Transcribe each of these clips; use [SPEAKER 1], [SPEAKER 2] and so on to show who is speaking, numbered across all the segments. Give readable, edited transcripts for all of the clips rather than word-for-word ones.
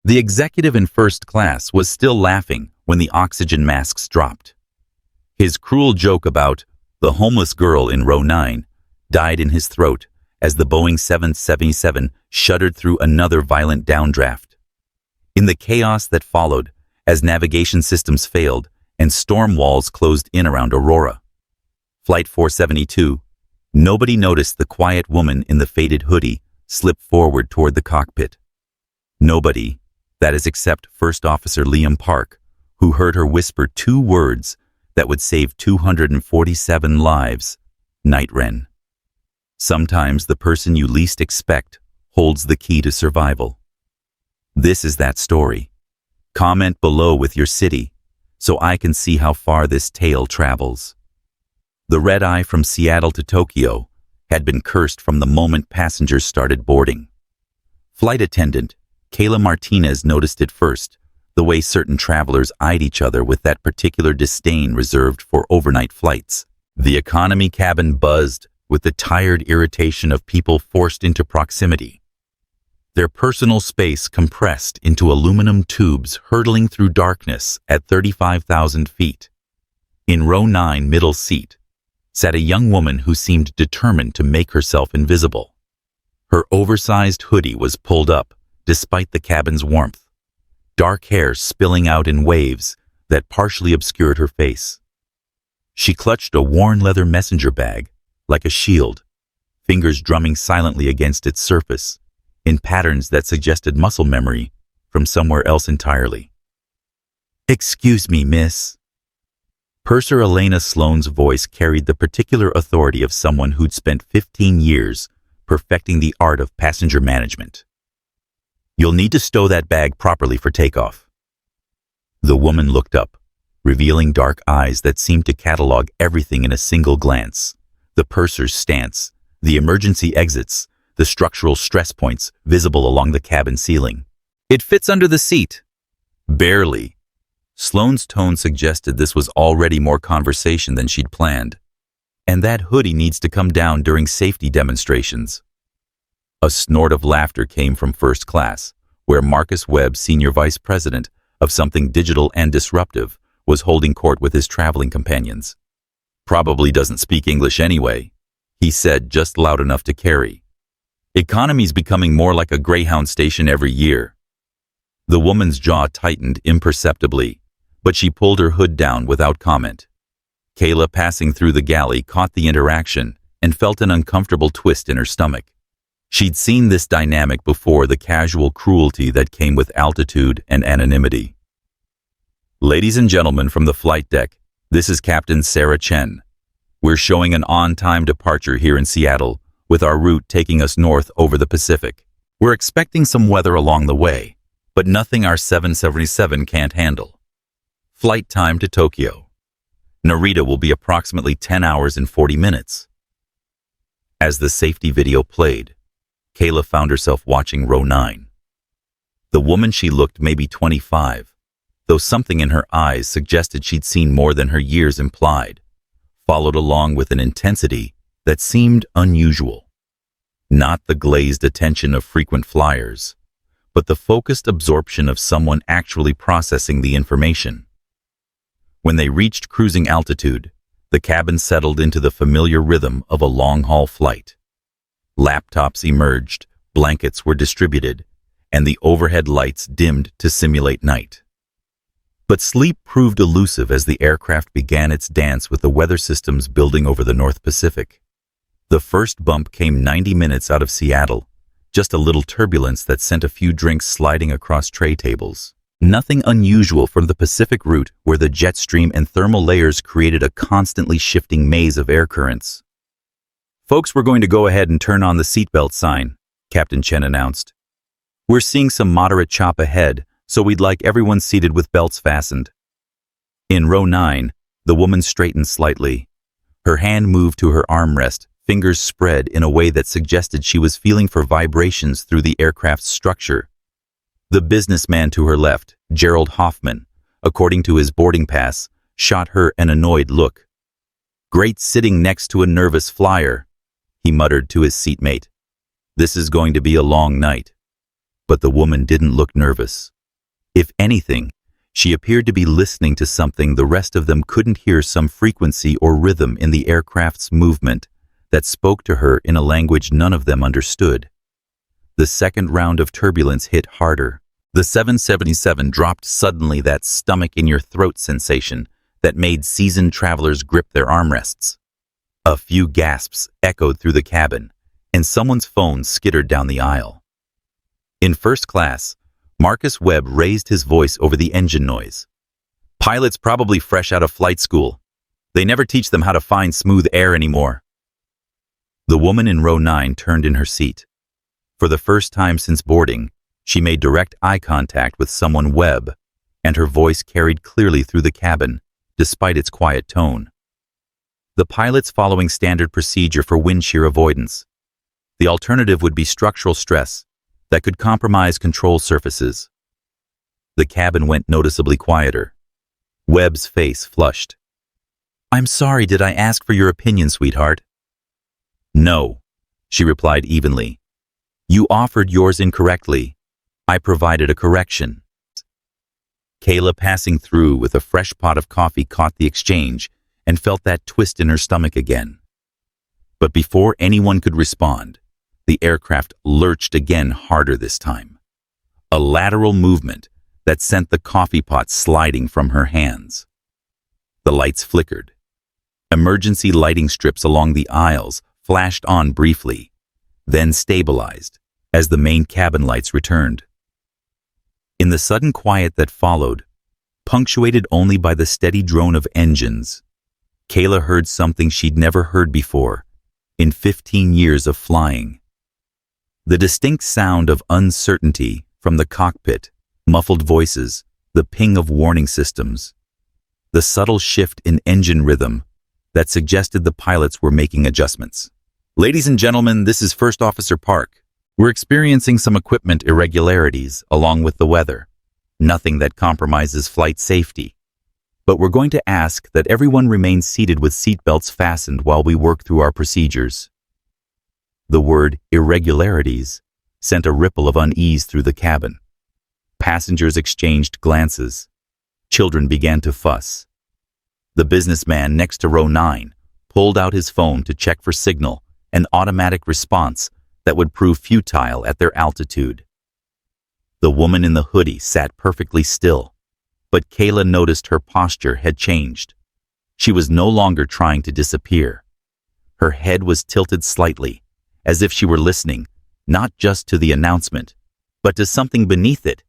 [SPEAKER 1] The executive in first class was still laughing when the oxygen masks dropped. His cruel joke about the homeless girl in row 9 died in his throat as the Boeing 777 shuddered through another violent downdraft. In the chaos that followed, as navigation systems failed and storm walls closed in around Aurora Flight 472, nobody noticed the quiet woman in the faded hoodie slip forward toward the cockpit. Nobody, that is except First Officer Liam Park, who heard her whisper 2 words that would save 247 lives: Night Wren. Sometimes the person you least expect holds the key to survival. This is that story. Comment below with your city, so I can see how far this tale travels. The red-eye from Seattle to Tokyo had been cursed from the moment passengers started boarding. Flight attendant Kayla Martinez noticed it first, the way certain travelers eyed each other with that particular disdain reserved for overnight flights. The economy cabin buzzed with the tired irritation of people forced into proximity, their personal space compressed into aluminum tubes hurtling through darkness at 35,000 feet. In row 9 middle seat sat a young woman who seemed determined to make herself invisible. Her oversized hoodie was pulled up despite the cabin's warmth, dark hair spilling out in waves that partially obscured her face. She clutched a worn leather messenger bag like a shield, fingers drumming silently against its surface in patterns that suggested muscle memory from somewhere else entirely. "Excuse me, miss." Purser Elena Sloane's voice carried the particular authority of someone who'd spent 15 years perfecting the art of passenger management. "You'll need to stow that bag properly for takeoff." The woman looked up, revealing dark eyes that seemed to catalog everything in a single glance: the purser's stance, the emergency exits, the structural stress points visible along the cabin ceiling. "It fits under the seat." "Barely." Sloane's tone suggested this was already more conversation than she'd planned. "And that hoodie needs to come down during safety demonstrations." A snort of laughter came from first class, where Marcus Webb, Senior Vice President of something digital and disruptive, was holding court with his traveling companions. "Probably doesn't speak English anyway," he said, just loud enough to carry. "Economy's becoming more like a Greyhound station every year." The woman's jaw tightened imperceptibly, but she pulled her hood down without comment. Kayla, passing through the galley, caught the interaction and felt an uncomfortable twist in her stomach. She'd seen this dynamic before, the casual cruelty that came with altitude and anonymity. "Ladies and gentlemen from the flight deck, this is Captain Sarah Chen. We're showing an on-time departure here in Seattle, with our route taking us north over the Pacific. We're expecting some weather along the way, but nothing our 777 can't handle. Flight time to Tokyo. Narita will be approximately 10 hours and 40 minutes. As the safety video played, Kayla found herself watching row 9. The woman, she looked maybe 25, though something in her eyes suggested she'd seen more than her years implied, followed along with an intensity that seemed unusual. Not the glazed attention of frequent flyers, but the focused absorption of someone actually processing the information. When they reached cruising altitude, the cabin settled into the familiar rhythm of a long-haul flight. Laptops emerged, blankets were distributed, and the overhead lights dimmed to simulate night. But sleep proved elusive as the aircraft began its dance with the weather systems building over the North Pacific. The first bump came 90 minutes out of Seattle, just a little turbulence that sent a few drinks sliding across tray tables. Nothing unusual from the Pacific route, where the jet stream and thermal layers created a constantly shifting maze of air currents. "Folks, we're going to go ahead and turn on the seatbelt sign," Captain Chen announced. "We're seeing some moderate chop ahead, so we'd like everyone seated with belts fastened." In row 9, the woman straightened slightly. Her hand moved to her armrest, fingers spread in a way that suggested she was feeling for vibrations through the aircraft's structure. The businessman to her left, Gerald Hoffman, according to his boarding pass, shot her an annoyed look. "Great sitting next to a nervous flyer," he muttered to his seatmate. "This is going to be a long night." But the woman didn't look nervous. If anything, she appeared to be listening to something the rest of them couldn't hear, some frequency or rhythm in the aircraft's movement that spoke to her in a language none of them understood. The second round of turbulence hit harder. The 777 dropped suddenly, that stomach-in-your-throat sensation that made seasoned travelers grip their armrests. A few gasps echoed through the cabin, and someone's phone skittered down the aisle. In first class, Marcus Webb raised his voice over the engine noise. "Pilots probably fresh out of flight school. They never teach them how to find smooth air anymore." The woman in row 9 turned in her seat. For the first time since boarding, she made direct eye contact with someone, Webb, and her voice carried clearly through the cabin, despite its quiet tone. "The pilot's following standard procedure for wind shear avoidance. The alternative would be structural stress that could compromise control surfaces." The cabin went noticeably quieter. Webb's face flushed. "I'm sorry, did I ask for your opinion, sweetheart?" "No," she replied evenly. "You offered yours incorrectly. I provided a correction." Kayla, passing through with a fresh pot of coffee, caught the exchange and felt that twist in her stomach again. But before anyone could respond, the aircraft lurched again, harder this time. A lateral movement that sent the coffee pot sliding from her hands. The lights flickered. Emergency lighting strips along the aisles flashed on briefly, then stabilized as the main cabin lights returned. In the sudden quiet that followed, punctuated only by the steady drone of engines, Kayla heard something she'd never heard before in 15 years of flying. The distinct sound of uncertainty from the cockpit, muffled voices, the ping of warning systems, the subtle shift in engine rhythm that suggested the pilots were making adjustments. "Ladies and gentlemen, this is First Officer Park. We're experiencing some equipment irregularities along with the weather. Nothing that compromises flight safety. But we're going to ask that everyone remain seated with seatbelts fastened while we work through our procedures." The word irregularities sent a ripple of unease through the cabin. Passengers exchanged glances. Children began to fuss. The businessman next to row 9 pulled out his phone to check for signal, an automatic response that would prove futile at their altitude. The woman in the hoodie sat perfectly still, but Kayla noticed her posture had changed. She was no longer trying to disappear. Her head was tilted slightly, as if she were listening, not just to the announcement, but to something beneath it,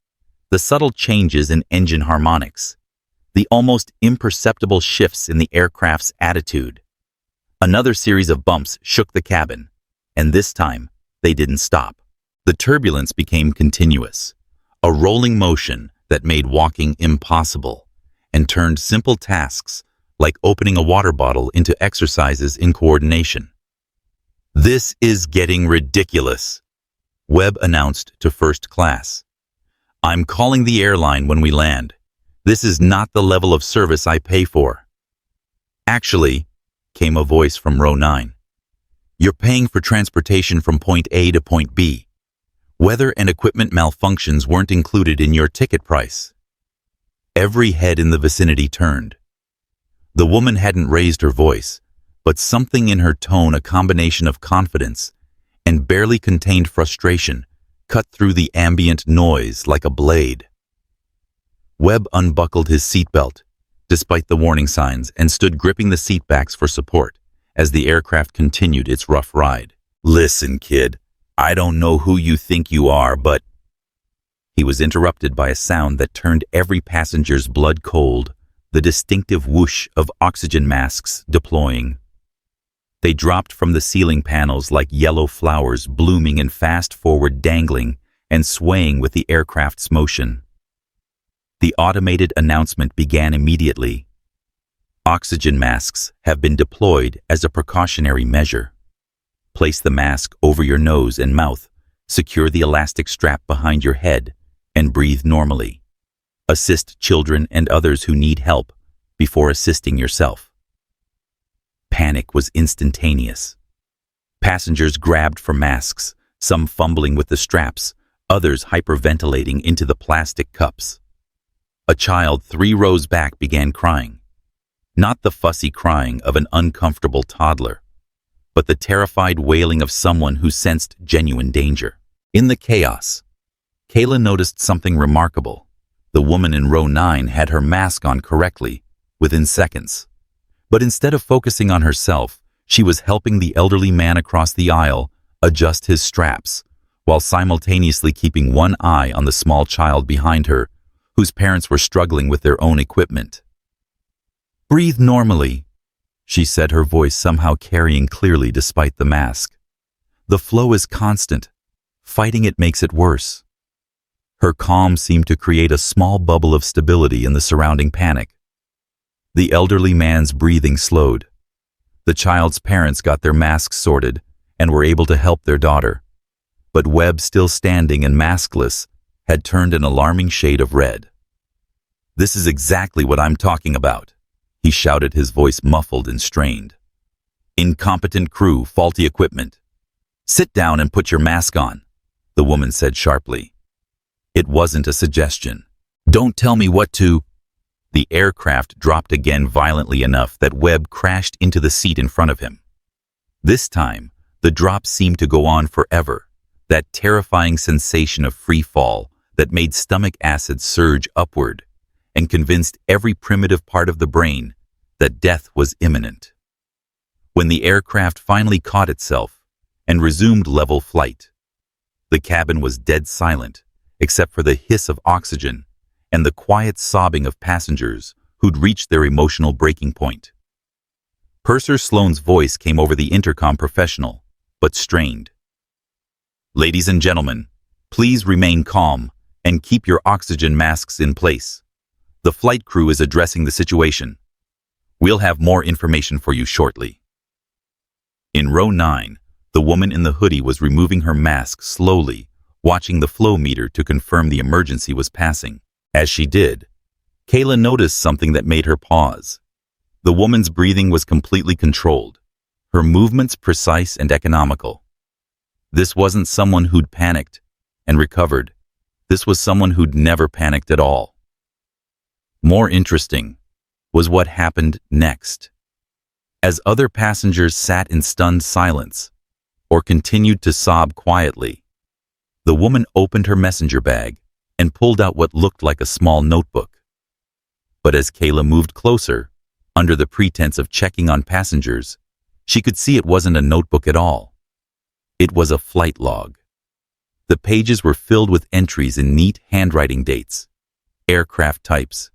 [SPEAKER 1] the subtle changes in engine harmonics, the almost imperceptible shifts in the aircraft's attitude. Another series of bumps shook the cabin, and this time, they didn't stop. The turbulence became continuous, a rolling motion that made walking impossible and turned simple tasks like opening a water bottle into exercises in coordination. "This is getting ridiculous," Webb announced to first class. "I'm calling the airline when we land. This is not the level of service I pay for." "Actually," came a voice from row 9, "you're paying for transportation from point A to point B. Weather and equipment malfunctions weren't included in your ticket price." Every head in the vicinity turned. The woman hadn't raised her voice, but something in her tone, a combination of confidence and barely contained frustration, cut through the ambient noise like a blade. Webb unbuckled his seatbelt, despite the warning signs, and stood gripping the seatbacks for support as the aircraft continued its rough ride. "Listen, kid, I don't know who you think you are, but—" He was interrupted by a sound that turned every passenger's blood cold, the distinctive whoosh of oxygen masks deploying. They dropped from the ceiling panels like yellow flowers, blooming and fast-forward, dangling and swaying with the aircraft's motion. The automated announcement began immediately. "Oxygen masks have been deployed as a precautionary measure. Place the mask over your nose and mouth, secure the elastic strap behind your head, and breathe normally. Assist children and others who need help before assisting yourself." Panic was instantaneous. Passengers grabbed for masks, some fumbling with the straps, others hyperventilating into the plastic cups. A child 3 rows back began crying. Not the fussy crying of an uncomfortable toddler, but the terrified wailing of someone who sensed genuine danger. In the chaos, Kayla noticed something remarkable. The woman in row 9 had her mask on correctly, within seconds. But instead of focusing on herself, she was helping the elderly man across the aisle adjust his straps, while simultaneously keeping one eye on the small child behind her, whose parents were struggling with their own equipment. "Breathe normally," she said, her voice somehow carrying clearly despite the mask. "The flow is constant. Fighting it makes it worse." Her calm seemed to create a small bubble of stability in the surrounding panic. The elderly man's breathing slowed. The child's parents got their masks sorted and were able to help their daughter. But Webb, still standing and maskless, had turned an alarming shade of red. "This is exactly what I'm talking about," he shouted, his voice muffled and strained. "Incompetent crew, faulty equipment. Sit down and put your mask on," the woman said sharply. It wasn't a suggestion. "Don't tell me what to—" The aircraft dropped again violently enough that Webb crashed into the seat in front of him. This time, the drop seemed to go on forever, that terrifying sensation of free fall that made stomach acid surge upward and convinced every primitive part of the brain that death was imminent. When the aircraft finally caught itself and resumed level flight, the cabin was dead silent except for the hiss of oxygen and the quiet sobbing of passengers who'd reached their emotional breaking point. Purser Sloan's voice came over the intercom, professional, but strained. "Ladies and gentlemen, please remain calm and keep your oxygen masks in place. The flight crew is addressing the situation. We'll have more information for you shortly." In row 9, the woman in the hoodie was removing her mask slowly, watching the flow meter to confirm the emergency was passing. As she did, Kayla noticed something that made her pause. The woman's breathing was completely controlled, her movements precise and economical. This wasn't someone who'd panicked and recovered. This was someone who'd never panicked at all. More interesting was what happened next. As other passengers sat in stunned silence or continued to sob quietly, the woman opened her messenger bag and pulled out what looked like a small notebook. But as Kayla moved closer, under the pretense of checking on passengers, she could see it wasn't a notebook at all. It was a flight log. The pages were filled with entries in neat handwriting: dates, aircraft types,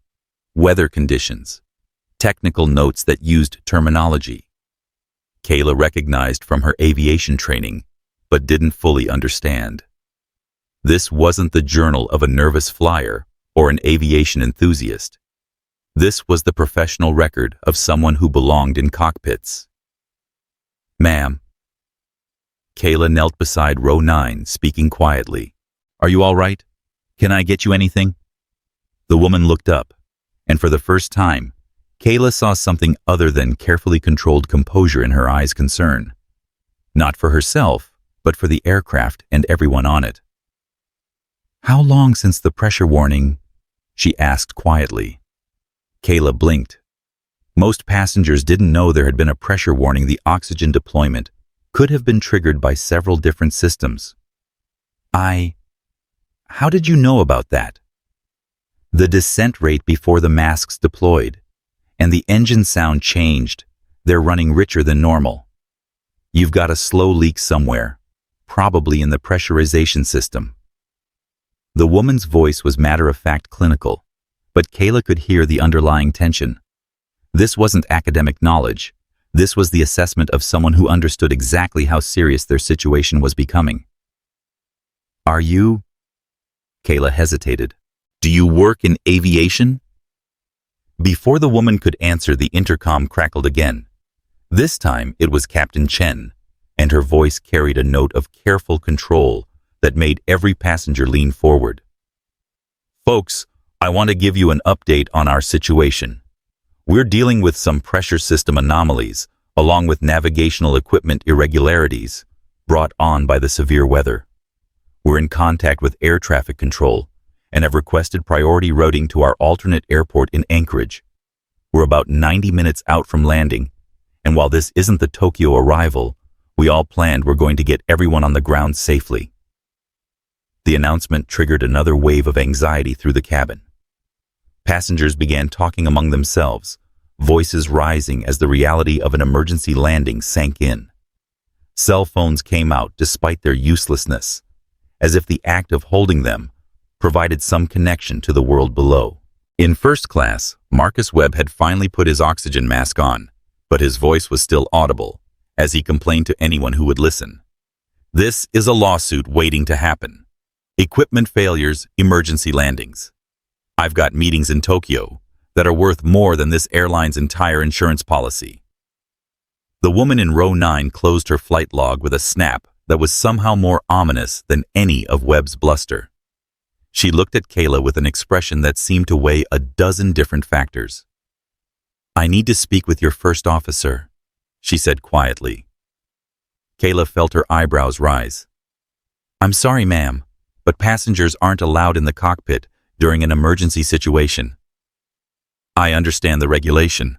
[SPEAKER 1] weather conditions, technical notes that used terminology Kayla recognized from her aviation training, but didn't fully understand. This wasn't the journal of a nervous flyer or an aviation enthusiast. This was the professional record of someone who belonged in cockpits. "Ma'am." Kayla knelt beside row 9, speaking quietly. "Are you all right? Can I get you anything?" The woman looked up, and for the first time, Kayla saw something other than carefully controlled composure in her eyes: concern. Not for herself, but for the aircraft and everyone on it. "How long since the pressure warning?" she asked quietly. Kayla blinked. Most passengers didn't know there had been a pressure warning. The oxygen deployment could have been triggered by several different systems. How did you know about that?" "The descent rate before the masks deployed, and the engine sound changed. They're running richer than normal. You've got a slow leak somewhere, probably in the pressurization system." The woman's voice was matter-of-fact clinical, but Kayla could hear the underlying tension. This wasn't academic knowledge. This was the assessment of someone who understood exactly how serious their situation was becoming. "Are you—" Kayla hesitated. "Do you work in aviation?" Before the woman could answer, the intercom crackled again. This time it was Captain Chen, and her voice carried a note of careful control that made every passenger lean forward. "Folks, I want to give you an update on our situation. We're dealing with some pressure system anomalies, along with navigational equipment irregularities, brought on by the severe weather. We're in contact with air traffic control and have requested priority routing to our alternate airport in Anchorage. We're about 90 minutes out from landing, and while this isn't the Tokyo arrival, we all planned we're going to get everyone on the ground safely. The announcement triggered another wave of anxiety through the cabin. Passengers began talking among themselves, voices rising as the reality of an emergency landing sank in. Cell phones came out despite their uselessness, as if the act of holding them provided some connection to the world below. In first class, Marcus Webb had finally put his oxygen mask on, but his voice was still audible as he complained to anyone who would listen. This is a lawsuit waiting to happen. Equipment failures, emergency landings. I've got meetings in Tokyo that are worth more than this airline's entire insurance policy. The woman in row 9 closed her flight log with a snap that was somehow more ominous than any of Webb's bluster. She looked at Kayla with an expression that seemed to weigh a dozen different factors. "I need to speak with your first officer," she said quietly. Kayla felt her eyebrows rise. "I'm sorry, ma'am, but passengers aren't allowed in the cockpit during an emergency situation." "I understand the regulation."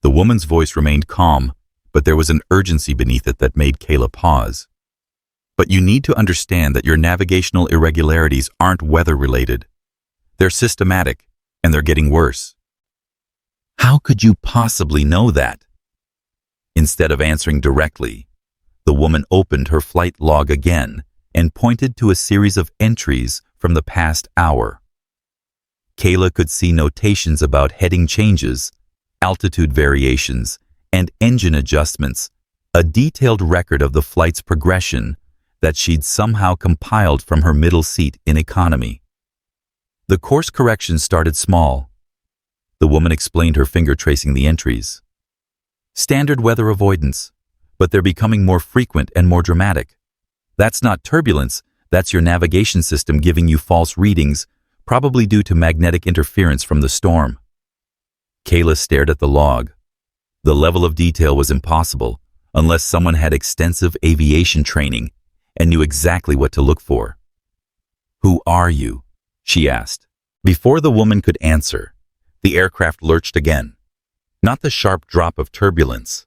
[SPEAKER 1] The woman's voice remained calm, but there was an urgency beneath it that made Kayla pause. "But you need to understand that your navigational irregularities aren't weather-related. They're systematic, and they're getting worse." "How could you possibly know that?" Instead of answering directly, the woman opened her flight log again and pointed to a series of entries from the past hour. Kayla could see notations about heading changes, altitude variations, and engine adjustments, a detailed record of the flight's progression that she'd somehow compiled from her middle seat in economy. The course correction started small. The woman explained, her finger tracing the entries. "Standard weather avoidance, but they're becoming more frequent and more dramatic. That's not turbulence, that's your navigation system giving you false readings, probably due to magnetic interference from the storm." Kayla stared at the log. The level of detail was impossible unless someone had extensive aviation training and knew exactly what to look for. "Who are you?" she asked. Before the woman could answer, the aircraft lurched again. Not the sharp drop of turbulence,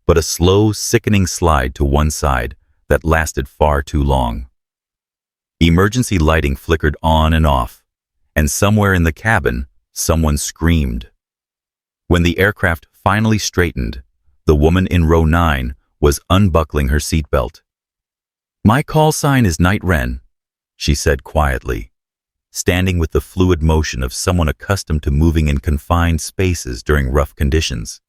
[SPEAKER 1] but a slow, sickening slide to one side that lasted far too long. Emergency lighting flickered on and off, and somewhere in the cabin, someone screamed. When the aircraft finally straightened, the woman in row 9 was unbuckling her seatbelt. "My call sign is Night Wren," she said quietly, standing with the fluid motion of someone accustomed to moving in confined spaces during rough conditions.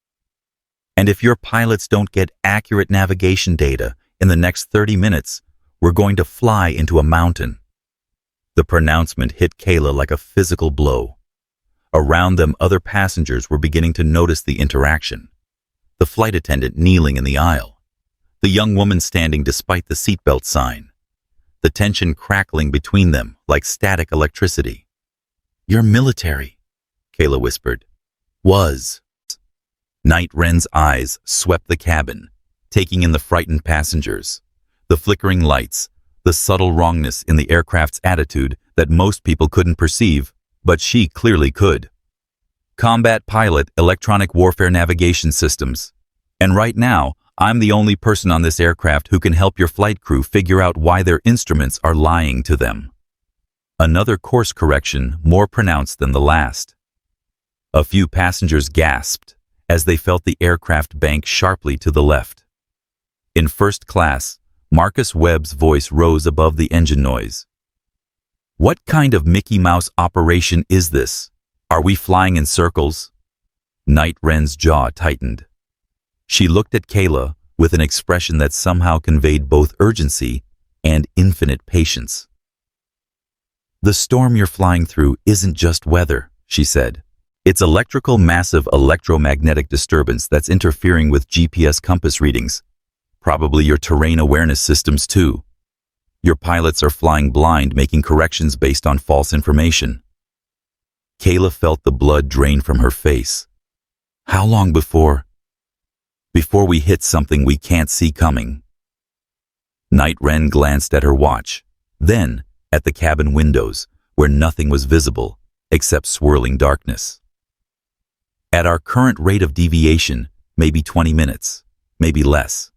[SPEAKER 1] "And if your pilots don't get accurate navigation data in the next 30 minutes, we're going to fly into a mountain." The pronouncement hit Kayla like a physical blow. Around them, other passengers were beginning to notice the interaction. The flight attendant kneeling in the aisle. The young woman standing despite the seatbelt sign. The tension crackling between them like static electricity. "You're military," Kayla whispered. "Was." Night Wren's eyes swept the cabin, taking in the frightened passengers, the flickering lights, the subtle wrongness in the aircraft's attitude that most people couldn't perceive, but she clearly could. "Combat pilot, electronic warfare navigation systems. And right now, I'm the only person on this aircraft who can help your flight crew figure out why their instruments are lying to them." Another course correction more pronounced than the last. A few passengers gasped as they felt the aircraft bank sharply to the left. In first class, Marcus Webb's voice rose above the engine noise. "What kind of Mickey Mouse operation is this? Are we flying in circles?" Night Wren's jaw tightened. She looked at Kayla with an expression that somehow conveyed both urgency and infinite patience. "The storm you're flying through isn't just weather," she said. "It's massive electromagnetic disturbance that's interfering with GPS compass readings. Probably your terrain awareness systems too. Your pilots are flying blind, making corrections based on false information." Kayla felt the blood drain from her face. "How long before we hit something we can't see coming?" Night Wren glanced at her watch, Then, at the cabin windows, where nothing was visible except swirling darkness. At our current rate of deviation, maybe 20 minutes, maybe less.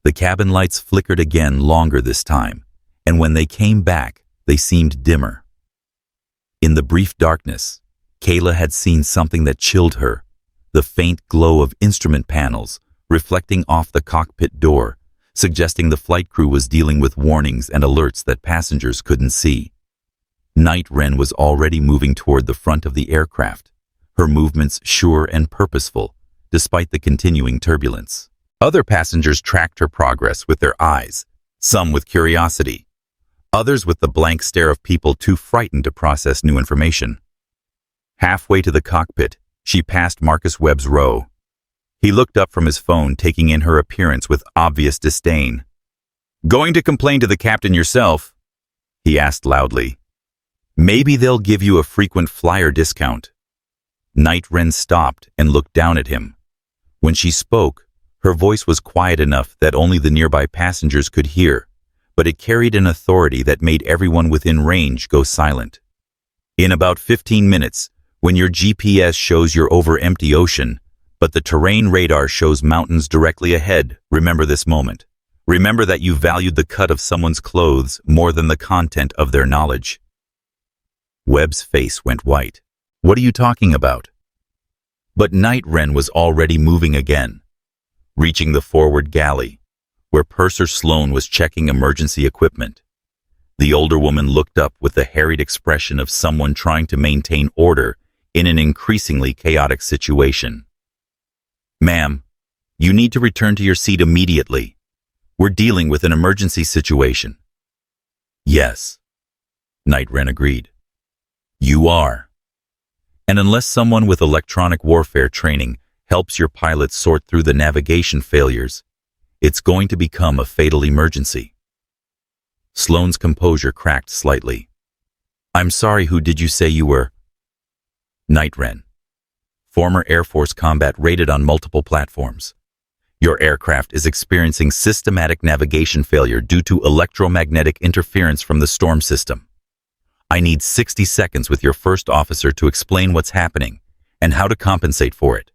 [SPEAKER 1] The cabin lights flickered again longer this time, and when they came back, they seemed dimmer. In the brief darkness, Kayla had seen something that chilled her, the faint glow of instrument panels reflecting off the cockpit door, suggesting the flight crew was dealing with warnings and alerts that passengers couldn't see. Night Wren was already moving toward the front of the aircraft, her movements sure and purposeful, despite the continuing turbulence. Other passengers tracked her progress with their eyes, some with curiosity, others with the blank stare of people too frightened to process new information. Halfway to the cockpit, she passed Marcus Webb's row. He looked up from his phone, taking in her appearance with obvious disdain. "Going to complain to the captain yourself?" he asked loudly. "Maybe they'll give you a frequent flyer discount." Night Wren stopped and looked down at him. When she spoke, her voice was quiet enough that only the nearby passengers could hear, but it carried an authority that made everyone within range go silent. "In about 15 minutes, when your GPS shows you're over empty ocean, but the terrain radar shows mountains directly ahead, remember this moment. Remember that you valued the cut of someone's clothes more than the content of their knowledge." Webb's face went white. "What are you talking about?" But Night Wren was already moving again, reaching the forward galley, where Purser Sloan was checking emergency equipment. The older woman looked up with the harried expression of someone trying to maintain order in an increasingly chaotic situation. "Ma'am, you need to return to your seat immediately. We're dealing with an emergency situation." "Yes," Night Wren agreed. "You are. And unless someone with electronic warfare training helps your pilot sort through the navigation failures, it's going to become a fatal emergency." Sloane's composure cracked slightly. "I'm sorry, who did you say you were?" "Night Wren. Former Air Force combat rated on multiple platforms. Your aircraft is experiencing systematic navigation failure due to electromagnetic interference from the storm system. I need 60 seconds with your first officer to explain what's happening and how to compensate for it."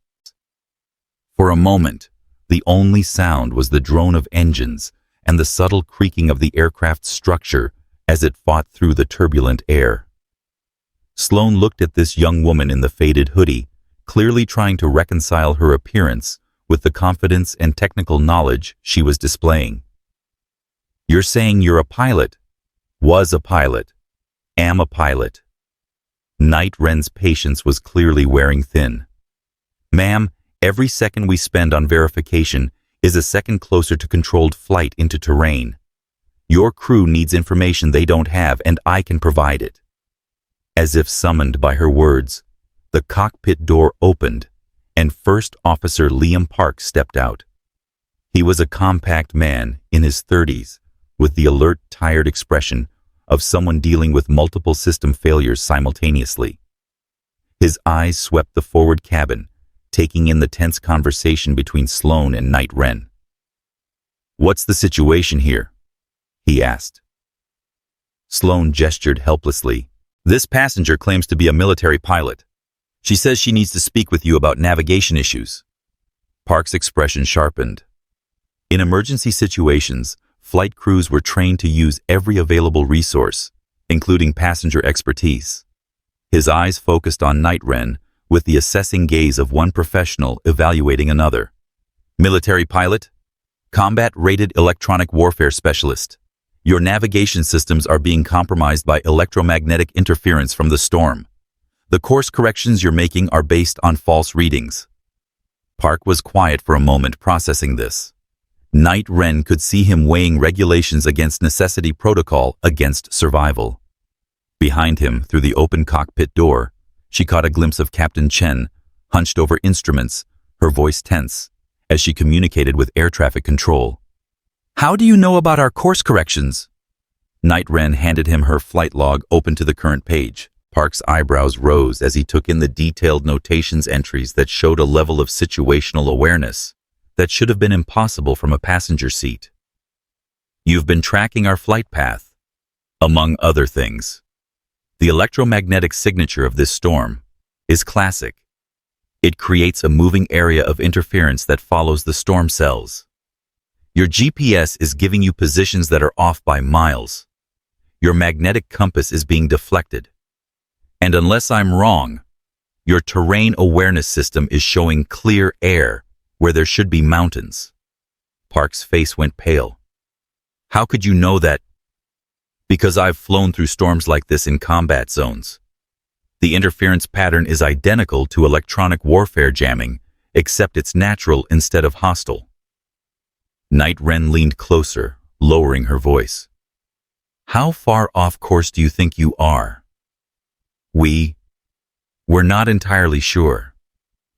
[SPEAKER 1] For a moment, the only sound was the drone of engines and the subtle creaking of the aircraft's structure as it fought through the turbulent air. Sloane looked at this young woman in the faded hoodie, clearly trying to reconcile her appearance with the confidence and technical knowledge she was displaying. "You're saying you're a pilot, was a pilot, am a pilot." Night Wren's patience was clearly wearing thin. "Ma'am, every second we spend on verification is a second closer to controlled flight into terrain. Your crew needs information they don't have, and I can provide it." As if summoned by her words, the cockpit door opened, and First Officer Liam Park stepped out. He was a compact man in his 30s, with the alert, tired expression of someone dealing with multiple system failures simultaneously. His eyes swept the forward cabin, taking in the tense conversation between Sloane and Night Wren. "What's the situation here?" he asked. Sloane gestured helplessly. "This passenger claims to be a military pilot. She says she needs to speak with you about navigation issues." Park's expression sharpened. In emergency situations, flight crews were trained to use every available resource, including passenger expertise. His eyes focused on Night Wren with the assessing gaze of one professional evaluating another. "Military pilot? Combat-rated electronic warfare specialist. Your navigation systems are being compromised by electromagnetic interference from the storm. The course corrections you're making are based on false readings." Park was quiet for a moment, processing this. Night Wren could see him weighing regulations against necessity, protocol against survival. Behind him, through the open cockpit door, she caught a glimpse of Captain Chen, hunched over instruments, her voice tense, as she communicated with air traffic control. "How do you know about our course corrections?" Night Wren handed him her flight log, open to the current page. Park's eyebrows rose as he took in the detailed notations entries that showed a level of situational awareness that should have been impossible from a passenger seat. "You've been tracking our flight path," among other things. The electromagnetic signature of this storm is classic. It creates a moving area of interference that follows the storm cells. Your GPS is giving you positions that are off by miles. Your magnetic compass is being deflected. And unless I'm wrong, your terrain awareness system is showing clear air where there should be mountains. Park's face went pale. How could you know that? Because I've flown through storms like this in combat zones. The interference pattern is identical to electronic warfare jamming, except it's natural instead of hostile. Night Wren leaned closer, lowering her voice. How far off course do you think you are? We're not entirely sure.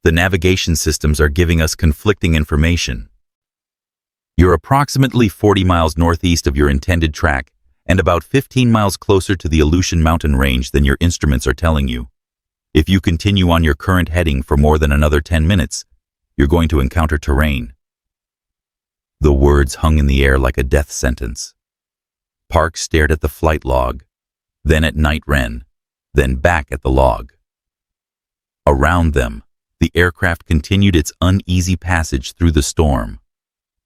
[SPEAKER 1] The navigation systems are giving us conflicting information. You're approximately 40 miles northeast of your intended track and about 15 miles closer to the Aleutian mountain range than your instruments are telling you. If you continue on your current heading for more than another 10 minutes, you're going to encounter terrain. The words hung in the air like a death sentence. Park stared at the flight log, then at Night Wren, then back at the log. Around them, the aircraft continued its uneasy passage through the storm,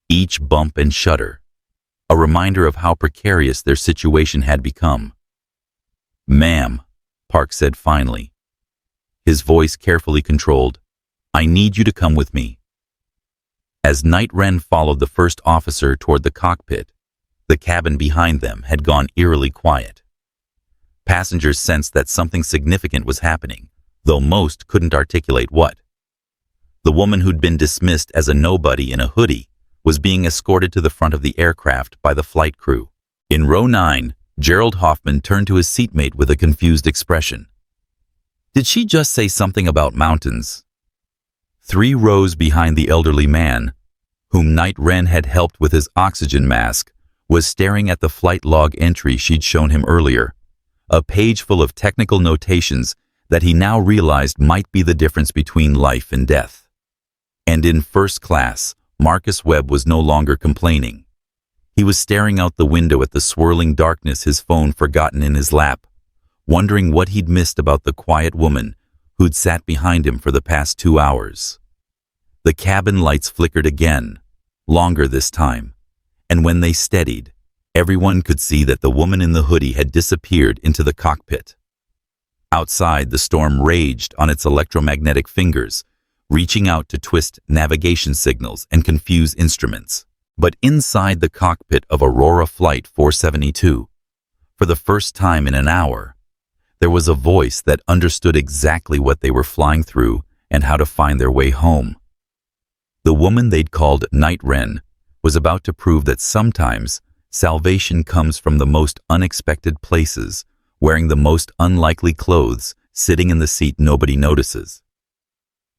[SPEAKER 1] each bump and shudder, a reminder of how precarious their situation had become. "Ma'am," Park said finally, his voice carefully controlled, "I need you to come with me." As Night Wren followed the first officer toward the cockpit, the cabin behind them had gone eerily quiet. Passengers sensed that something significant was happening, though most couldn't articulate what. The woman who'd been dismissed as a nobody in a hoodie was being escorted to the front of the aircraft by the flight crew. In row 9, Gerald Hoffman turned to his seatmate with a confused expression. Did she just say something about mountains? 3 rows behind the elderly man, whom Night Wren had helped with his oxygen mask, was staring at the flight log entry she'd shown him earlier, a page full of technical notations that he now realized might be the difference between life and death. And in first class, Marcus Webb was no longer complaining. He was staring out the window at the swirling darkness, his phone forgotten in his lap, wondering what he'd missed about the quiet woman who'd sat behind him for the past 2 hours. The cabin lights flickered again, longer this time, and when they steadied, everyone could see that the woman in the hoodie had disappeared into the cockpit. Outside, the storm raged on its electromagnetic fingers, reaching out to twist navigation signals and confuse instruments. But inside the cockpit of Aurora Flight 472, for the first time in an hour, there was a voice that understood exactly what they were flying through and how to find their way home. The woman they'd called Night Wren was about to prove that sometimes salvation comes from the most unexpected places, wearing the most unlikely clothes, sitting in the seat nobody notices.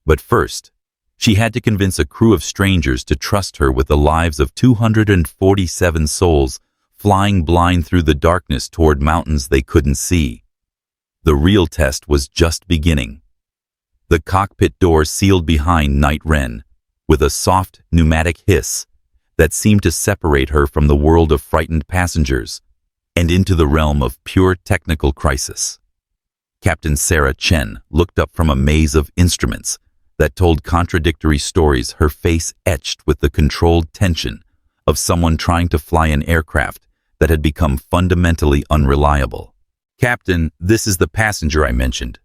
[SPEAKER 1] But first, she had to convince a crew of strangers to trust her with the lives of 247 souls flying blind through the darkness toward mountains they couldn't see. The real test was just beginning. The cockpit door sealed behind Night Wren with a soft pneumatic hiss that seemed to separate her from the world of frightened passengers and into the realm of pure technical crisis. Captain Sarah Chen looked up from a maze of instruments that told contradictory stories, her face etched with the controlled tension of someone trying to fly an aircraft that had become fundamentally unreliable. "Captain, this is the passenger I mentioned,"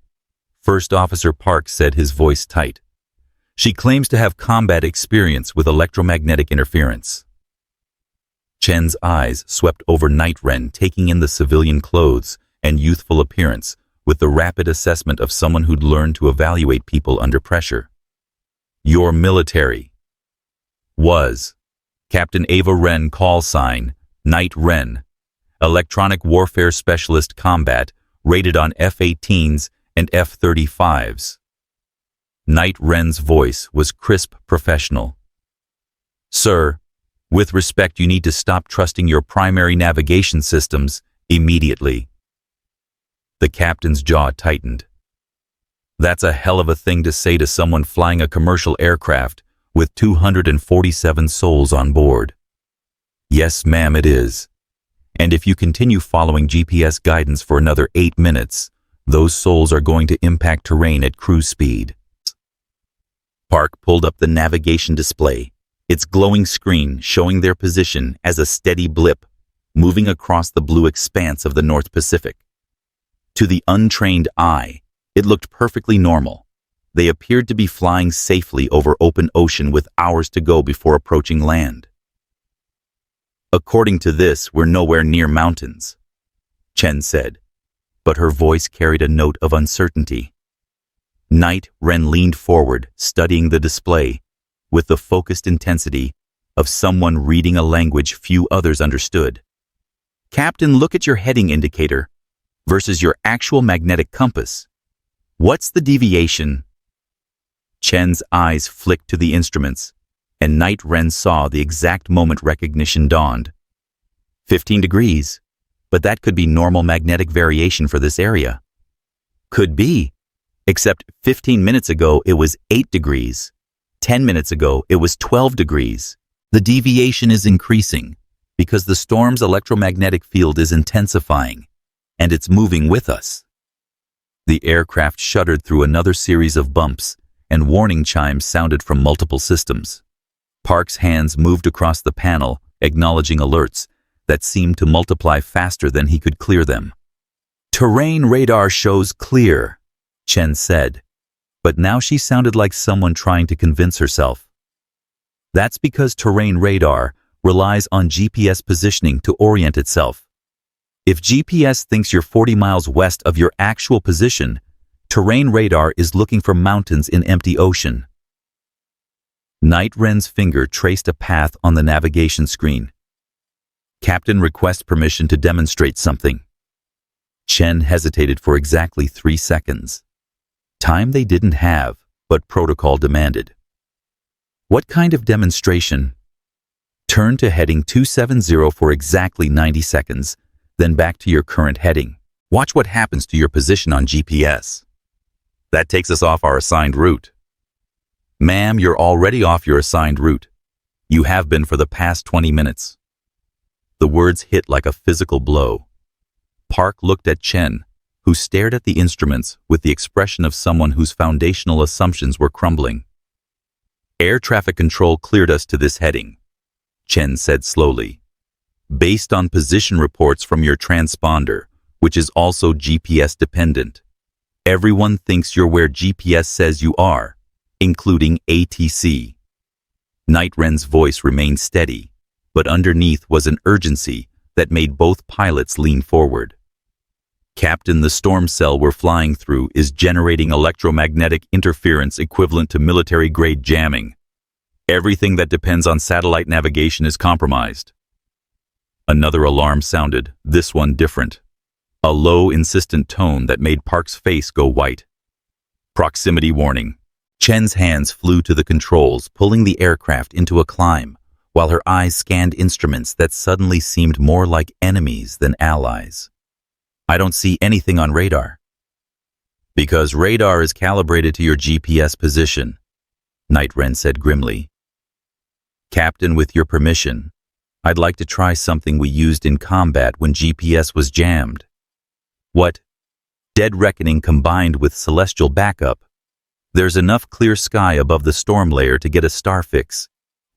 [SPEAKER 1] First Officer Park said, his voice tight. "She claims to have combat experience with electromagnetic interference." Chen's eyes swept over Night Wren, taking in the civilian clothes and youthful appearance with the rapid assessment of someone who'd learned to evaluate people under pressure. "Your military." "Was. Captain Ava Wren, call sign, Night Wren. Electronic Warfare Specialist Combat, rated on F-18s and F-35s. Night Wren's voice was crisp, professional. "Sir, with respect, you need to stop trusting your primary navigation systems immediately." The captain's jaw tightened. That's a hell of a thing to say to someone flying a commercial aircraft with 247 souls on board. "Yes, ma'am, it is. And if you continue following GPS guidance for another 8 minutes, those souls are going to impact terrain at cruise speed. Park pulled up the navigation display, its glowing screen showing their position as a steady blip, moving across the blue expanse of the North Pacific. To the untrained eye, it looked perfectly normal. They appeared to be flying safely over open ocean with hours to go before approaching land. According to this, we're nowhere near mountains, Chen said, but her voice carried a note of uncertainty. Night Wren leaned forward, studying the display, with the focused intensity of someone reading a language few others understood. Captain, look at your heading indicator versus your actual magnetic compass. What's the deviation? Chen's eyes flicked to the instruments, and Night Wren saw the exact moment recognition dawned. 15 degrees, but that could be normal magnetic variation for this area. Could be, except 15 minutes ago it was 8 degrees. 10 minutes ago it was 12 degrees. The deviation is increasing because the storm's electromagnetic field is intensifying, and it's moving with us. The aircraft shuddered through another series of bumps, and warning chimes sounded from multiple systems. Park's hands moved across the panel, acknowledging alerts that seemed to multiply faster than he could clear them. Terrain radar shows clear, Chen said, but now she sounded like someone trying to convince herself. That's because terrain radar relies on GPS positioning to orient itself. If GPS thinks you're 40 miles west of your actual position, terrain radar is looking for mountains in empty ocean. Night Wren's finger traced a path on the navigation screen. Captain requests permission to demonstrate something. Chen hesitated for exactly 3 seconds. Time they didn't have, but protocol demanded. What kind of demonstration? Turn to heading 270 for exactly 90 seconds, then back to your current heading. Watch what happens to your position on GPS. That takes us off our assigned route. Ma'am, you're already off your assigned route. You have been for the past 20 minutes. The words hit like a physical blow. Park looked at Chen, who stared at the instruments with the expression of someone whose foundational assumptions were crumbling. Air traffic control cleared us to this heading, Chen said slowly. Based on position reports from your transponder, which is also GPS dependent. Everyone thinks you're where GPS says you are, including ATC. Night Wren's voice remained steady, but underneath was an urgency that made both pilots lean forward. Captain, the storm cell we're flying through is generating electromagnetic interference equivalent to military-grade jamming. Everything that depends on satellite navigation is compromised. Another alarm sounded, this one different. A low, insistent tone that made Park's face go white. Proximity warning. Chen's hands flew to the controls, pulling the aircraft into a climb, while her eyes scanned instruments that suddenly seemed more like enemies than allies. I don't see anything on radar. Because radar is calibrated to your GPS position, Night Wren said grimly. Captain, with your permission, I'd like to try something we used in combat when GPS was jammed. What? Dead reckoning combined with celestial backup. There's enough clear sky above the storm layer to get a star fix,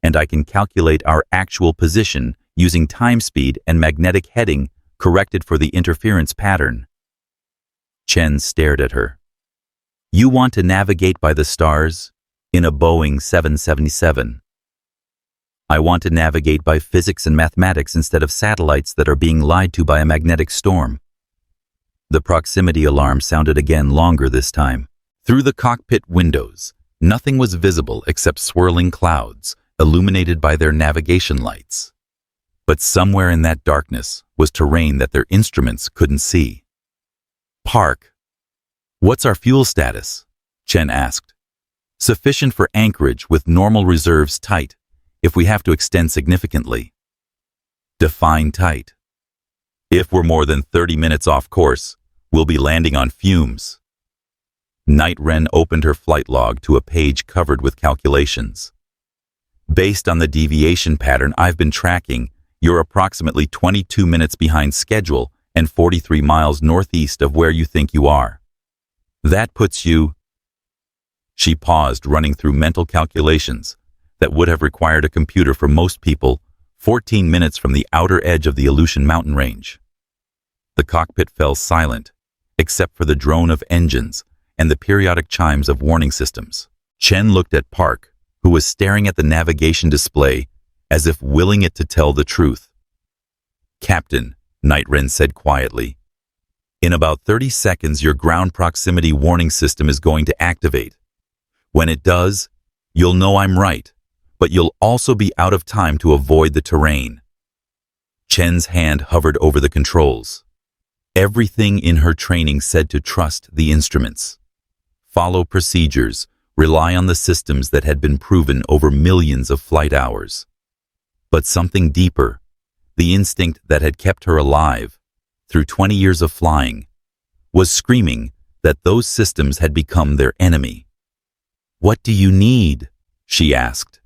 [SPEAKER 1] and I can calculate our actual position using time speed and magnetic heading corrected for the interference pattern. Chen stared at her. You want to navigate by the stars in a Boeing 777. I want to navigate by physics and mathematics instead of satellites that are being lied to by a magnetic storm. The proximity alarm sounded again, longer this time. Through the cockpit windows, nothing was visible except swirling clouds, illuminated by their navigation lights. But somewhere in that darkness was terrain that their instruments couldn't see. Park. What's our fuel status? Chen asked. Sufficient for anchorage with normal reserves tight, if we have to extend significantly. Define tight. If we're more than 30 minutes off course, we'll be landing on fumes. Night Wren opened her flight log to a page covered with calculations. Based on the deviation pattern I've been tracking You're approximately 22 minutes behind schedule and 43 miles northeast of where you think you are. That puts you—" She paused, running through mental calculations that would have required a computer for most people, 14 minutes from the outer edge of the Aleutian mountain range. The cockpit fell silent, except for the drone of engines and the periodic chimes of warning systems. Chen looked at Park, who was staring at the navigation display as if willing it to tell the truth. "Captain," Night Wren said quietly, "in about 30 seconds your ground proximity warning system is going to activate. When it does, you'll know I'm right, but you'll also be out of time to avoid the terrain." Chen's hand hovered over the controls. Everything in her training said to trust the instruments. Follow procedures, rely on the systems that had been proven over millions of flight hours. But something deeper, the instinct that had kept her alive through 20 years of flying, was screaming that those systems had become their enemy. "What do you need?" she asked.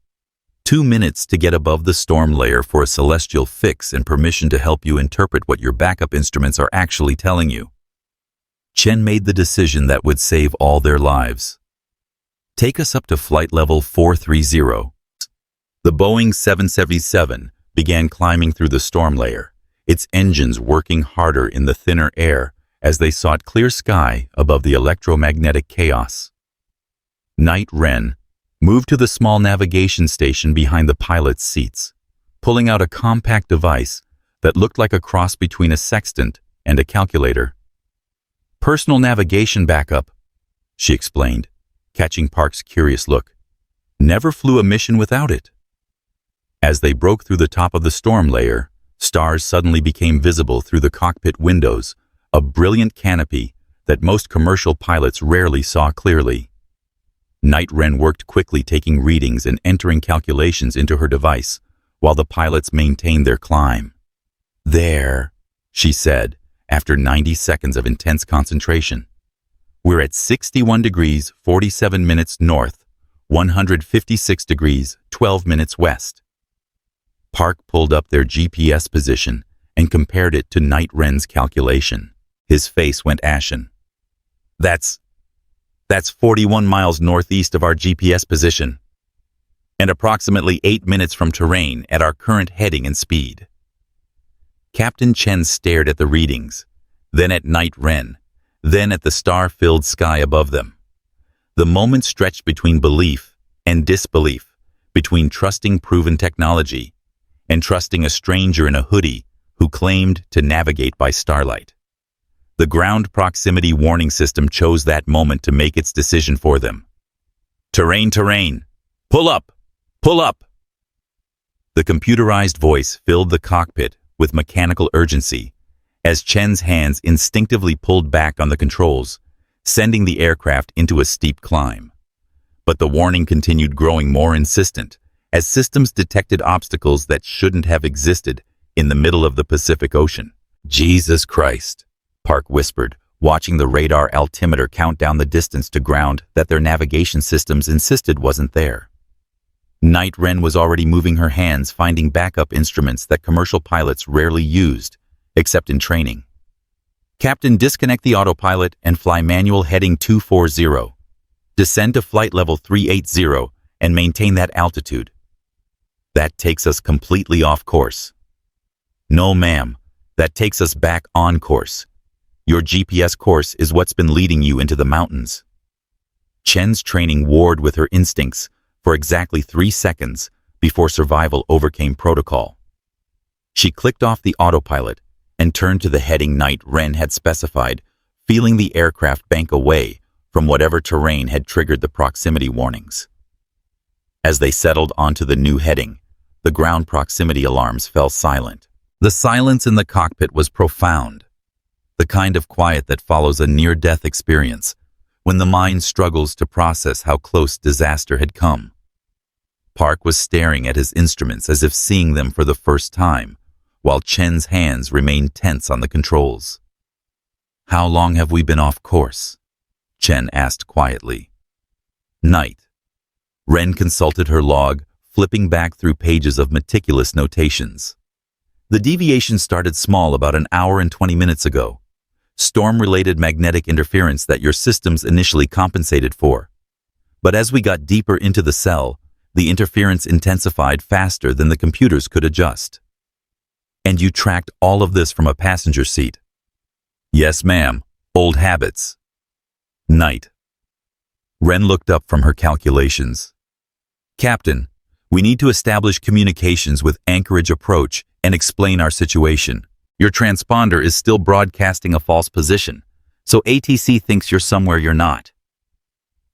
[SPEAKER 1] 2 minutes to get above the storm layer for a celestial fix and permission to help you interpret what your backup instruments are actually telling you. Chen made the decision that would save all their lives. "Take us up to flight level 430. The Boeing 777 began climbing through the storm layer, its engines working harder in the thinner air as they sought clear sky above the electromagnetic chaos. Night Wren moved to the small navigation station behind the pilot's seats, pulling out a compact device that looked like a cross between a sextant and a calculator. "Personal navigation backup," she explained, catching Park's curious look. "Never flew a mission without it." As they broke through the top of the storm layer, stars suddenly became visible through the cockpit windows, a brilliant canopy that most commercial pilots rarely saw clearly. Night Wren worked quickly, taking readings and entering calculations into her device, while the pilots maintained their climb. "There," she said, after 90 seconds of intense concentration. "We're at 61 degrees, 47 minutes north, 156 degrees, 12 minutes west." Park pulled up their GPS position and compared it to Night Wren's calculation. His face went ashen. That's 41 miles northeast of our GPS position, and approximately 8 minutes from terrain at our current heading and speed." Captain Chen stared at the readings, then at Night Wren, then at the star-filled sky above them. The moment stretched between belief and disbelief, between trusting proven technology and trusting a stranger in a hoodie who claimed to navigate by starlight. The ground proximity warning system chose that moment to make its decision for them. "Terrain, terrain! Pull up! Pull up!" The computerized voice filled the cockpit with mechanical urgency as Chen's hands instinctively pulled back on the controls, sending the aircraft into a steep climb. But the warning continued, growing more insistent as systems detected obstacles that shouldn't have existed in the middle of the Pacific Ocean. "Jesus Christ," Park whispered, watching the radar altimeter count down the distance to ground that their navigation systems insisted wasn't there. Night Wren was already moving her hands, finding backup instruments that commercial pilots rarely used, except in training. "Captain, disconnect the autopilot and fly manual heading 240. Descend to flight level 380 and maintain that altitude." "That takes us completely off course." "No, ma'am. That takes us back on course. Your GPS course is what's been leading you into the mountains." Chen's training warred with her instincts for exactly 3 seconds before survival overcame protocol. She clicked off the autopilot and turned to the heading Night Wren had specified, feeling the aircraft bank away from whatever terrain had triggered the proximity warnings. As they settled onto the new heading, the ground proximity alarms fell silent. The silence in the cockpit was profound, the kind of quiet that follows a near-death experience when the mind struggles to process how close disaster had come. Park was staring at his instruments as if seeing them for the first time, while Chen's hands remained tense on the controls. "How long have we been off course?" Chen asked quietly. "Night." Wren consulted her log, flipping back through pages of meticulous notations. The deviation started small about an hour and 20 minutes ago. Storm-related magnetic interference that your systems initially compensated for. But as we got deeper into the cell, the interference intensified faster than the computers could adjust. And you tracked all of this from a passenger seat? Yes, ma'am. Old habits. Night. Wren looked up from her calculations. Captain, we need to establish communications with Anchorage Approach and explain our situation. Your transponder is still broadcasting a false position, so ATC thinks you're somewhere you're not.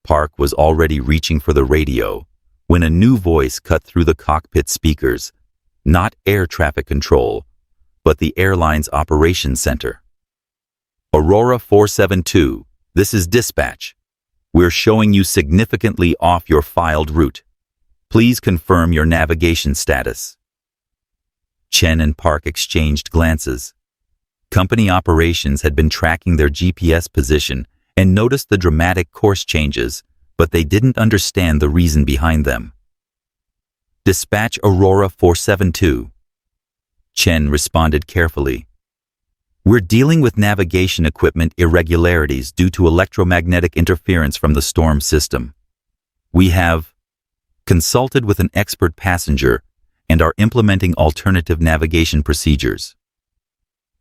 [SPEAKER 1] Park was already reaching for the radio when a new voice cut through the cockpit speakers. Not air traffic control, but the airline's operations center. Aurora 472, this is dispatch. We're showing you significantly off your filed route. Please confirm your navigation status. Chen and Park exchanged glances. Company operations had been tracking their GPS position and noticed the dramatic course changes, but they didn't understand the reason behind them. Dispatch Aurora 472. Chen responded carefully. We're dealing with navigation equipment irregularities due to electromagnetic interference from the storm system. We have consulted with an expert passenger and are implementing alternative navigation procedures.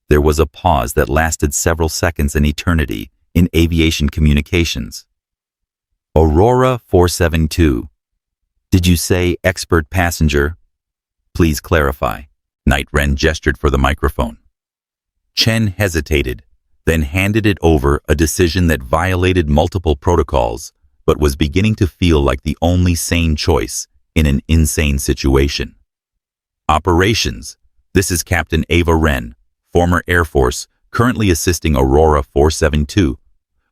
[SPEAKER 1] There was a pause that lasted several seconds an eternity in aviation communications. Aurora 472. Did you say expert passenger? Please clarify. Night Wren gestured for the microphone. Chen hesitated, then handed it over, a decision that violated multiple protocols, but was beginning to feel like the only sane choice in an insane situation. Operations. This is Captain Ava Wren, former Air Force, currently assisting Aurora 472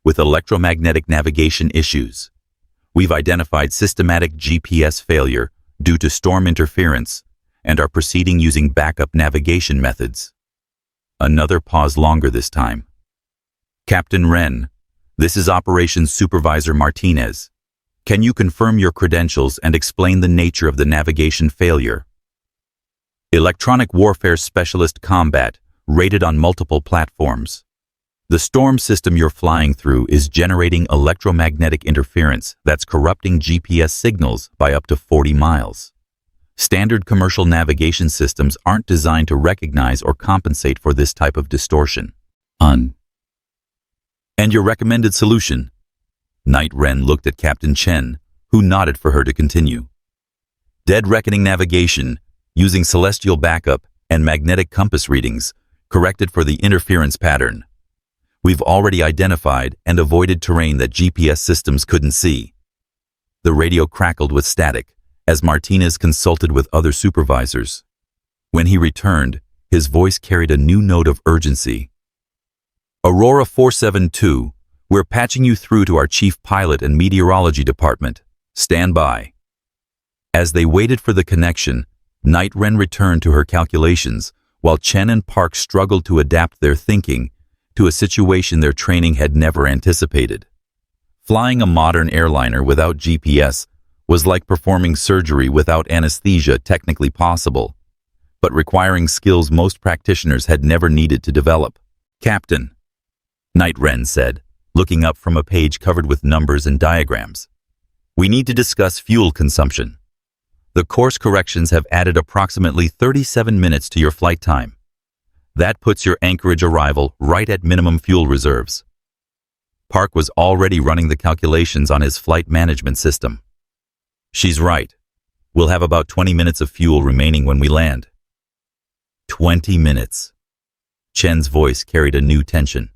[SPEAKER 1] with electromagnetic navigation issues. We've identified systematic GPS failure due to storm interference and are proceeding using backup navigation methods. Another pause longer this time. Captain Wren, this is Operations Supervisor Martinez. Can you confirm your credentials and explain the nature of the navigation failure? Electronic Warfare Specialist Combat, rated on multiple platforms. The storm system you're flying through is generating electromagnetic interference that's corrupting GPS signals by up to 40 miles. Standard commercial navigation systems aren't designed to recognize or compensate for this type of distortion. And your recommended solution? Night Wren looked at Captain Chen, who nodded for her to continue. Dead reckoning navigation, using celestial backup and magnetic compass readings, corrected for the interference pattern. We've already identified and avoided terrain that GPS systems couldn't see. The radio crackled with static as Martinez consulted with other supervisors. When he returned, his voice carried a new note of urgency. Aurora 472, we're patching you through to our chief pilot and meteorology department. Stand by. As they waited for the connection, Night Wren returned to her calculations, while Chen and Park struggled to adapt their thinking to a situation their training had never anticipated. Flying a modern airliner without GPS was like performing surgery without anesthesia, technically possible, but requiring skills most practitioners had never needed to develop. Captain, Night Wren said, looking up from a page covered with numbers and diagrams. We need to discuss fuel consumption. The course corrections have added approximately 37 minutes to your flight time. That puts your Anchorage arrival right at minimum fuel reserves. Park was already running the calculations on his flight management system. She's right. We'll have about 20 minutes of fuel remaining when we land. 20 minutes. Chen's voice carried a new tension.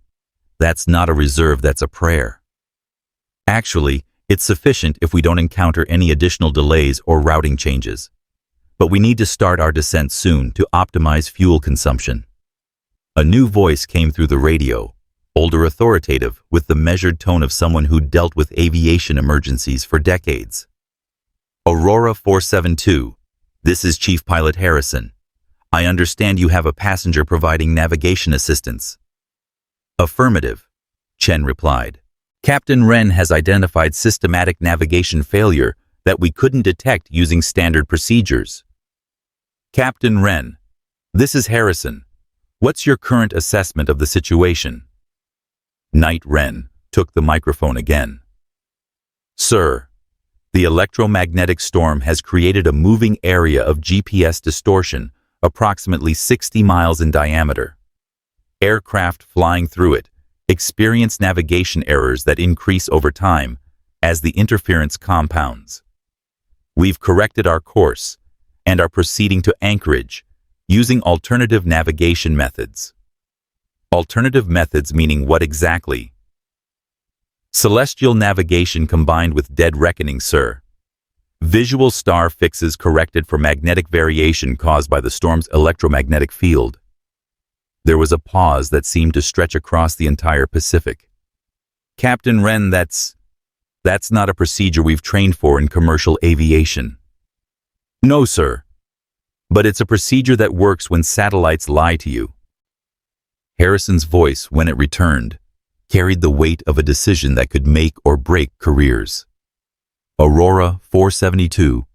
[SPEAKER 1] That's not a reserve, that's a prayer. Actually, it's sufficient if we don't encounter any additional delays or routing changes. But we need to start our descent soon to optimize fuel consumption. A new voice came through the radio, older, authoritative, with the measured tone of someone who'd dealt with aviation emergencies for decades. Aurora 472, this is Chief Pilot Harrison. I understand you have a passenger providing navigation assistance. Affirmative, Chen replied. Captain Wren has identified systematic navigation failure that we couldn't detect using standard procedures. Captain Wren, This is Harrison. What's your current assessment of the situation? Night Wren took the microphone again. Sir, the electromagnetic storm has created a moving area of GPS distortion approximately 60 miles in diameter. Aircraft flying through it experience navigation errors that increase over time as the interference compounds. We've corrected our course and are proceeding to anchorage using alternative navigation methods. Alternative methods meaning what exactly? Celestial navigation combined with dead reckoning, sir. Visual star fixes corrected for magnetic variation caused by the storm's electromagnetic field. There was a pause that seemed to stretch across the entire Pacific. Captain Wren, that's not a procedure we've trained for in commercial aviation. No, sir. But it's a procedure that works when satellites lie to you. Harrison's voice, when it returned, carried the weight of a decision that could make or break careers. Aurora 472,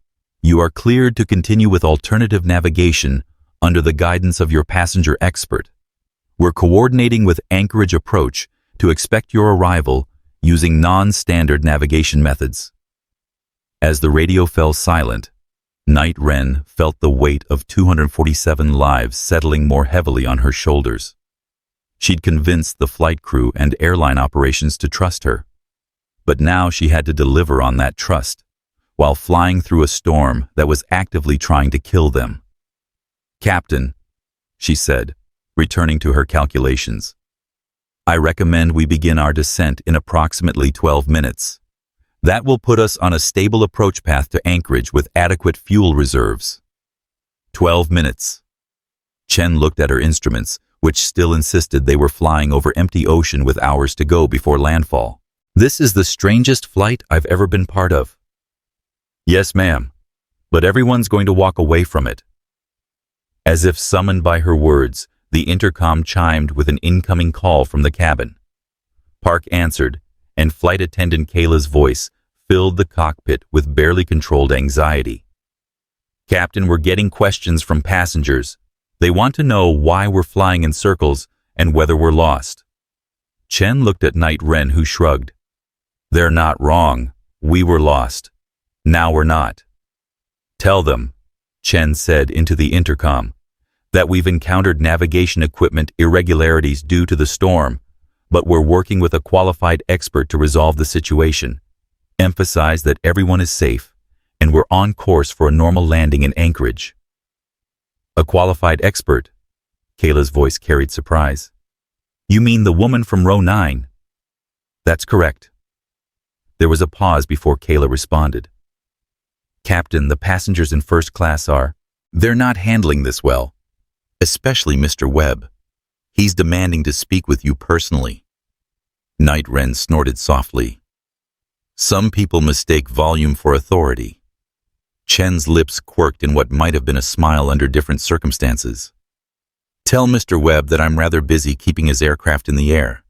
[SPEAKER 1] you are cleared to continue with alternative navigation under the guidance of your passenger expert. We're coordinating with Anchorage Approach to expect your arrival using non-standard navigation methods. As the radio fell silent, Night Wren felt the weight of 247 lives settling more heavily on her shoulders. She'd convinced the flight crew and airline operations to trust her. But now she had to deliver on that trust, while flying through a storm that was actively trying to kill them. Captain, she said, returning to her calculations, I recommend we begin our descent in approximately 12 minutes. That will put us on a stable approach path to Anchorage with adequate fuel reserves. 12 minutes. Chen looked at her instruments, which still insisted they were flying over empty ocean with hours to go before landfall. This is the strangest flight I've ever been part of. Yes, ma'am, but everyone's going to walk away from it. As if summoned by her words, the intercom chimed with an incoming call from the cabin. Park answered, and flight attendant Kayla's voice filled the cockpit with barely controlled anxiety. Captain, we're getting questions from passengers. They want to know why we're flying in circles and whether we're lost. Chen looked at Night Wren, who shrugged. They're not wrong. We were lost. Now we're not. Tell them, Chen said into the intercom, that we've encountered navigation equipment irregularities due to the storm, but we're working with a qualified expert to resolve the situation. Emphasize that everyone is safe, and we're on course for a normal landing in Anchorage. A qualified expert? Kayla's voice carried surprise. You mean the woman from row 9? That's correct. There was a pause before Kayla responded. Captain, the passengers in first class they're not handling this well. Especially Mr. Webb. He's demanding to speak with you personally. Night Wren snorted softly. Some people mistake volume for authority. Chen's lips quirked in what might have been a smile under different circumstances. Tell Mr. Webb that I'm rather busy keeping his aircraft in the air,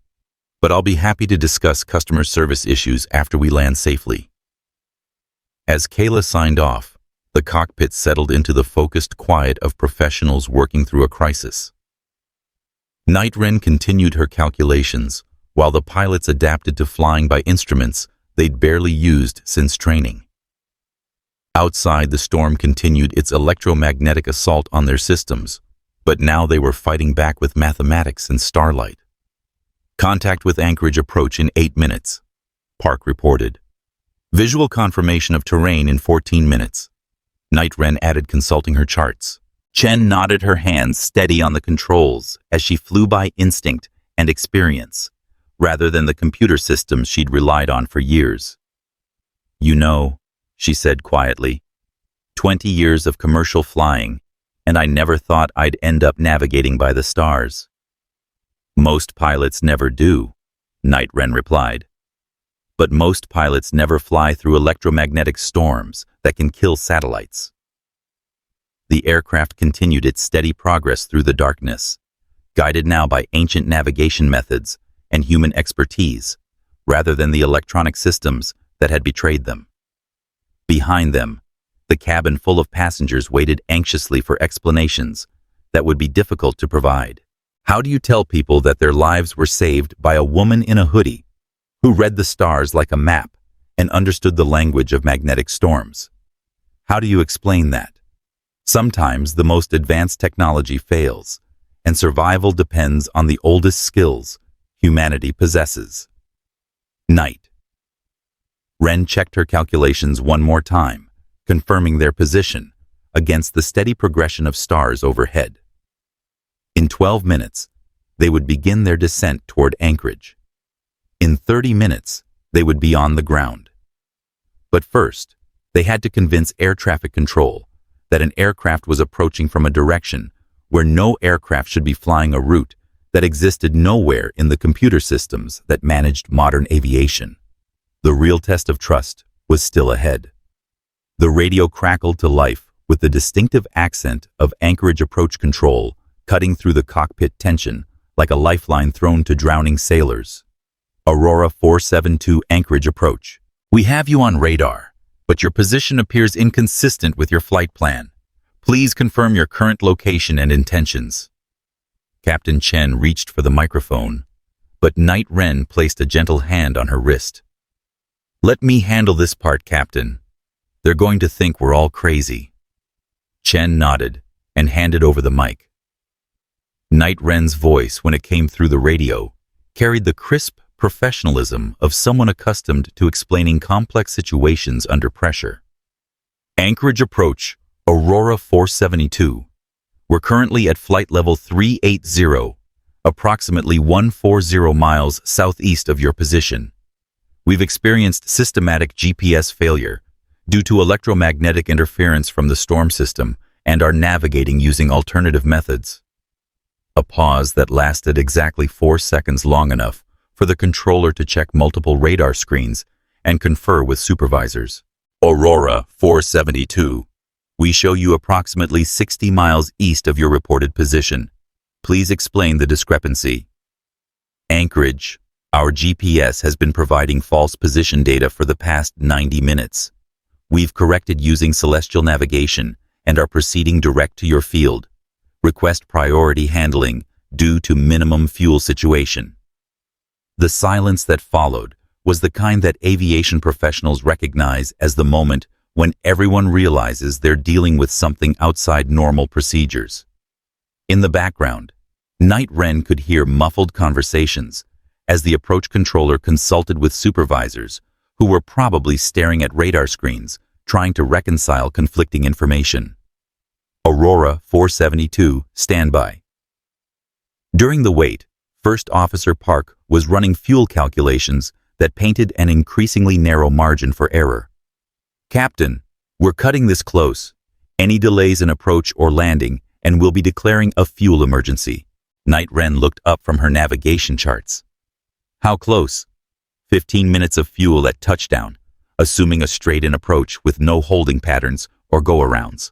[SPEAKER 1] but I'll be happy to discuss customer service issues after we land safely. As Kayla signed off, the cockpit settled into the focused quiet of professionals working through a crisis. Night Wren continued her calculations, while the pilots adapted to flying by instruments they'd barely used since training. Outside, the storm continued its electromagnetic assault on their systems, but now they were fighting back with mathematics and starlight. Contact with Anchorage Approach in 8 minutes, Park reported. Visual confirmation of terrain in 14 minutes. Night Wren added, consulting her charts. Chen nodded, her hands steady on the controls as she flew by instinct and experience, rather than the computer systems she'd relied on for years. You know, she said quietly, 20 years of commercial flying, and I never thought I'd end up navigating by the stars. Most pilots never do, Night Wren replied. But most pilots never fly through electromagnetic storms that can kill satellites. The aircraft continued its steady progress through the darkness, guided now by ancient navigation methods and human expertise, rather than the electronic systems that had betrayed them. Behind them, the cabin full of passengers waited anxiously for explanations, that would be difficult to provide. How do you tell people that their lives were saved by a woman in a hoodie who read the stars like a map and understood the language of magnetic storms? How do you explain that? Sometimes the most advanced technology fails, and survival depends on the oldest skills humanity possesses. Night. Wren checked her calculations one more time, confirming their position against the steady progression of stars overhead. In 12 minutes, they would begin their descent toward Anchorage. In 30 minutes, they would be on the ground. But first, they had to convince air traffic control that an aircraft was approaching from a direction where no aircraft should be flying a route that existed nowhere in the computer systems that managed modern aviation. The real test of trust was still ahead. The radio crackled to life with the distinctive accent of Anchorage approach control cutting through the cockpit tension like a lifeline thrown to drowning sailors. Aurora 472 Anchorage approach. We have you on radar, but your position appears inconsistent with your flight plan. Please confirm your current location and intentions. Captain Chen reached for the microphone, but Night Wren placed a gentle hand on her wrist. Let me handle this part, Captain. They're going to think we're all crazy. Chen nodded and handed over the mic. Night Wren's voice, when it came through the radio, carried the crisp professionalism of someone accustomed to explaining complex situations under pressure. Anchorage approach, Aurora 472. We're currently at flight level 380, approximately 140 miles southeast of your position. We've experienced systematic GPS failure due to electromagnetic interference from the storm system and are navigating using alternative methods. A pause that lasted exactly 4 seconds, long enough for the controller to check multiple radar screens and confer with supervisors. Aurora 472. We show you approximately 60 miles east of your reported position. Please explain the discrepancy. Anchorage. Our GPS has been providing false position data for the past 90 minutes. We've corrected using celestial navigation and are proceeding direct to your field. Request priority handling due to minimum fuel situation. The silence that followed was the kind that aviation professionals recognize as the moment when everyone realizes they're dealing with something outside normal procedures. In the background, Night Wren could hear muffled conversations as the approach controller consulted with supervisors who were probably staring at radar screens, trying to reconcile conflicting information. Aurora 472, standby. During the wait, First Officer Park was running fuel calculations that painted an increasingly narrow margin for error. Captain, we're cutting this close. Any delays in approach or landing, and we'll be declaring a fuel emergency. Night Wren looked up from her navigation charts. How close? 15 minutes of fuel at touchdown, assuming a straight-in approach with no holding patterns or go-arounds.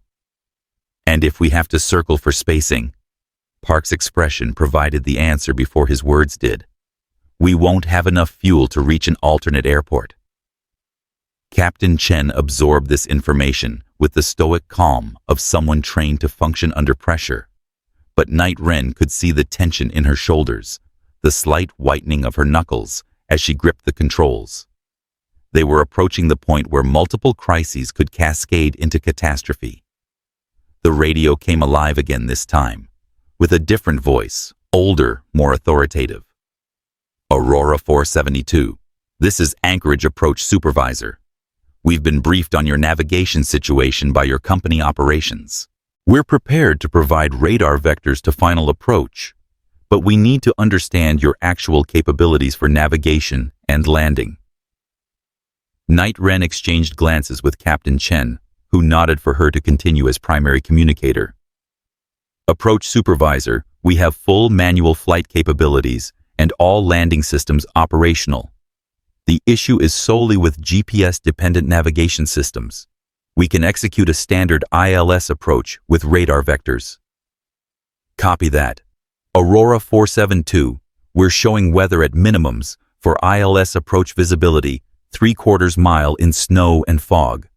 [SPEAKER 1] And if we have to circle for spacing? Park's expression provided the answer before his words did. We won't have enough fuel to reach an alternate airport. Captain Chen absorbed this information with the stoic calm of someone trained to function under pressure. But Night Wren could see the tension in her shoulders, the slight whitening of her knuckles as she gripped the controls. They were approaching the point where multiple crises could cascade into catastrophe. The radio came alive again this time, with a different voice, older, more authoritative. Aurora 472, this is Anchorage Approach Supervisor. We've been briefed on your navigation situation by your company operations. We're prepared to provide radar vectors to final approach, but we need to understand your actual capabilities for navigation and landing. Night Wren exchanged glances with Captain Chen, who nodded for her to continue as primary communicator. Approach Supervisor, we have full manual flight capabilities and all landing systems operational. The issue is solely with GPS-dependent navigation systems. We can execute a standard ILS approach with radar vectors. Copy that. Aurora 472, we're showing weather at minimums for ILS approach visibility 3/4 mile in snow and fog.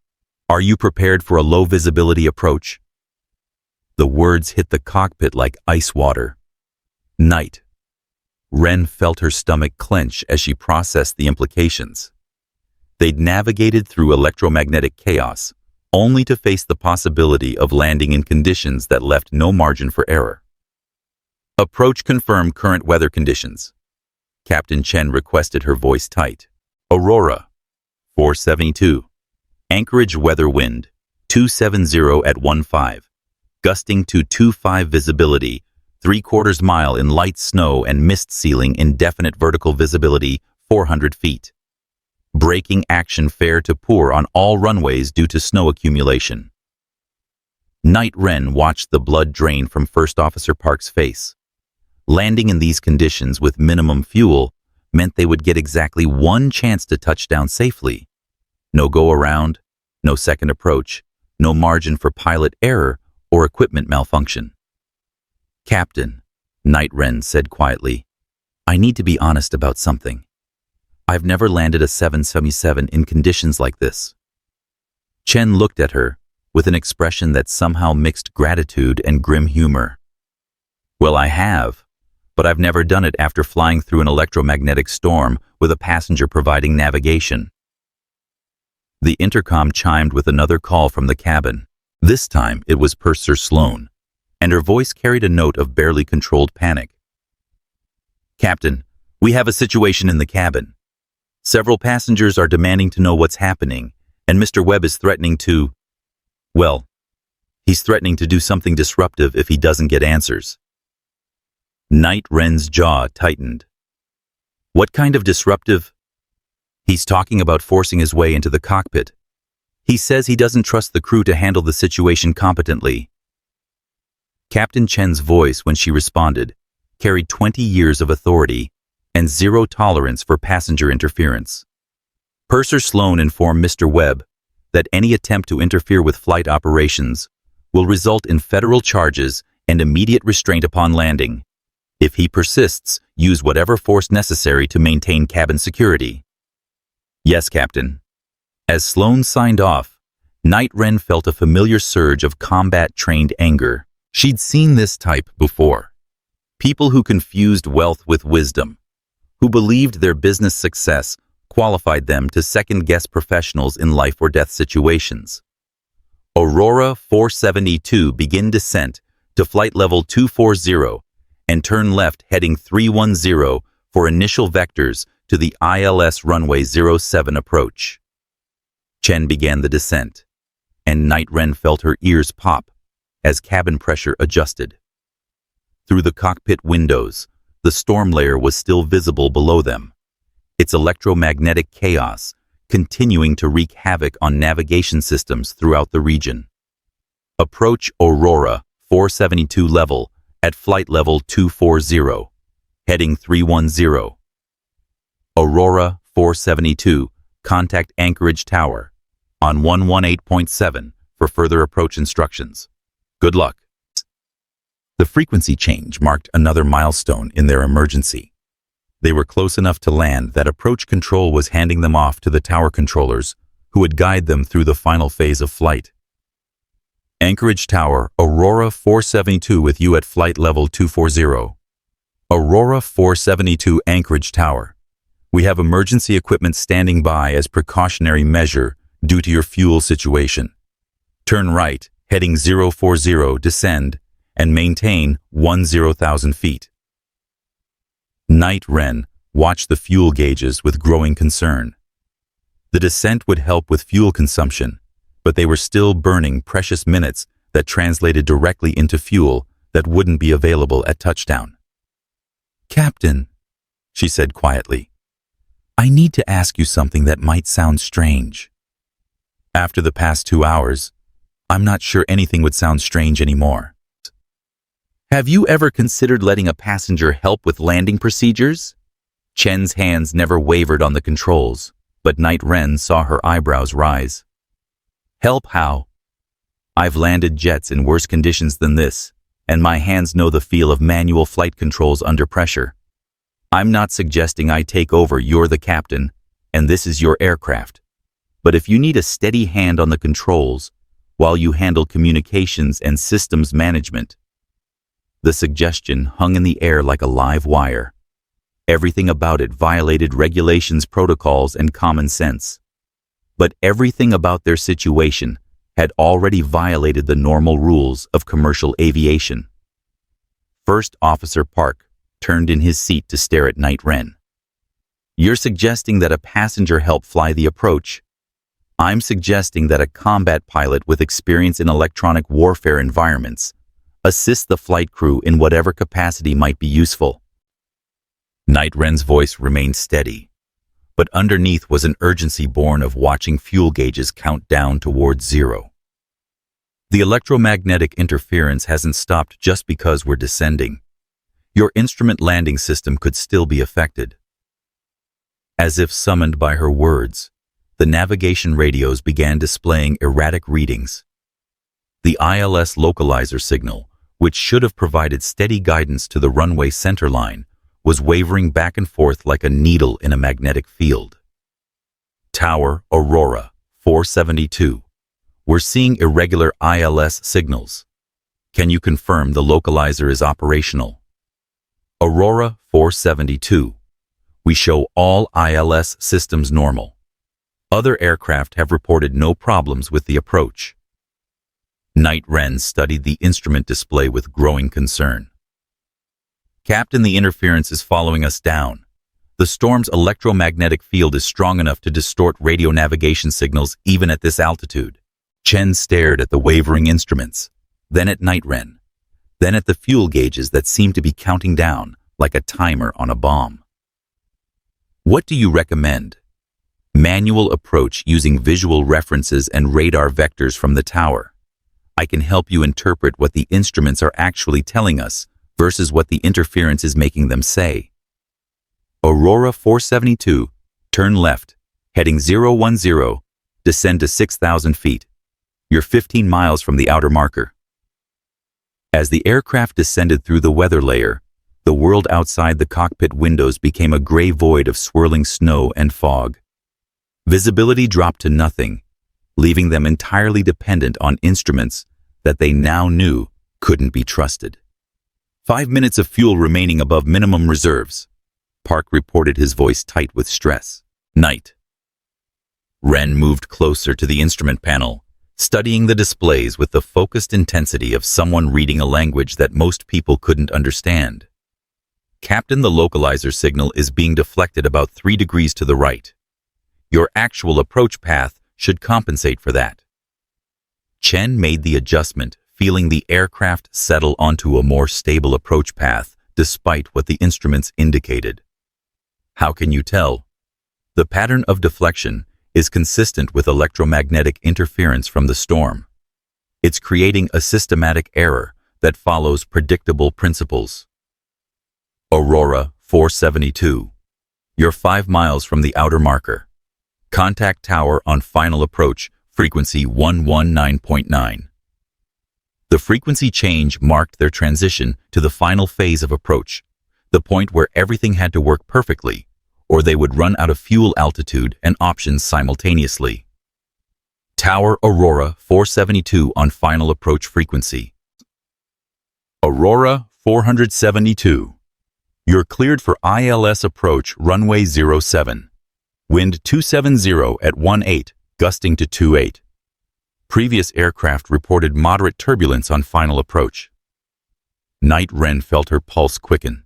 [SPEAKER 1] Are you prepared for a low visibility approach? The words hit the cockpit like ice water. Night. Wren felt her stomach clench as she processed the implications. They'd navigated through electromagnetic chaos, only to face the possibility of landing in conditions that left no margin for error. Approach confirm current weather conditions. Captain Chen requested, her voice tight. Aurora, 472. Anchorage weather wind, 270 at 15. Gusting to 25 visibility, 3/4 mile in light snow and mist ceiling indefinite vertical visibility, 400 feet. Braking action fair to poor on all runways due to snow accumulation. Night Wren watched the blood drain from First Officer Park's face. Landing in these conditions with minimum fuel meant they would get exactly one chance to touch down safely. No go-around, no second approach, no margin for pilot error or equipment malfunction. Captain, Night Wren said quietly, I need to be honest about something. I've never landed a 777 in conditions like this. Chen looked at her with an expression that somehow mixed gratitude and grim humor. Well, I have, but I've never done it after flying through an electromagnetic storm with a passenger providing navigation. The intercom chimed with another call from the cabin. This time it was Purser Sloan, and her voice carried a note of barely controlled panic. Captain, we have a situation in the cabin. Several passengers are demanding to know what's happening, and Mr. Webb is threatening to, well, he's threatening to do something disruptive if he doesn't get answers. Night Wren's jaw tightened. What kind of disruptive? He's talking about forcing his way into the cockpit. He says he doesn't trust the crew to handle the situation competently. Captain Chen's voice, when she responded, carried 20 years of authority and zero tolerance for passenger interference. Purser Sloan informed Mr. Webb that any attempt to interfere with flight operations will result in federal charges and immediate restraint upon landing. If he persists, use whatever force necessary to maintain cabin security. Yes, Captain. As Sloan signed off, Night Wren felt a familiar surge of combat-trained anger. She'd seen this type before. People who confused wealth with wisdom, who believed their business success qualified them to second-guess professionals in life-or-death situations. Aurora 472 begin descent to flight level 240 and turn left heading 310 for initial vectors to the ILS runway 07 approach. Chen began the descent, and Night Wren felt her ears pop as cabin pressure adjusted. Through the cockpit windows, the storm layer was still visible below them, its electromagnetic chaos continuing to wreak havoc on navigation systems throughout the region. Approach Aurora 472 level at flight level 240, heading 310. Aurora 472, contact Anchorage Tower on 118.7 for further approach instructions. Good luck. The frequency change marked another milestone in their emergency. They were close enough to land that approach control was handing them off to the tower controllers, who would guide them through the final phase of flight. Anchorage Tower, Aurora 472 with you at flight level 240. Aurora 472 Anchorage Tower. We have emergency equipment standing by as precautionary measure due to your fuel situation. Turn right, heading 040, descend, and maintain 10,000 feet. Night Wren watched the fuel gauges with growing concern. The descent would help with fuel consumption, but they were still burning precious minutes that translated directly into fuel that wouldn't be available at touchdown. Captain, she said quietly, I need to ask you something that might sound strange. After the past 2 hours, I'm not sure anything would sound strange anymore. Have you ever considered letting a passenger help with landing procedures? Chen's hands never wavered on the controls, but Night Wren saw her eyebrows rise. Help how? I've landed jets in worse conditions than this, and my hands know the feel of manual flight controls under pressure. I'm not suggesting I take over. You're the captain, and this is your aircraft. But if you need a steady hand on the controls, while you handle communications and systems management." The suggestion hung in the air like a live wire. Everything about it violated regulations, protocols, and common sense. But everything about their situation had already violated the normal rules of commercial aviation. First Officer Park turned in his seat to stare at Night Wren. "You're suggesting that a passenger help fly the approach. I'm suggesting that a combat pilot with experience in electronic warfare environments assist the flight crew in whatever capacity might be useful." Night Wren's voice remained steady, but underneath was an urgency born of watching fuel gauges count down towards zero. "The electromagnetic interference hasn't stopped just because we're descending. Your instrument landing system could still be affected." As if summoned by her words, the navigation radios began displaying erratic readings. The ILS localizer signal, which should have provided steady guidance to the runway centerline, was wavering back and forth like a needle in a magnetic field. "Tower Aurora 472. We're seeing irregular ILS signals. Can you confirm the localizer is operational?" "Aurora 472. We show all ILS systems normal. Other aircraft have reported no problems with the approach." Night Wren studied the instrument display with growing concern. "Captain, the interference is following us down. The storm's electromagnetic field is strong enough to distort radio navigation signals even at this altitude." Chen stared at the wavering instruments, then at Night Wren, then at the fuel gauges that seemed to be counting down like a timer on a bomb. "What do you recommend?" "Manual approach using visual references and radar vectors from the tower. I can help you interpret what the instruments are actually telling us versus what the interference is making them say." "Aurora 472, turn left, heading 010, descend to 6,000 feet. You're 15 miles from the outer marker." As the aircraft descended through the weather layer, the world outside the cockpit windows became a gray void of swirling snow and fog. Visibility dropped to nothing, leaving them entirely dependent on instruments that they now knew couldn't be trusted. 5 minutes of fuel remaining above minimum reserves," Park reported, his voice tight with stress. "Night." Wren moved closer to the instrument panel, studying the displays with the focused intensity of someone reading a language that most people couldn't understand. "Captain, the localizer signal is being deflected about 3 degrees to the right. Your actual approach path should compensate for that." Chen made the adjustment, feeling the aircraft settle onto a more stable approach path despite what the instruments indicated. "How can you tell?" "The pattern of deflection is consistent with electromagnetic interference from the storm. It's creating a systematic error that follows predictable principles." "Aurora 472. You're 5 miles from the outer marker. Contact tower on final approach, frequency 119.9. The frequency change marked their transition to the final phase of approach, the point where everything had to work perfectly, or they would run out of fuel, altitude, and options simultaneously. "Tower Aurora 472 on final approach frequency." "Aurora 472. You're cleared for ILS approach runway 07. Wind 270 at 18, gusting to 28. Previous aircraft reported moderate turbulence on final approach." Night Wren felt her pulse quicken.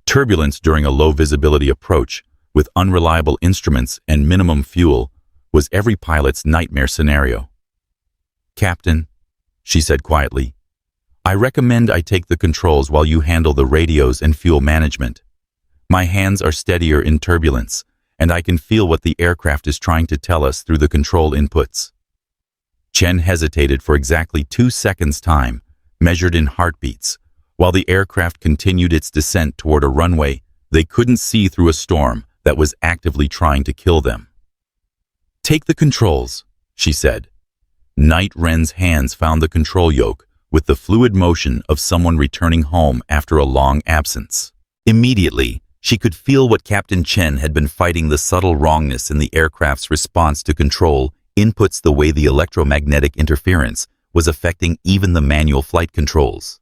[SPEAKER 1] Turbulence during a low visibility approach with unreliable instruments and minimum fuel was every pilot's nightmare scenario. "Captain," she said quietly, "I recommend I take the controls while you handle the radios and fuel management. My hands are steadier in turbulence, and I can feel what the aircraft is trying to tell us through the control inputs." Chen hesitated for exactly 2 seconds' time, measured in heartbeats, while the aircraft continued its descent toward a runway they couldn't see through a storm that was actively trying to kill them. "Take the controls," she said. Night Wren's hands found the control yoke with the fluid motion of someone returning home after a long absence. Immediately, she could feel what Captain Chen had been fighting: the subtle wrongness in the aircraft's response to control inputs the way the electromagnetic interference was affecting even the manual flight controls.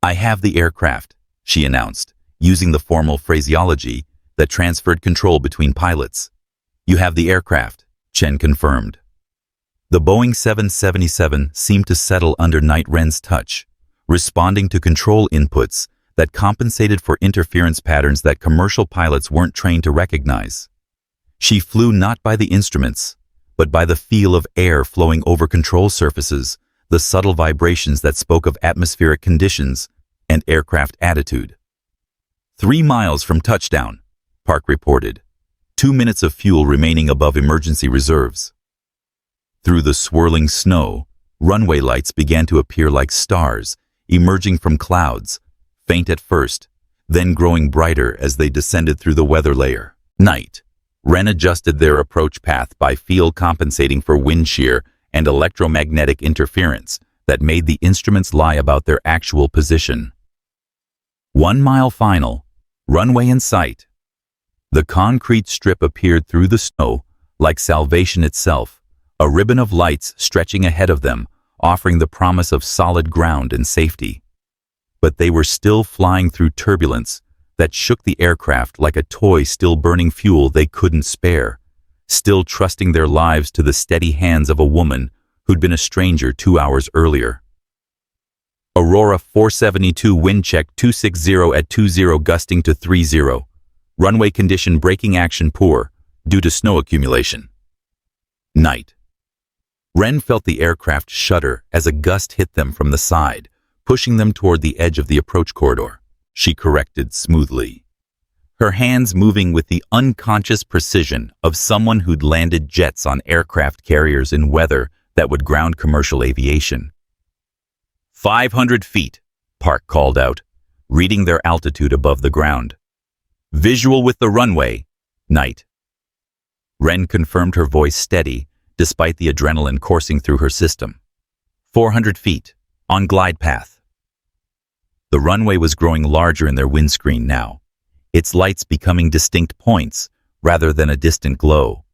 [SPEAKER 1] "I have the aircraft," she announced, using the formal phraseology that transferred control between pilots. "You have the aircraft," Chen confirmed. The Boeing 777 seemed to settle under Night Wren's touch, responding to control inputs that compensated for interference patterns that commercial pilots weren't trained to recognize. She flew not by the instruments, but by the feel of air flowing over control surfaces, the subtle vibrations that spoke of atmospheric conditions and aircraft attitude. 3 miles from touchdown, Park reported, 2 minutes of fuel remaining above emergency reserves. Through the swirling snow, runway lights began to appear like stars, emerging from clouds, faint at first, then growing brighter as they descended through the weather layer. Night Wren adjusted their approach path by field compensating for wind shear and electromagnetic interference that made the instruments lie about their actual position. 1 mile final, runway in sight. The concrete strip appeared through the snow like salvation itself, a ribbon of lights stretching ahead of them, offering the promise of solid ground and safety. But they were still flying through turbulence that shook the aircraft like a toy still burning fuel they couldn't spare, still trusting their lives to the steady hands of a woman who'd been a stranger 2 hours earlier. Aurora 472 wind check 260 at 20 gusting to 30. Runway condition braking action poor due to snow accumulation. Night Wren felt the aircraft shudder as a gust hit them from the side, pushing them toward the edge of the approach corridor. She corrected smoothly, her hands moving with the unconscious precision of someone who'd landed jets on aircraft carriers in weather that would ground commercial aviation. 500 feet, Park called out, reading their altitude above the ground. Visual with the runway, Night. Wren confirmed, her voice steady, despite the adrenaline coursing through her system. 400 feet, on glide path. The runway was growing larger in their windscreen now, its lights becoming distinct points rather than a distant glow.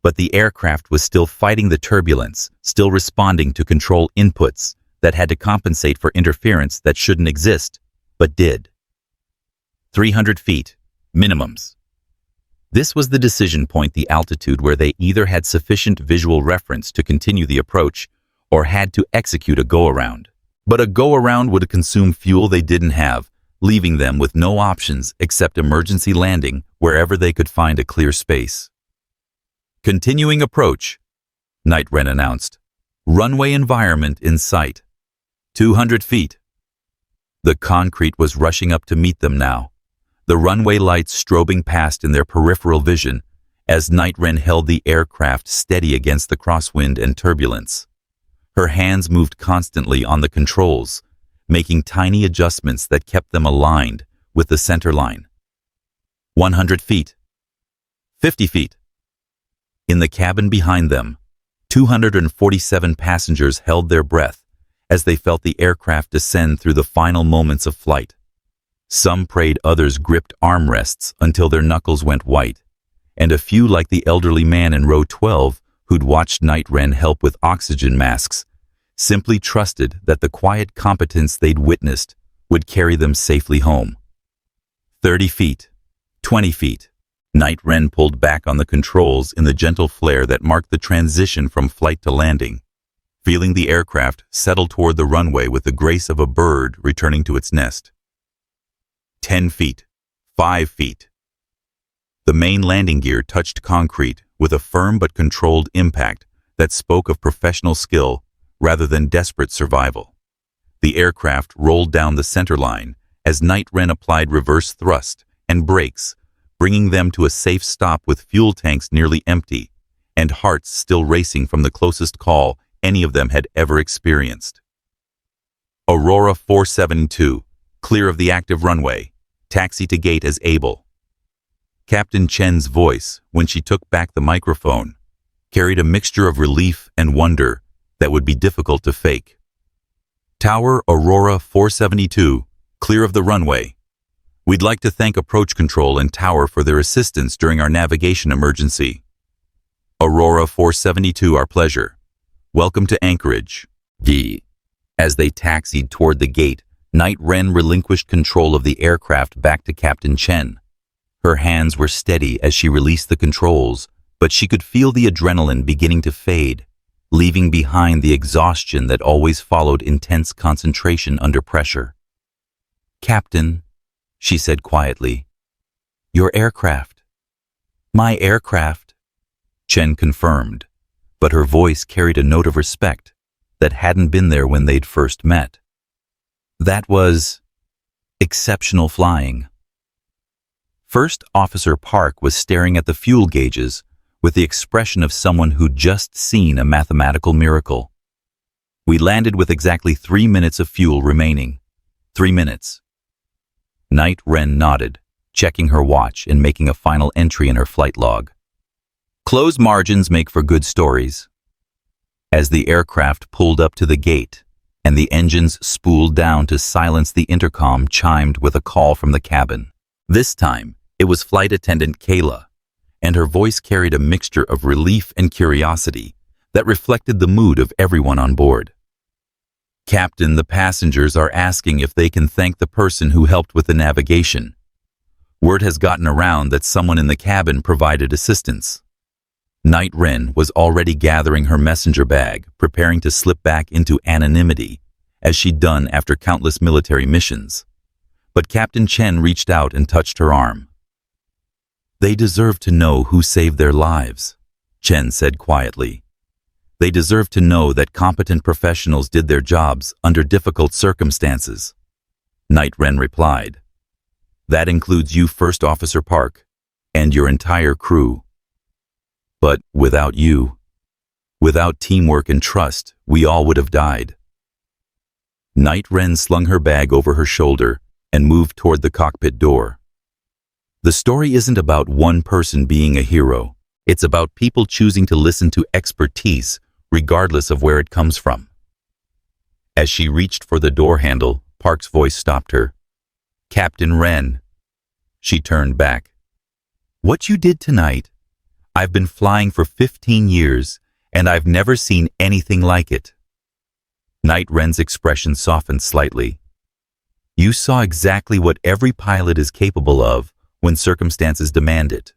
[SPEAKER 1] But the aircraft was still fighting the turbulence, still responding to control inputs that had to compensate for interference that shouldn't exist, but did. 300 feet, minimums. This was the decision point, the altitude where they either had sufficient visual reference to continue the approach or had to execute a go-around. But a go-around would consume fuel they didn't have, leaving them with no options except emergency landing wherever they could find a clear space. Continuing approach, Night Wren announced. Runway environment in sight. 200 feet. The concrete was rushing up to meet them now, the runway lights strobing past in their peripheral vision as Night Wren held the aircraft steady against the crosswind and turbulence. Her hands moved constantly on the controls, making tiny adjustments that kept them aligned with the center line. 100 feet. 50 feet. In the cabin behind them, 247 passengers held their breath as they felt the aircraft descend through the final moments of flight. Some prayed, others gripped armrests until their knuckles went white, and a few, like the elderly man in row 12 who'd watched Night Wren help with oxygen masks, simply trusted that the quiet competence they'd witnessed would carry them safely home. 30 feet. 20 feet. Night Wren pulled back on the controls in the gentle flare that marked the transition from flight to landing, feeling the aircraft settle toward the runway with the grace of a bird returning to its nest. 10 feet. 5 feet. The main landing gear touched concrete with a firm but controlled impact that spoke of professional skill rather than desperate survival. The aircraft rolled down the center line as Night Wren applied reverse thrust and brakes, bringing them to a safe stop with fuel tanks nearly empty and hearts still racing from the closest call any of them had ever experienced. Aurora 472, clear of the active runway, taxi to gate as able. Captain Chen's voice, when she took back the microphone, carried a mixture of relief and wonder that would be difficult to fake. Tower Aurora 472, clear of the runway. We'd like to thank Approach Control and Tower for their assistance during our navigation emergency. Aurora Aurora 472, our pleasure. Welcome to Anchorage. D. As they taxied toward the gate, Night Wren relinquished control of the aircraft back to Captain Chen. Her hands were steady as she released the controls, but she could feel the adrenaline beginning to fade, leaving behind the exhaustion that always followed intense concentration under pressure. "Captain," she said quietly, "your aircraft." "My aircraft," Chen confirmed, but her voice carried a note of respect that hadn't been there when they'd first met. "That was exceptional flying." First Officer Park was staring at the fuel gauges with the expression of someone who'd just seen a mathematical miracle. "We landed with exactly 3 minutes of fuel remaining. 3 minutes. Night Wren nodded, checking her watch and making a final entry in her flight log. Closed margins make for good stories. As the aircraft pulled up to the gate and the engines spooled down to silence, the intercom chimed with a call from the cabin. This time, it was flight attendant Kayla, and her voice carried a mixture of relief and curiosity that reflected the mood of everyone on board. "Captain, the passengers are asking if they can thank the person who helped with the navigation. Word has gotten around that someone in the cabin provided assistance." Night Wren was already gathering her messenger bag, preparing to slip back into anonymity, as she'd done after countless military missions. But Captain Chen reached out and touched her arm. "They deserve to know who saved their lives," Chen said quietly. "They deserve to know that competent professionals did their jobs under difficult circumstances." Night Wren replied, "That includes you, First Officer Park, and your entire crew. But without you, without teamwork and trust, we all would have died." Night Wren slung her bag over her shoulder and moved toward the cockpit door. The story isn't about one person being a hero. It's about people choosing to listen to expertise, regardless of where it comes from. As she reached for the door handle, Park's voice stopped her. "Captain Wren." She turned back. "What you did tonight? I've been flying for 15 years, and I've never seen anything like it." Night Wren's expression softened slightly. "You saw exactly what every pilot is capable of when circumstances demand it.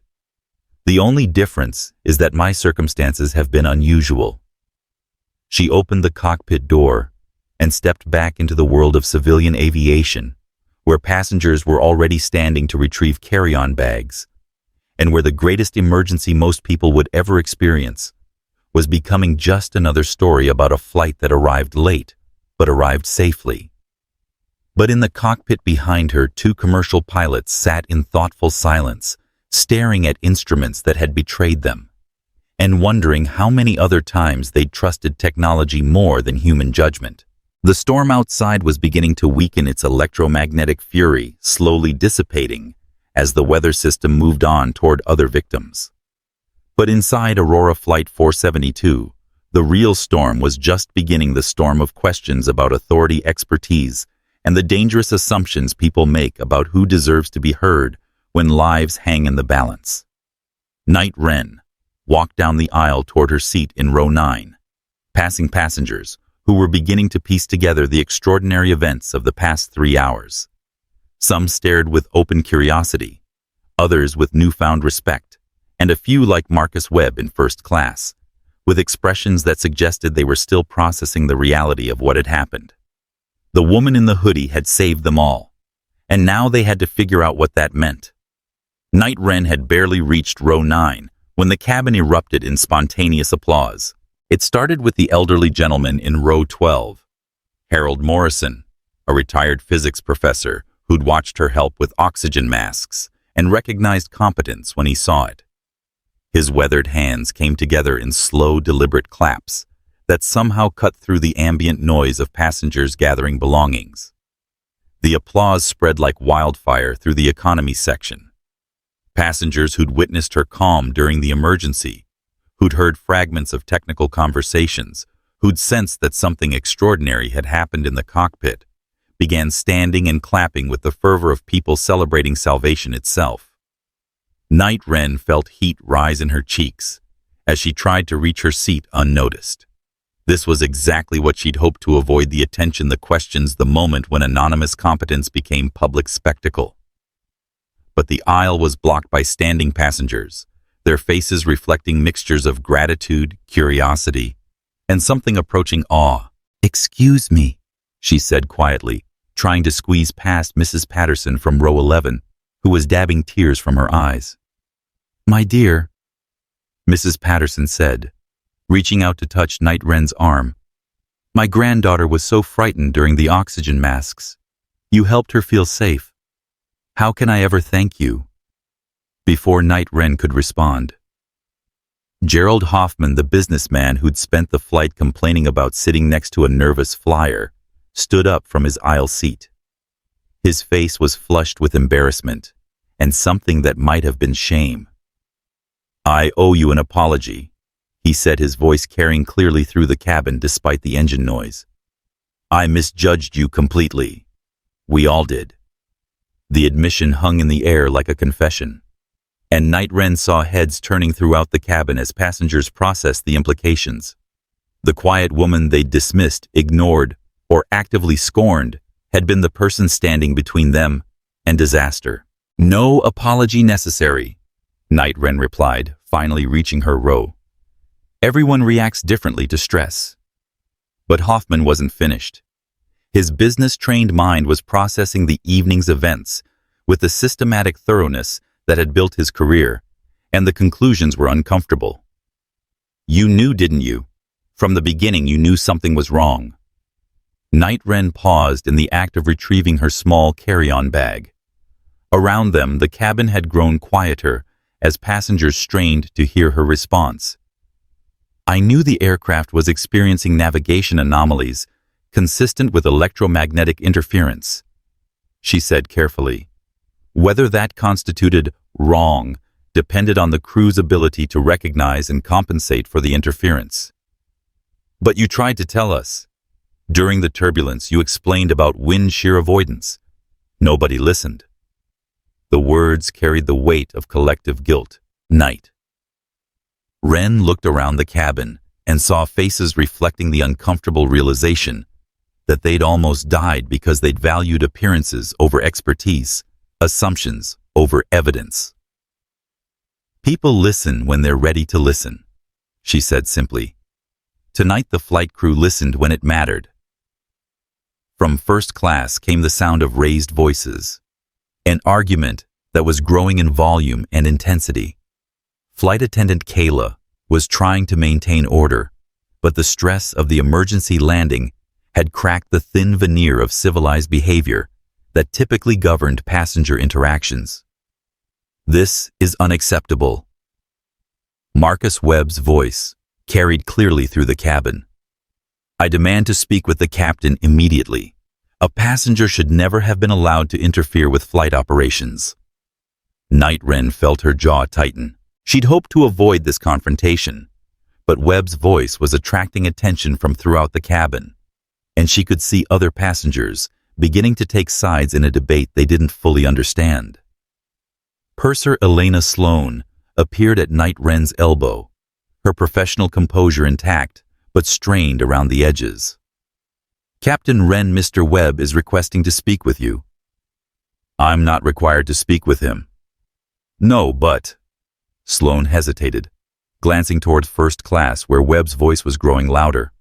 [SPEAKER 1] The only difference is that my circumstances have been unusual." She opened the cockpit door and stepped back into the world of civilian aviation, where passengers were already standing to retrieve carry-on bags, and where the greatest emergency most people would ever experience was becoming just another story about a flight that arrived late, but arrived safely. But in the cockpit behind her, 2 commercial pilots sat in thoughtful silence, staring at instruments that had betrayed them, and wondering how many other times they'd trusted technology more than human judgment. The storm outside was beginning to weaken, its electromagnetic fury slowly dissipating as the weather system moved on toward other victims. But inside Aurora Flight 472, the real storm was just beginning, the storm of questions about authority, expertise, and the dangerous assumptions people make about who deserves to be heard when lives hang in the balance. Night Wren walked down the aisle toward her seat in row 9, passing passengers who were beginning to piece together the extraordinary events of the past 3 hours. Some stared with open curiosity, others with newfound respect, and a few, like Marcus Webb in first class, with expressions that suggested they were still processing the reality of what had happened. The woman in the hoodie had saved them all, and now they had to figure out what that meant. Night Wren had barely reached row 9 when the cabin erupted in spontaneous applause. It started with the elderly gentleman in row 12, Harold Morrison, a retired physics professor who'd watched her help with oxygen masks and recognized competence when he saw it. His weathered hands came together in slow, deliberate claps that somehow cut through the ambient noise of passengers gathering belongings. The applause spread like wildfire through the economy section. Passengers who'd witnessed her calm during the emergency, who'd heard fragments of technical conversations, who'd sensed that something extraordinary had happened in the cockpit, began standing and clapping with the fervor of people celebrating salvation itself. Night Wren felt heat rise in her cheeks as she tried to reach her seat unnoticed. This was exactly what she'd hoped to avoid: the attention, the questions, the moment when anonymous competence became public spectacle. But the aisle was blocked by standing passengers, their faces reflecting mixtures of gratitude, curiosity, and something approaching awe. "Excuse me," she said quietly, trying to squeeze past Mrs. Patterson from row 11, who was dabbing tears from her eyes. "My dear," Mrs. Patterson said, reaching out to touch Night Wren's arm. "My granddaughter was so frightened during the oxygen masks. You helped her feel safe. How can I ever thank you?" Before Night Wren could respond, Gerald Hoffman, the businessman who'd spent the flight complaining about sitting next to a nervous flyer, stood up from his aisle seat. His face was flushed with embarrassment and something that might have been shame. "I owe you an apology," he said, his voice carrying clearly through the cabin despite the engine noise. "I misjudged you completely. We all did." The admission hung in the air like a confession, and Night Wren saw heads turning throughout the cabin as passengers processed the implications. The quiet woman they'd dismissed, ignored, or actively scorned had been the person standing between them and disaster. "No apology necessary," Night Wren replied, finally reaching her row. "Everyone reacts differently to stress." But Hoffman wasn't finished. His business-trained mind was processing the evening's events with the systematic thoroughness that had built his career, and the conclusions were uncomfortable. "You knew, didn't you? From the beginning you knew something was wrong." Night Wren paused in the act of retrieving her small carry-on bag. Around them, the cabin had grown quieter as passengers strained to hear her response. "I knew the aircraft was experiencing navigation anomalies consistent with electromagnetic interference," she said carefully. "Whether that constituted wrong depended on the crew's ability to recognize and compensate for the interference." "But you tried to tell us. During the turbulence, you explained about wind shear avoidance. Nobody listened." The words carried the weight of collective guilt. Night Wren looked around the cabin and saw faces reflecting the uncomfortable realization that they'd almost died because they'd valued appearances over expertise, assumptions over evidence. "People listen when they're ready to listen," she said simply. Tonight the flight crew listened when it mattered. From first class came the sound of raised voices, an argument that was growing in volume and intensity. Flight attendant Kayla was trying to maintain order, but the stress of the emergency landing had cracked the thin veneer of civilized behavior that typically governed passenger interactions. "This is unacceptable." Marcus Webb's voice carried clearly through the cabin. "I demand to speak with the captain immediately. A passenger should never have been allowed to interfere with flight operations." Night Wren felt her jaw tighten. She'd hoped to avoid this confrontation, but Webb's voice was attracting attention from throughout the cabin, and she could see other passengers beginning to take sides in a debate they didn't fully understand. Purser Elena Sloan appeared at Night Wren's elbow, her professional composure intact but strained around the edges. "Captain Wren, Mr. Webb is requesting to speak with you." "I'm not required to speak with him." "No, but—" Sloan hesitated, glancing toward first class where Webb's voice was growing louder.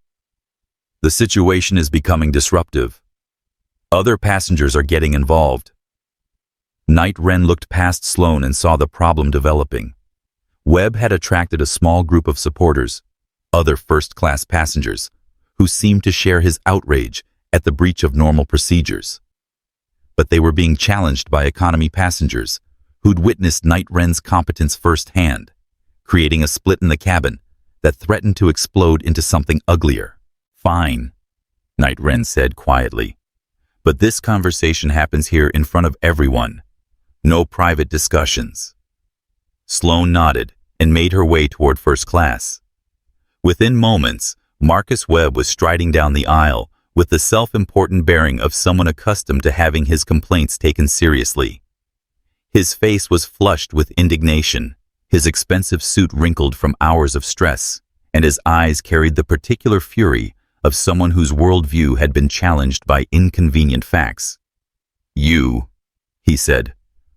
[SPEAKER 1] "The situation is becoming disruptive. Other passengers are getting involved." Night Wren looked past Sloan and saw the problem developing. Webb had attracted a small group of supporters, other first-class passengers, who seemed to share his outrage at the breach of normal procedures. But they were being challenged by economy passengers who'd witnessed Night Wren's competence firsthand, creating a split in the cabin that threatened to explode into something uglier. "Fine," Night Wren said quietly. "But this conversation happens here in front of everyone. No private discussions." Sloan nodded and made her way toward first class. Within moments, Marcus Webb was striding down the aisle with the self-important bearing of someone accustomed to having his complaints taken seriously. His face was flushed with indignation, His expensive suit wrinkled from hours of stress, and his eyes carried the particular fury of someone whose worldview had been challenged by inconvenient facts. "You," he said,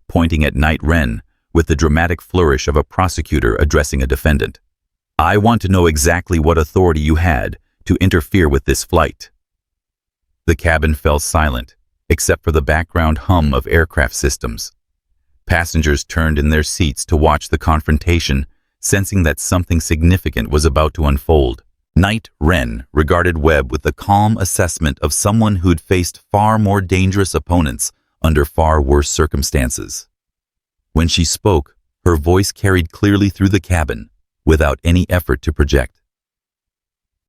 [SPEAKER 1] pointing at Night Wren with the dramatic flourish of a prosecutor addressing a defendant. "I want to know exactly what authority you had to interfere with this flight." The cabin fell silent, except for the background hum of aircraft systems. Passengers turned in their seats to watch the confrontation, sensing that something significant was about to unfold. Night Wren regarded Webb with the calm assessment of someone who'd faced far more dangerous opponents under far worse circumstances. When she spoke, her voice carried clearly through the cabin, without any effort to project.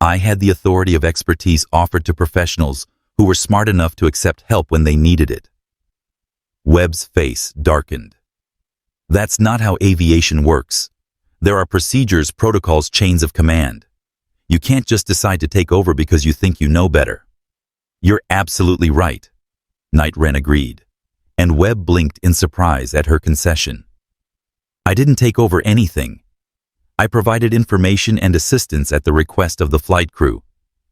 [SPEAKER 1] "I had the authority of expertise offered to professionals who were smart enough to accept help when they needed it." Webb's face darkened. "That's not how aviation works. There are procedures, protocols, chains of command. You can't just decide to take over because you think you know better." "You're absolutely right," Night Wren agreed, and Webb blinked in surprise at her concession. "I didn't take over anything. I provided information and assistance at the request of the flight crew.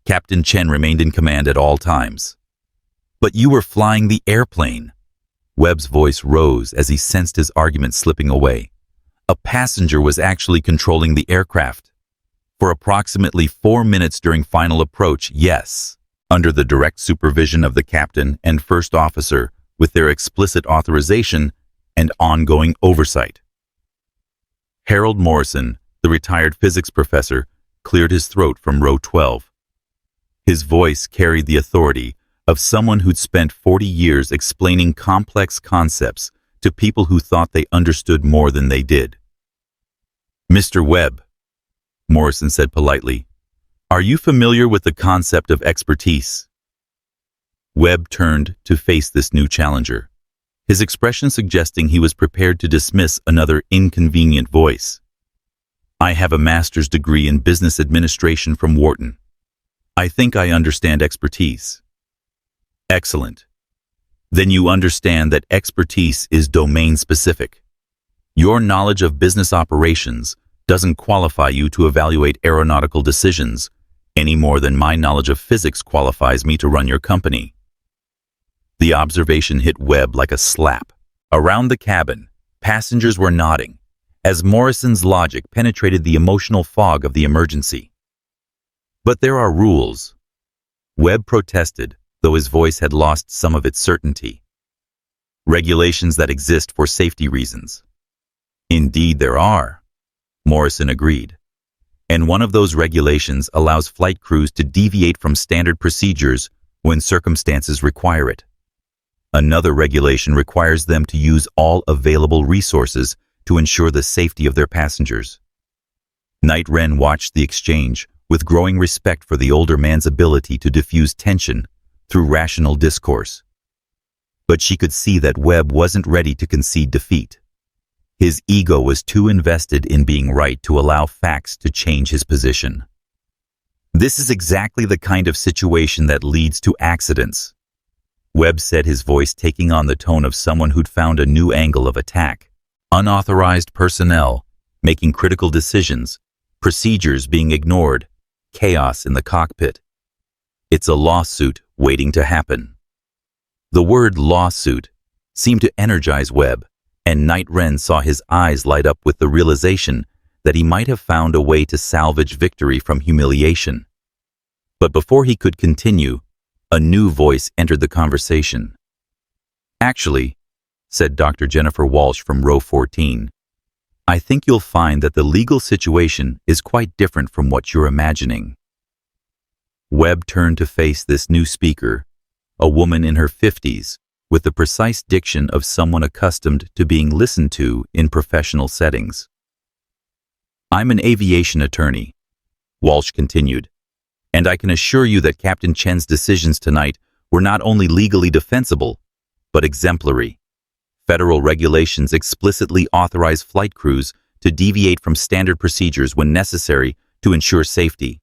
[SPEAKER 1] Captain Chen remained in command at all times." "But you were flying the airplane." Webb's voice rose as he sensed his argument slipping away. "A passenger was actually controlling the aircraft. For approximately 4 minutes during final approach, yes, under the direct supervision of the captain and first officer, with their explicit authorization and ongoing oversight." Harold Morrison, the retired physics professor, cleared his throat from row 12. His voice carried the authority of someone who'd spent 40 years explaining complex concepts to people who thought they understood more than they did. "Mr. Webb," Morrison said politely, "are you familiar with the concept of expertise?" Webb turned to face this new challenger, his expression suggesting he was prepared to dismiss another inconvenient voice. "I have a master's degree in business administration from Wharton. I think I understand expertise." "Excellent. Then you understand that expertise is domain-specific. Your knowledge of business operations doesn't qualify you to evaluate aeronautical decisions any more than my knowledge of physics qualifies me to run your company." The observation hit Webb like a slap. Around the cabin, passengers were nodding, as Morrison's logic penetrated the emotional fog of the emergency. "But there are rules," Webb protested, though his voice had lost some of its certainty. "Regulations that exist for safety reasons." "Indeed there are," Morrison agreed. "And one of those regulations allows flight crews to deviate from standard procedures when circumstances require it. Another regulation requires them to use all available resources to ensure the safety of their passengers." Night Wren watched the exchange with growing respect for the older man's ability to diffuse tension through rational discourse. But she could see that Webb wasn't ready to concede defeat. His ego was too invested in being right to allow facts to change his position. "This is exactly the kind of situation that leads to accidents," Webb said, his voice taking on the tone of someone who'd found a new angle of attack. "Unauthorized personnel, making critical decisions, procedures being ignored, chaos in the cockpit. It's a lawsuit waiting to happen." The word lawsuit seemed to energize Webb, and Night Wren saw his eyes light up with the realization that he might have found a way to salvage victory from humiliation. But before he could continue, a new voice entered the conversation. "Actually," said Dr. Jennifer Walsh from row 14, "I think you'll find that the legal situation is quite different from what you're imagining." Webb turned to face this new speaker, a woman in her 50s, with the precise diction of someone accustomed to being listened to in professional settings. "I'm an aviation attorney," Walsh continued, "and I can assure you that Captain Chen's decisions tonight were not only legally defensible, but exemplary. Federal regulations explicitly authorize flight crews to deviate from standard procedures when necessary to ensure safety.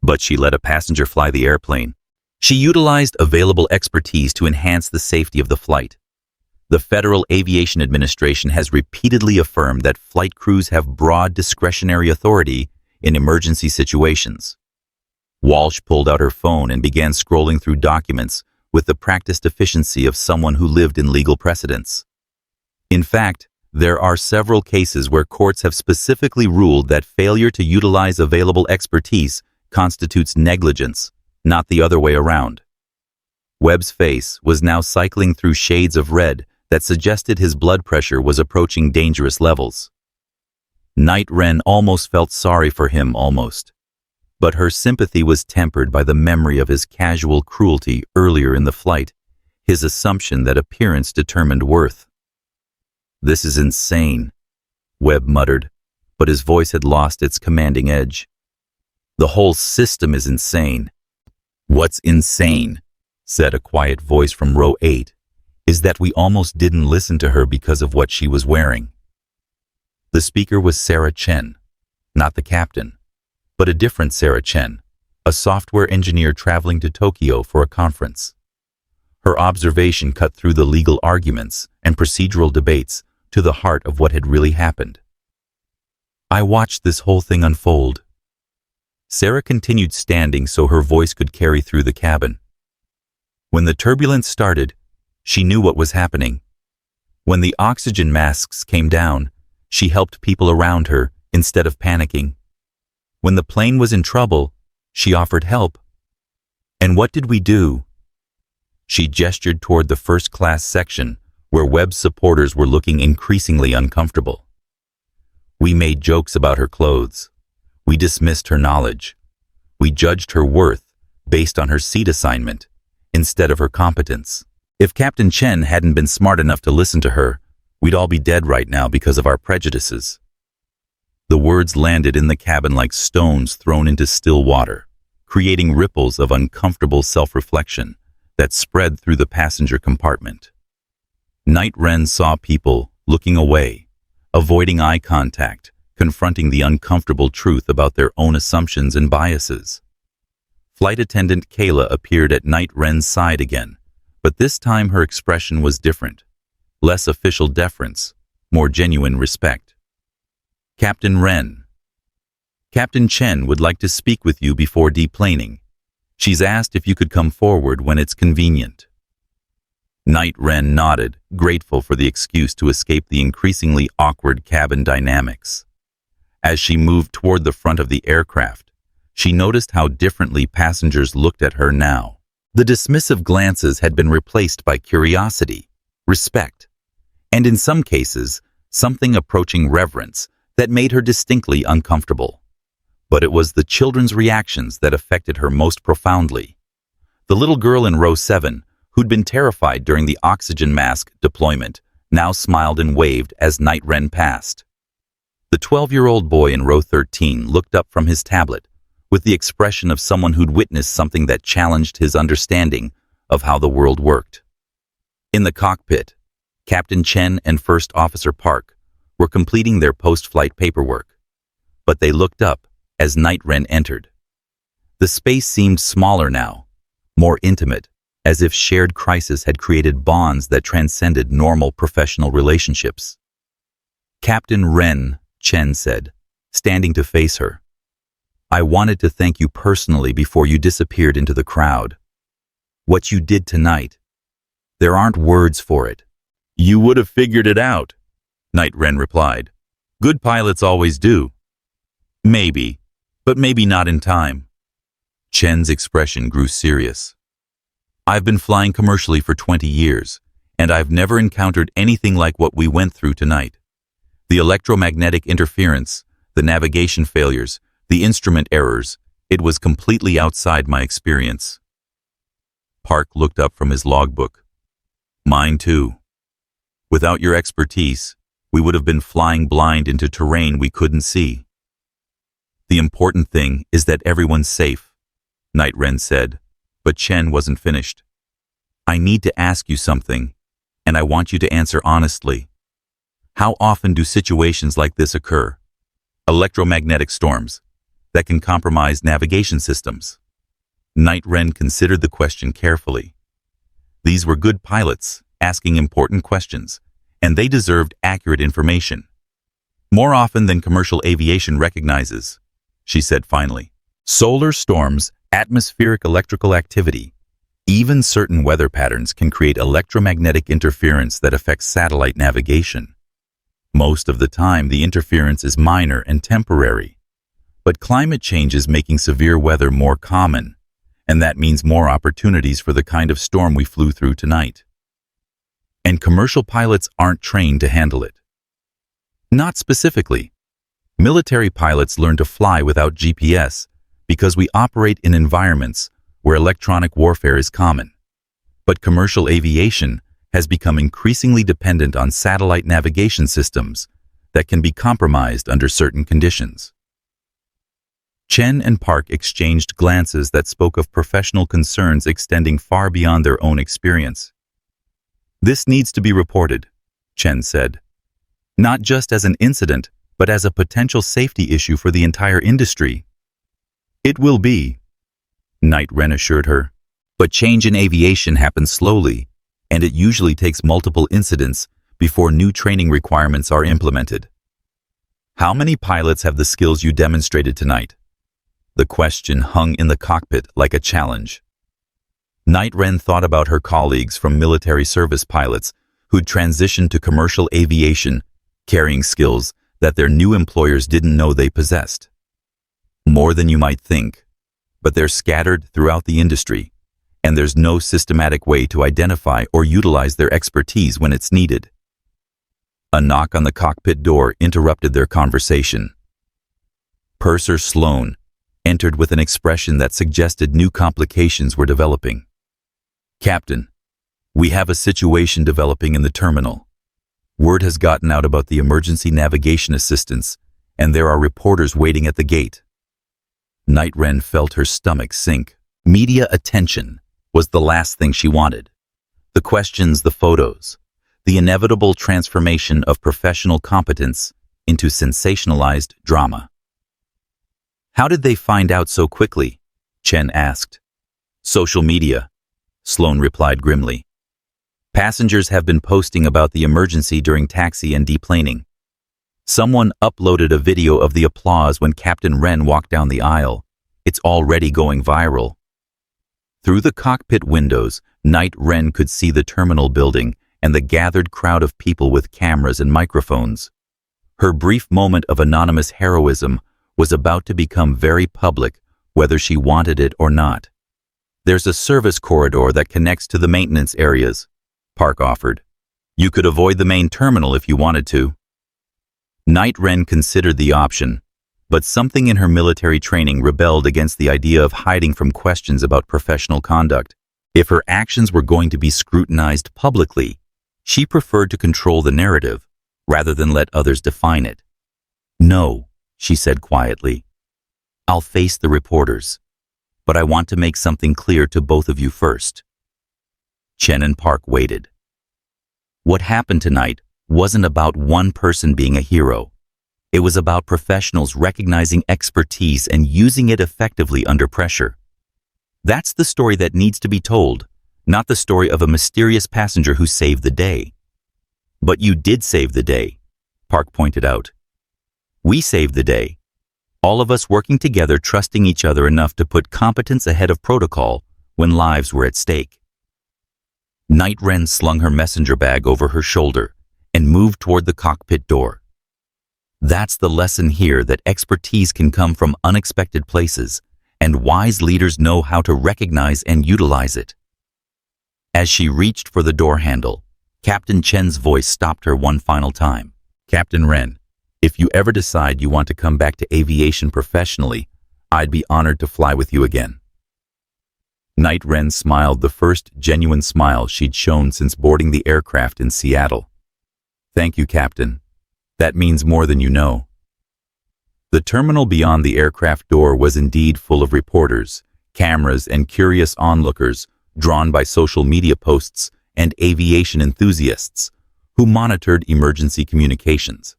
[SPEAKER 1] But she let a passenger fly the airplane. She utilized available expertise to enhance the safety of the flight. The Federal Aviation Administration has repeatedly affirmed that flight crews have broad discretionary authority in emergency situations. Walsh pulled out her phone and began scrolling through documents with the practiced efficiency of someone who lived in legal precedents. In fact, there are several cases where courts have specifically ruled that failure to utilize available expertise constitutes negligence, not the other way around. Webb's face was now cycling through shades of red that suggested his blood pressure was approaching dangerous levels. Night Wren almost felt sorry for him, but her sympathy was tempered by the memory of his casual cruelty earlier in the flight, his assumption that appearance determined worth. "This is insane," Webb muttered, but his voice had lost its commanding edge. "The whole system is insane." "What's insane," said a quiet voice from row 8, "is that we almost didn't listen to her because of what she was wearing." The speaker was Sarah Chen, not the captain, but a different Sarah Chen, a software engineer traveling to Tokyo for a conference. Her observation cut through the legal arguments and procedural debates to the heart of what had really happened. "I watched this whole thing unfold." Sarah continued standing so her voice could carry through the cabin. "When the turbulence started, she knew what was happening. When the oxygen masks came down, she helped people around her instead of panicking. When the plane was in trouble, she offered help. And what did we do?" She gestured toward the first-class section, where Webb's supporters were looking increasingly uncomfortable. "We made jokes about her clothes. We dismissed her knowledge. We judged her worth based on her seat assignment instead of her competence. If Captain Chen hadn't been smart enough to listen to her, we'd all be dead right now because of our prejudices." The words landed in the cabin like stones thrown into still water, creating ripples of uncomfortable self-reflection that spread through the passenger compartment. Night Wren saw people looking away, avoiding eye contact, confronting the uncomfortable truth about their own assumptions and biases. Flight attendant Kayla appeared at Night Wren's side again, but this time her expression was different. Less official deference, more genuine respect. "Captain Wren, Captain Chen would like to speak with you before deplaning. She's asked if you could come forward when it's convenient." Night Wren nodded, grateful for the excuse to escape the increasingly awkward cabin dynamics. As she moved toward the front of the aircraft, she noticed how differently passengers looked at her now. The dismissive glances had been replaced by curiosity, respect, and in some cases, something approaching reverence that made her distinctly uncomfortable. But it was the children's reactions that affected her most profoundly. The little girl in row 7, who'd been terrified during the oxygen mask deployment, now smiled and waved as Night Wren passed. The 12-year-old boy in row 13 looked up from his tablet with the expression of someone who'd witnessed something that challenged his understanding of how the world worked. In the cockpit, Captain Chen and First Officer Park were completing their post-flight paperwork, but they looked up as Night Wren entered. The space seemed smaller now, more intimate, as if shared crisis had created bonds that transcended normal professional relationships. "Captain Wren," Chen said, standing to face her. "I wanted to thank you personally before you disappeared into the crowd. What you did tonight, there aren't words for it." "You would have figured it out," Night Wren replied. "Good pilots always do." "Maybe, but maybe not in time." Chen's expression grew serious. "I've been flying commercially for 20 years, and I've never encountered anything like what we went through tonight. The electromagnetic interference, the navigation failures, the instrument errors, it was completely outside my experience." Park looked up from his logbook. "Mine too. Without your expertise, we would have been flying blind into terrain we couldn't see." "The important thing is that everyone's safe," Night Wren said, but Chen wasn't finished. "I need to ask you something, and I want you to answer honestly. How often do situations like this occur? Electromagnetic storms that can compromise navigation systems." Night Wren considered the question carefully. These were good pilots, asking important questions, and they deserved accurate information. More often than commercial aviation recognizes, she said finally. Solar storms, atmospheric electrical activity, even certain weather patterns can create electromagnetic interference that affects satellite navigation. Most of the time, the interference is minor and temporary. But climate change is making severe weather more common, and that means more opportunities for the kind of storm we flew through tonight. And commercial pilots aren't trained to handle it. Not specifically. Military pilots learn to fly without GPS because we operate in environments where electronic warfare is common. But commercial aviation has become increasingly dependent on satellite navigation systems that can be compromised under certain conditions. Chen and Park exchanged glances that spoke of professional concerns extending far beyond their own experience. This needs to be reported, Chen said. Not just as an incident, but as a potential safety issue for the entire industry. It will be, Night Wren assured her. But change in aviation happens slowly, and it usually takes multiple incidents before new training requirements are implemented. How many pilots have the skills you demonstrated tonight? The question hung in the cockpit like a challenge. Night Wren thought about her colleagues from military service pilots who'd transitioned to commercial aviation, carrying skills that their new employers didn't know they possessed. More than you might think, but they're scattered throughout the industry, and there's no systematic way to identify or utilize their expertise when it's needed. A knock on the cockpit door interrupted their conversation. Purser Sloan entered with an expression that suggested new complications were developing. Captain, we have a situation developing in the terminal. Word has gotten out about the emergency navigation assistance, and there are reporters waiting at the gate. Night Wren felt her stomach sink. Media attention was the last thing she wanted. The questions, the photos, the inevitable transformation of professional competence into sensationalized drama. How did they find out so quickly? Chen asked. Social media, Sloan replied grimly. Passengers have been posting about the emergency during taxi and deplaning. Someone uploaded a video of the applause when Captain Wren walked down the aisle. It's already going viral. Through the cockpit windows, Night Wren could see the terminal building and the gathered crowd of people with cameras and microphones. Her brief moment of anonymous heroism was about to become very public, whether she wanted it or not. There's a service corridor that connects to the maintenance areas, Park offered. You could avoid the main terminal if you wanted to. Night Wren considered the option, but something in her military training rebelled against the idea of hiding from questions about professional conduct. If her actions were going to be scrutinized publicly, she preferred to control the narrative rather than let others define it. No, she said quietly. I'll face the reporters, but I want to make something clear to both of you first. Chen and Park waited. What happened tonight wasn't about one person being a hero. It was about professionals recognizing expertise and using it effectively under pressure. That's the story that needs to be told, not the story of a mysterious passenger who saved the day. But you did save the day, Park pointed out. We saved the day. All of us working together, trusting each other enough to put competence ahead of protocol when lives were at stake. Night Wren slung her messenger bag over her shoulder and moved toward the cockpit door. That's the lesson here, that expertise can come from unexpected places, and wise leaders know how to recognize and utilize it. As she reached for the door handle, Captain Chen's voice stopped her one final time. Captain Wren, if you ever decide you want to come back to aviation professionally, I'd be honored to fly with you again. Night Wren smiled, the first genuine smile she'd shown since boarding the aircraft in Seattle. Thank you, Captain. That means more than you know. The terminal beyond the aircraft door was indeed full of reporters, cameras, and curious onlookers drawn by social media posts and aviation enthusiasts who monitored emergency communications.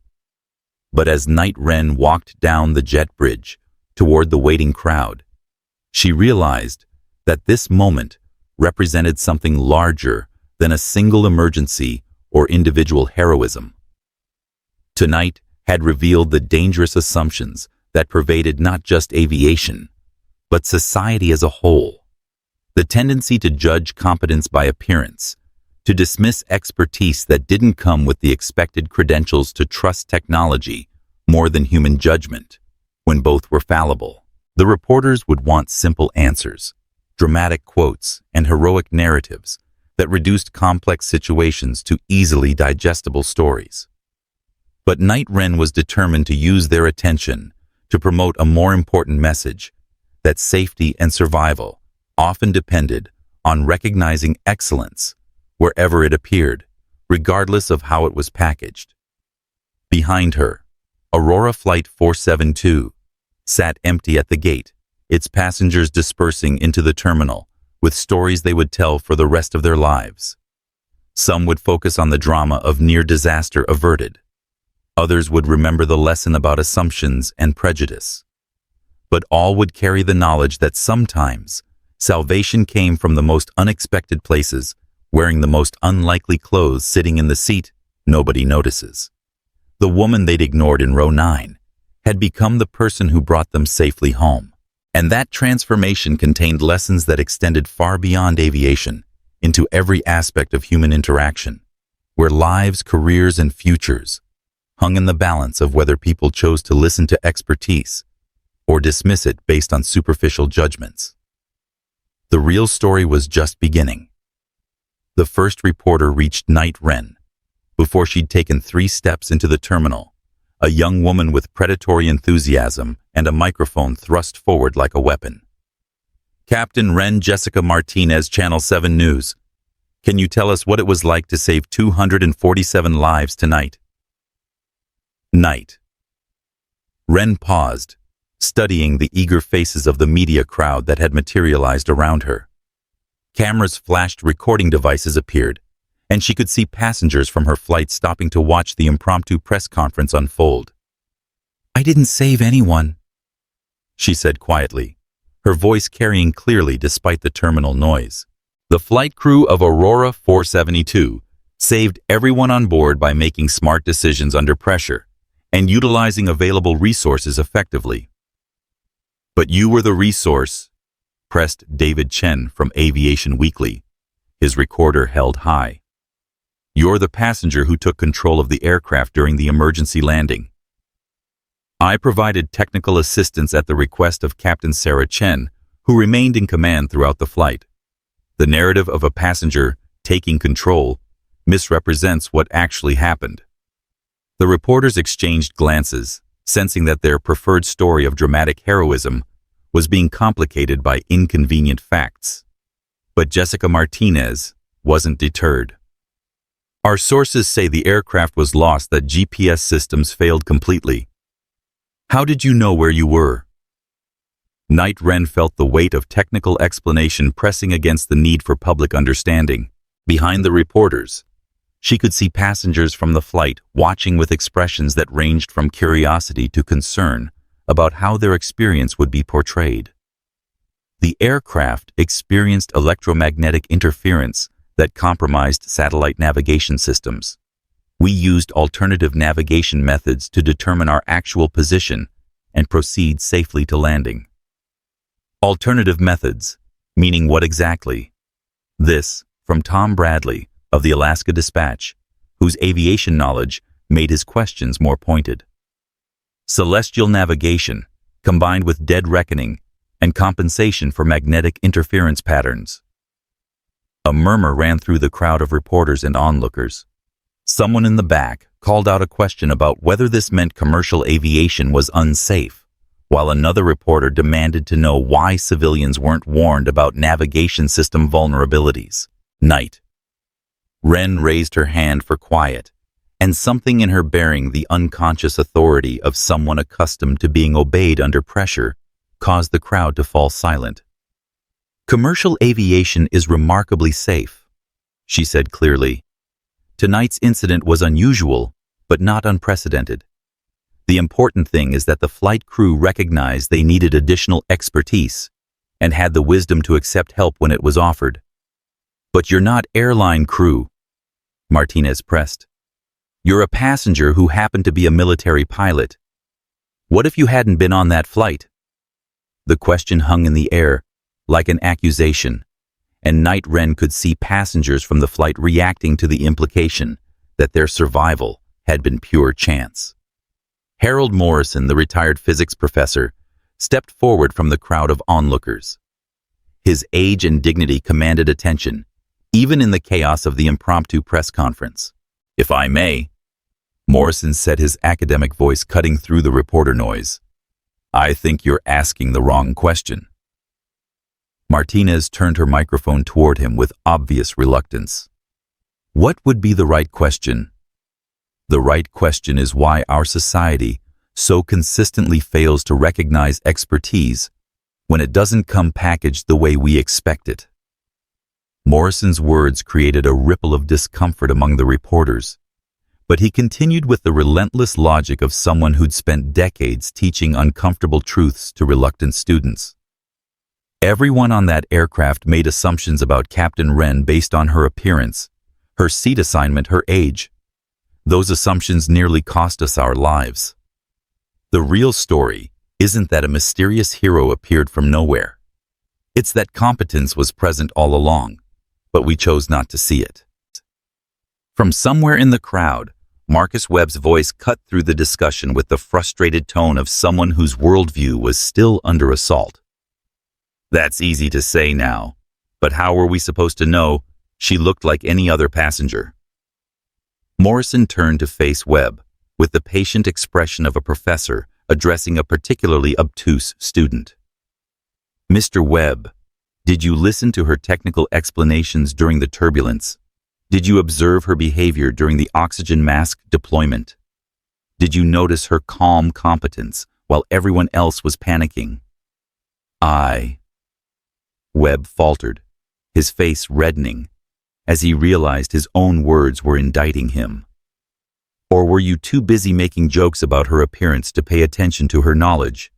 [SPEAKER 1] But as Night Wren walked down the jet bridge toward the waiting crowd, she realized that this moment represented something larger than a single emergency or individual heroism. Tonight had revealed the dangerous assumptions that pervaded not just aviation, but society as a whole. The tendency to judge competence by appearance, to dismiss expertise that didn't come with the expected credentials, to trust technology more than human judgment, when both were fallible. The reporters would want simple answers, dramatic quotes, and heroic narratives that reduced complex situations to easily digestible stories. But Night Wren was determined to use their attention to promote a more important message, that safety and survival often depended on recognizing excellence wherever it appeared, regardless of how it was packaged. Behind her, Aurora Flight 472 sat empty at the gate, its passengers dispersing into the terminal with stories they would tell for the rest of their lives. Some would focus on the drama of near disaster averted. Others would remember the lesson about assumptions and prejudice. But all would carry the knowledge that sometimes salvation came from the most unexpected places, wearing the most unlikely clothes, sitting in the seat nobody notices. The woman they'd ignored in row 9 had become the person who brought them safely home. And that transformation contained lessons that extended far beyond aviation, into every aspect of human interaction, where lives, careers, and futures hung in the balance of whether people chose to listen to expertise or dismiss it based on superficial judgments. The real story was just beginning. The first reporter reached Night Wren before she'd taken 3 steps into the terminal, a young woman with predatory enthusiasm and a microphone thrust forward like a weapon. "Captain Wren, Jessica Martinez, Channel 7 News. Can you tell us what it was like to save 247 lives tonight?" Night. Wren paused, studying the eager faces of the media crowd that had materialized around her. Cameras flashed, recording devices appeared, and she could see passengers from her flight stopping to watch the impromptu press conference unfold. "I didn't save anyone," she said quietly, her voice carrying clearly despite the terminal noise. The flight crew of Aurora 472 saved everyone on board by making smart decisions under pressure and utilizing available resources effectively. "But you were the resource," pressed David Chen from Aviation Weekly, his recorder held high. "You're the passenger who took control of the aircraft during the emergency landing." "I provided technical assistance at the request of Captain Sarah Chen, who remained in command throughout the flight. The narrative of a passenger taking control misrepresents what actually happened." The reporters exchanged glances, sensing that their preferred story of dramatic heroism was being complicated by inconvenient facts. But Jessica Martinez wasn't deterred. "Our sources say the aircraft was lost, that GPS systems failed completely. How did you know where you were?" Night Wren felt the weight of technical explanation pressing against the need for public understanding. Behind the reporters, she could see passengers from the flight watching with expressions that ranged from curiosity to concern about how their experience would be portrayed. The aircraft experienced electromagnetic interference that compromised satellite navigation systems. "We used alternative navigation methods to determine our actual position and proceed safely to landing." Alternative methods, meaning what exactly? This, from Tom Bradley of the Alaska Dispatch, whose aviation knowledge made his questions more pointed. "Celestial navigation, combined with dead reckoning and compensation for magnetic interference patterns." A murmur ran through the crowd of reporters and onlookers. Someone in the back called out a question about whether this meant commercial aviation was unsafe, while another reporter demanded to know why civilians weren't warned about navigation system vulnerabilities. Night Wren raised her hand for quiet, and something in her bearing the unconscious authority of someone accustomed to being obeyed under pressure caused the crowd to fall silent. "Commercial aviation is remarkably safe," she said clearly. "Tonight's incident was unusual, but not unprecedented. The important thing is that the flight crew recognized they needed additional expertise and had the wisdom to accept help when it was offered. But you're not airline crew, Martinez pressed. You're a passenger who happened to be a military pilot. What if you hadn't been on that flight? The question hung in the air, like an accusation, and Night Wren could see passengers from the flight reacting to the implication that their survival had been pure chance. Harold Morrison, the retired physics professor, stepped forward from the crowd of onlookers. His age and dignity commanded attention, even in the chaos of the impromptu press conference. If I may, Morrison said, his academic voice cutting through the reporter noise, I think you're asking the wrong question. Martinez turned her microphone toward him with obvious reluctance. What would be the right question? The right question is why our society so consistently fails to recognize expertise when it doesn't come packaged the way we expect it. Morrison's words created a ripple of discomfort among the reporters, but he continued with the relentless logic of someone who'd spent decades teaching uncomfortable truths to reluctant students. Everyone on that aircraft made assumptions about Captain Wren based on her appearance, her seat assignment, her age. Those assumptions nearly cost us our lives. The real story isn't that a mysterious hero appeared from nowhere. It's that competence was present all along, but we chose not to see it. From somewhere in the crowd, Marcus Webb's voice cut through the discussion with the frustrated tone of someone whose worldview was still under assault. That's easy to say now, but how were we supposed to know she looked like any other passenger? Morrison turned to face Webb with the patient expression of a professor addressing a particularly obtuse student. Mr. Webb, did you listen to her technical explanations during the turbulence? Did you observe her behavior during the oxygen mask deployment? Did you notice her calm competence while everyone else was panicking? Webb faltered, his face reddening, as he realized his own words were indicting him. Or were you too busy making jokes about her appearance to pay attention to her knowledge?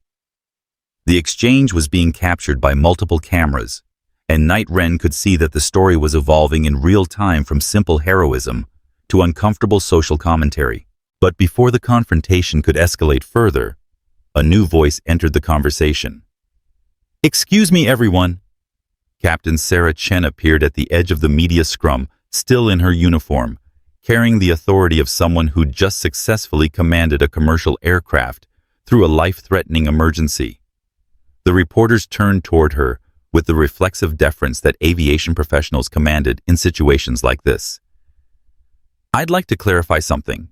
[SPEAKER 1] The exchange was being captured by multiple cameras, and Night Wren could see that the story was evolving in real time from simple heroism to uncomfortable social commentary. But before the confrontation could escalate further, a new voice entered the conversation. Excuse me, everyone. Captain Sarah Chen appeared at the edge of the media scrum, still in her uniform, carrying the authority of someone who'd just successfully commanded a commercial aircraft through a life-threatening emergency. The reporters turned toward her with the reflexive deference that aviation professionals commanded in situations like this. I'd like to clarify something,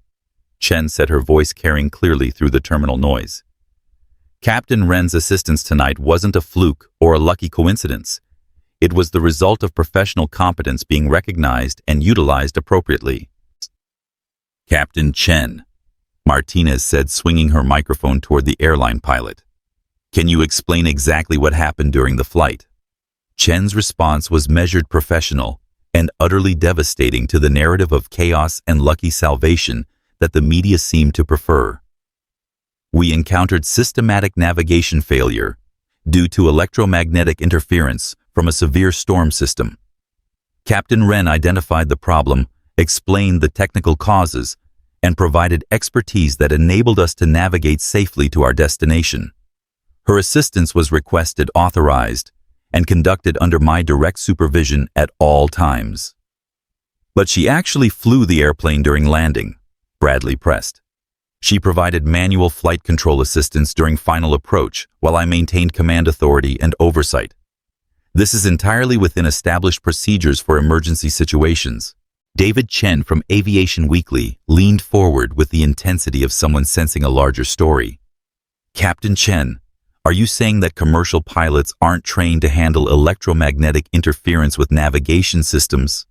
[SPEAKER 1] Chen said, her voice carrying clearly through the terminal noise. Captain Wren's assistance tonight wasn't a fluke or a lucky coincidence. It was the result of professional competence being recognized and utilized appropriately. Captain Chen, Martinez said, swinging her microphone toward the airline pilot. Can you explain exactly what happened during the flight? Chen's response was measured, professional, and utterly devastating to the narrative of chaos and lucky salvation that the media seemed to prefer. We encountered systematic navigation failure due to electromagnetic interference from a severe storm system. Captain Wren identified the problem, explained the technical causes, and provided expertise that enabled us to navigate safely to our destination. Her assistance was requested, authorized, and conducted under my direct supervision at all times. But she actually flew the airplane during landing, Bradley pressed. She provided manual flight control assistance during final approach while I maintained command authority and oversight. This is entirely within established procedures for emergency situations. David Chen from Aviation Weekly leaned forward with the intensity of someone sensing a larger story. Captain Chen, are you saying that commercial pilots aren't trained to handle electromagnetic interference with navigation systems?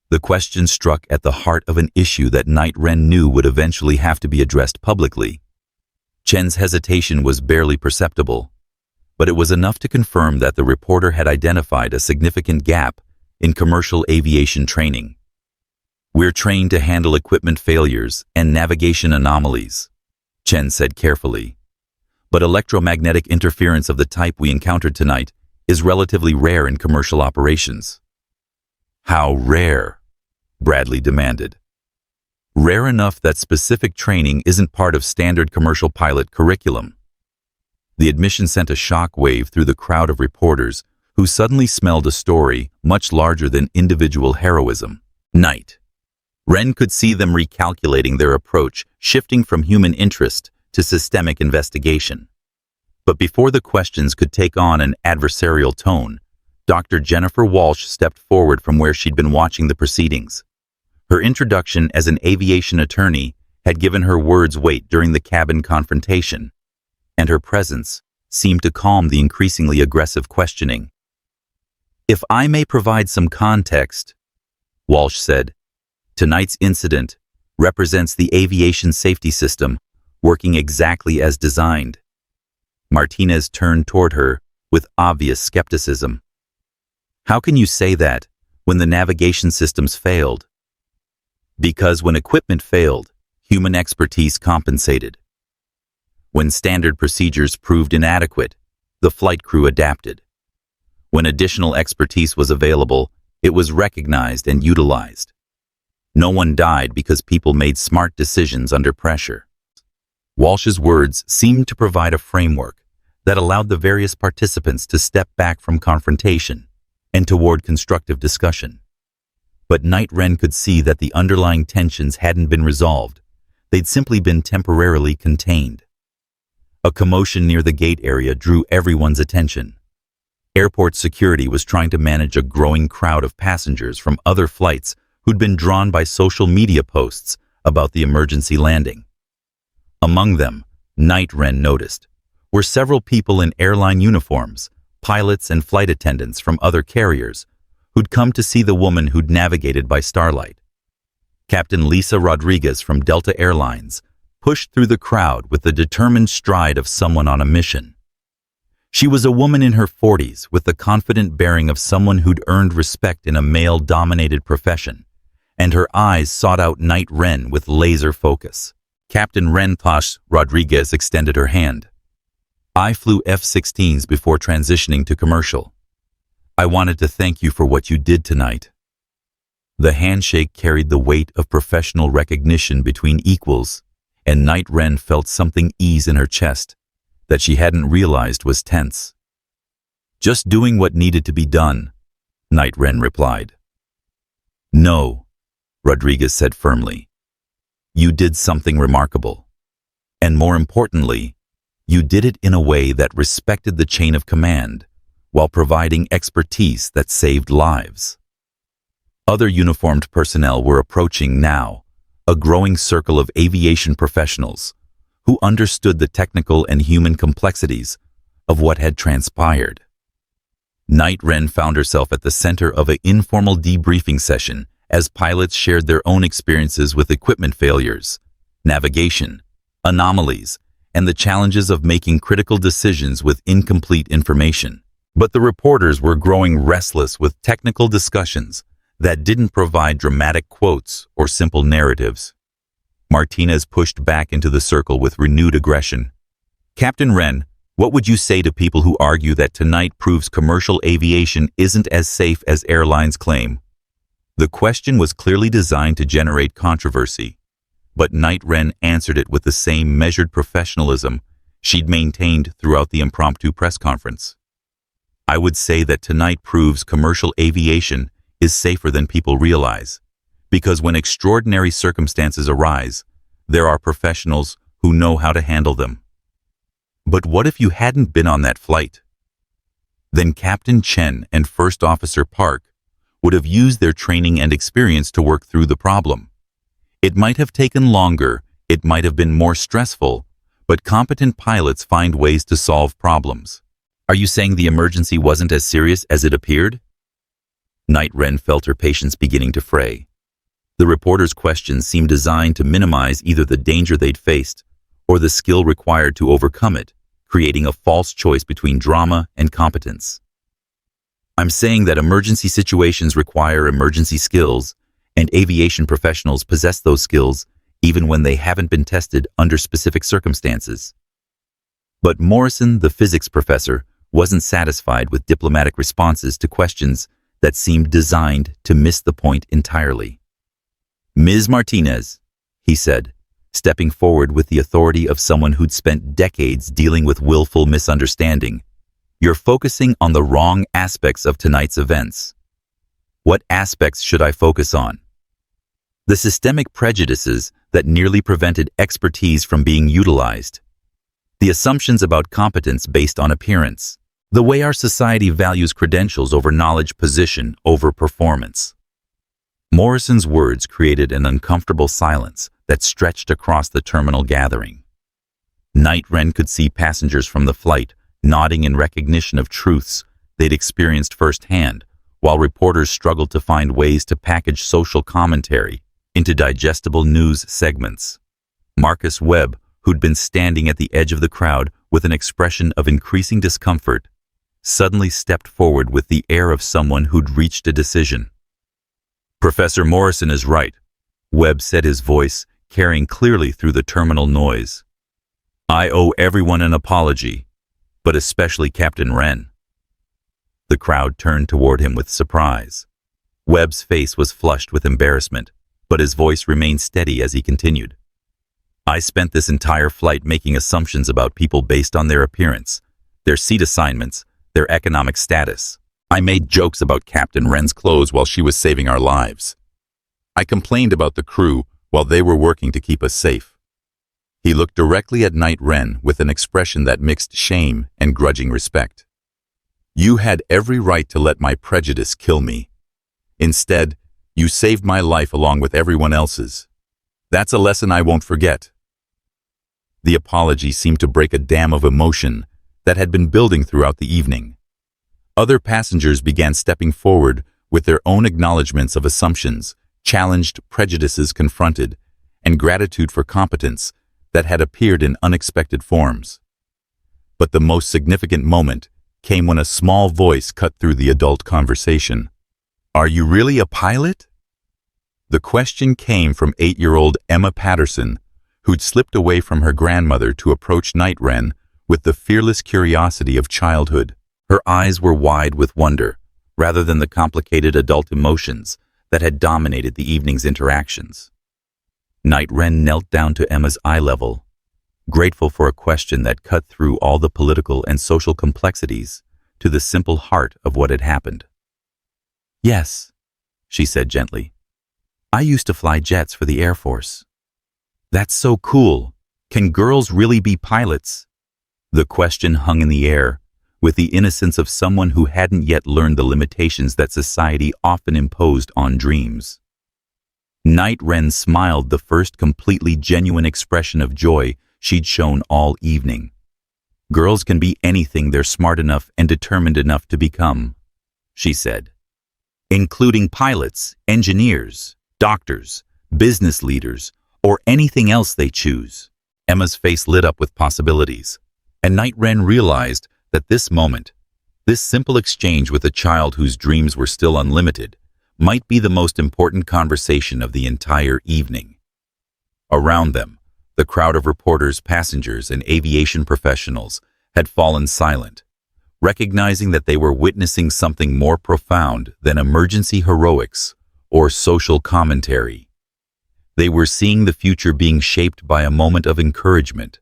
[SPEAKER 1] The question struck at the heart of an issue that Night Wren knew would eventually have to be addressed publicly. Chen's hesitation was barely perceptible, but it was enough to confirm that the reporter had identified a significant gap in commercial aviation training. We're trained to handle equipment failures and navigation anomalies, Chen said carefully. But electromagnetic interference of the type we encountered tonight is relatively rare in commercial operations. How rare? Bradley demanded. Rare enough that specific training isn't part of standard commercial pilot curriculum. The admission sent a shock wave through the crowd of reporters who suddenly smelled a story much larger than individual heroism. Night Wren could see them recalculating their approach, shifting from human interest to systemic investigation. But before the questions could take on an adversarial tone, Dr. Jennifer Walsh stepped forward from where she'd been watching the proceedings. Her introduction as an aviation attorney had given her words weight during the cabin confrontation, and her presence seemed to calm the increasingly aggressive questioning. If I may provide some context, Walsh said, tonight's incident represents the aviation safety system working exactly as designed. Martinez turned toward her with obvious skepticism. How can you say that when the navigation systems failed? Because when equipment failed, human expertise compensated. When standard procedures proved inadequate, the flight crew adapted. When additional expertise was available, it was recognized and utilized. No one died because people made smart decisions under pressure. Walsh's words seemed to provide a framework that allowed the various participants to step back from confrontation and toward constructive discussion. But Night Wren could see that the underlying tensions hadn't been resolved. They'd simply been temporarily contained. A commotion near the gate area drew everyone's attention. Airport security was trying to manage a growing crowd of passengers from other flights who'd been drawn by social media posts about the emergency landing. Among them, Night Wren noticed, were several people in airline uniforms, pilots and flight attendants from other carriers, who'd come to see the woman who'd navigated by starlight. Captain Lisa Rodriguez from Delta Airlines pushed through the crowd with the determined stride of someone on a mission. She was a woman in her 40s with the confident bearing of someone who'd earned respect in a male-dominated profession, and her eyes sought out Night Wren with laser focus. Captain Rentosh Rodriguez extended her hand. I flew F-16s before transitioning to commercial. I wanted to thank you for what you did tonight. The handshake carried the weight of professional recognition between equals, and Night Wren felt something ease in her chest that she hadn't realized was tense. Just doing what needed to be done, Night Wren replied. No, Rodriguez said firmly. You did something remarkable. And more importantly, you did it in a way that respected the chain of command, while providing expertise that saved lives. Other uniformed personnel were approaching now, a growing circle of aviation professionals who understood the technical and human complexities of what had transpired. Night Wren found herself at the center of an informal debriefing session as pilots shared their own experiences with equipment failures, navigation, anomalies, and the challenges of making critical decisions with incomplete information. But the reporters were growing restless with technical discussions that didn't provide dramatic quotes or simple narratives. Martinez pushed back into the circle with renewed aggression. Captain Wren, what would you say to people who argue that tonight proves commercial aviation isn't as safe as airlines claim? The question was clearly designed to generate controversy, but Night Wren answered it with the same measured professionalism she'd maintained throughout the impromptu press conference. I would say that tonight proves commercial aviation is safer than people realize, because when extraordinary circumstances arise, there are professionals who know how to handle them. But what if you hadn't been on that flight? Then Captain Chen and First Officer Park would have used their training and experience to work through the problem. It might have taken longer, it might have been more stressful, but competent pilots find ways to solve problems. Are you saying the emergency wasn't as serious as it appeared? Night Wren felt her patience beginning to fray. The reporter's questions seemed designed to minimize either the danger they'd faced or the skill required to overcome it, creating a false choice between drama and competence. I'm saying that emergency situations require emergency skills, and aviation professionals possess those skills even when they haven't been tested under specific circumstances. But Morrison, the physics professor, wasn't satisfied with diplomatic responses to questions that seemed designed to miss the point entirely. "Ms. Martinez," he said, stepping forward with the authority of someone who'd spent decades dealing with willful misunderstanding, "you're focusing on the wrong aspects of tonight's events." "What aspects should I focus on?" "The systemic prejudices that nearly prevented expertise from being utilized. The assumptions about competence based on appearance. The way our society values credentials over knowledge, position over performance." Morrison's words created an uncomfortable silence that stretched across the terminal gathering. Night Wren could see passengers from the flight nodding in recognition of truths they'd experienced firsthand, while reporters struggled to find ways to package social commentary into digestible news segments. Marcus Webb, who'd been standing at the edge of the crowd with an expression of increasing discomfort, suddenly stepped forward with the air of someone who'd reached a decision. "Professor Morrison is right," Webb said, his voice carrying clearly through the terminal noise. "I owe everyone an apology, but especially Captain Wren." The crowd turned toward him with surprise. Webb's face was flushed with embarrassment, but his voice remained steady as he continued. "I spent this entire flight making assumptions about people based on their appearance, their seat assignments, their economic status. I made jokes about Captain Wren's clothes while she was saving our lives. I complained about the crew while they were working to keep us safe." He looked directly at Night Wren with an expression that mixed shame and grudging respect. "You had every right to let my prejudice kill me. Instead, you saved my life along with everyone else's. That's a lesson I won't forget." The apology seemed to break a dam of emotion that had been building throughout the evening. Other passengers began stepping forward with their own acknowledgments of assumptions, challenged prejudices confronted, and gratitude for competence that had appeared in unexpected forms. But the most significant moment came when a small voice cut through the adult conversation. "Are you really a pilot?" The question came from 8-year-old Emma Patterson, who'd slipped away from her grandmother to approach Night Wren with the fearless curiosity of childhood. Her eyes were wide with wonder, rather than the complicated adult emotions that had dominated the evening's interactions. Night Wren knelt down to Emma's eye level, grateful for a question that cut through all the political and social complexities to the simple heart of what had happened. "Yes," she said gently. "I used to fly jets for the Air Force." "That's so cool. Can girls really be pilots?" The question hung in the air, with the innocence of someone who hadn't yet learned the limitations that society often imposed on dreams. Night Wren smiled, the first completely genuine expression of joy she'd shown all evening. "Girls can be anything they're smart enough and determined enough to become," she said. "Including pilots, engineers, doctors, business leaders, or anything else they choose." Emma's face lit up with possibilities, and Night Wren realized that this moment, this simple exchange with a child whose dreams were still unlimited, might be the most important conversation of the entire evening. Around them, the crowd of reporters, passengers, and aviation professionals had fallen silent, recognizing that they were witnessing something more profound than emergency heroics or social commentary. They were seeing the future being shaped by a moment of encouragement,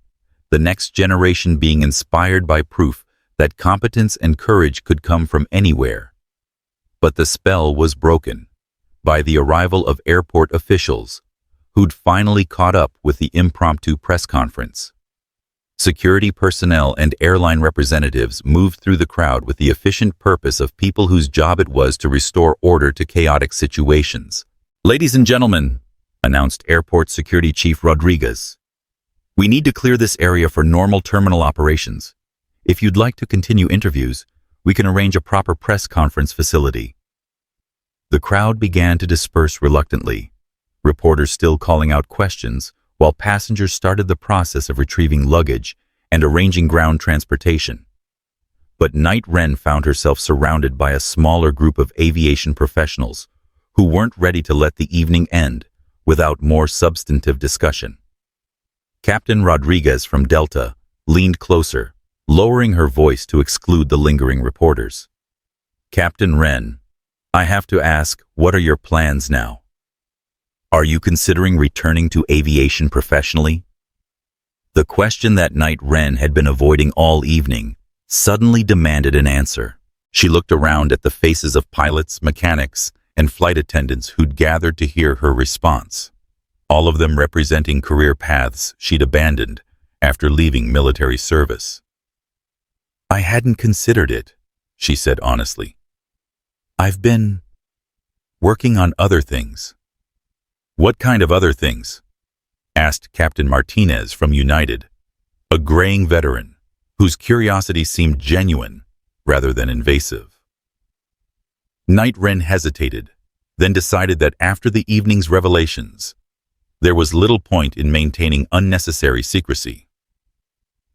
[SPEAKER 1] the next generation being inspired by proof that competence and courage could come from anywhere. But the spell was broken by the arrival of airport officials who'd finally caught up with the impromptu press conference. Security personnel and airline representatives moved through the crowd with the efficient purpose of people whose job it was to restore order to chaotic situations. "Ladies and gentlemen," announced Airport Security Chief Rodriguez, "we need to clear this area for normal terminal operations. If you'd like to continue interviews, we can arrange a proper press conference facility." The crowd began to disperse reluctantly, reporters still calling out questions, while passengers started the process of retrieving luggage and arranging ground transportation. But Night Wren found herself surrounded by a smaller group of aviation professionals who weren't ready to let the evening end without more substantive discussion. Captain Rodriguez from Delta leaned closer, lowering her voice to exclude the lingering reporters. "Captain Wren, I have to ask, what are your plans now? Are you considering returning to aviation professionally? The question that Night Wren had been avoiding all evening suddenly demanded an answer. She looked around at the faces of pilots, mechanics, and flight attendants who'd gathered to hear her response, all of them representing career paths she'd abandoned after leaving military service. I hadn't considered it, she said honestly. I've been working on other things. What kind of other things? Asked Captain Martinez from United, a graying veteran whose curiosity seemed genuine rather than invasive. Night Wren hesitated, then decided that after the evening's revelations, there was little point in maintaining unnecessary secrecy.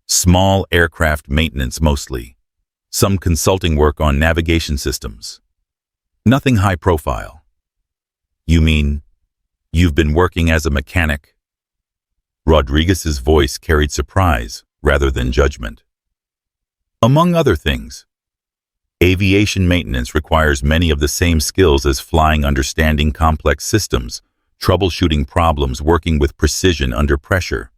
[SPEAKER 1] Small aircraft maintenance mostly, some consulting work on navigation systems. Nothing high profile. You mean, you've been working as a mechanic? Rodriguez's voice carried surprise rather than judgment. Among other things, aviation maintenance requires many of the same skills as flying, understanding complex systems, troubleshooting problems, working with precision under pressure.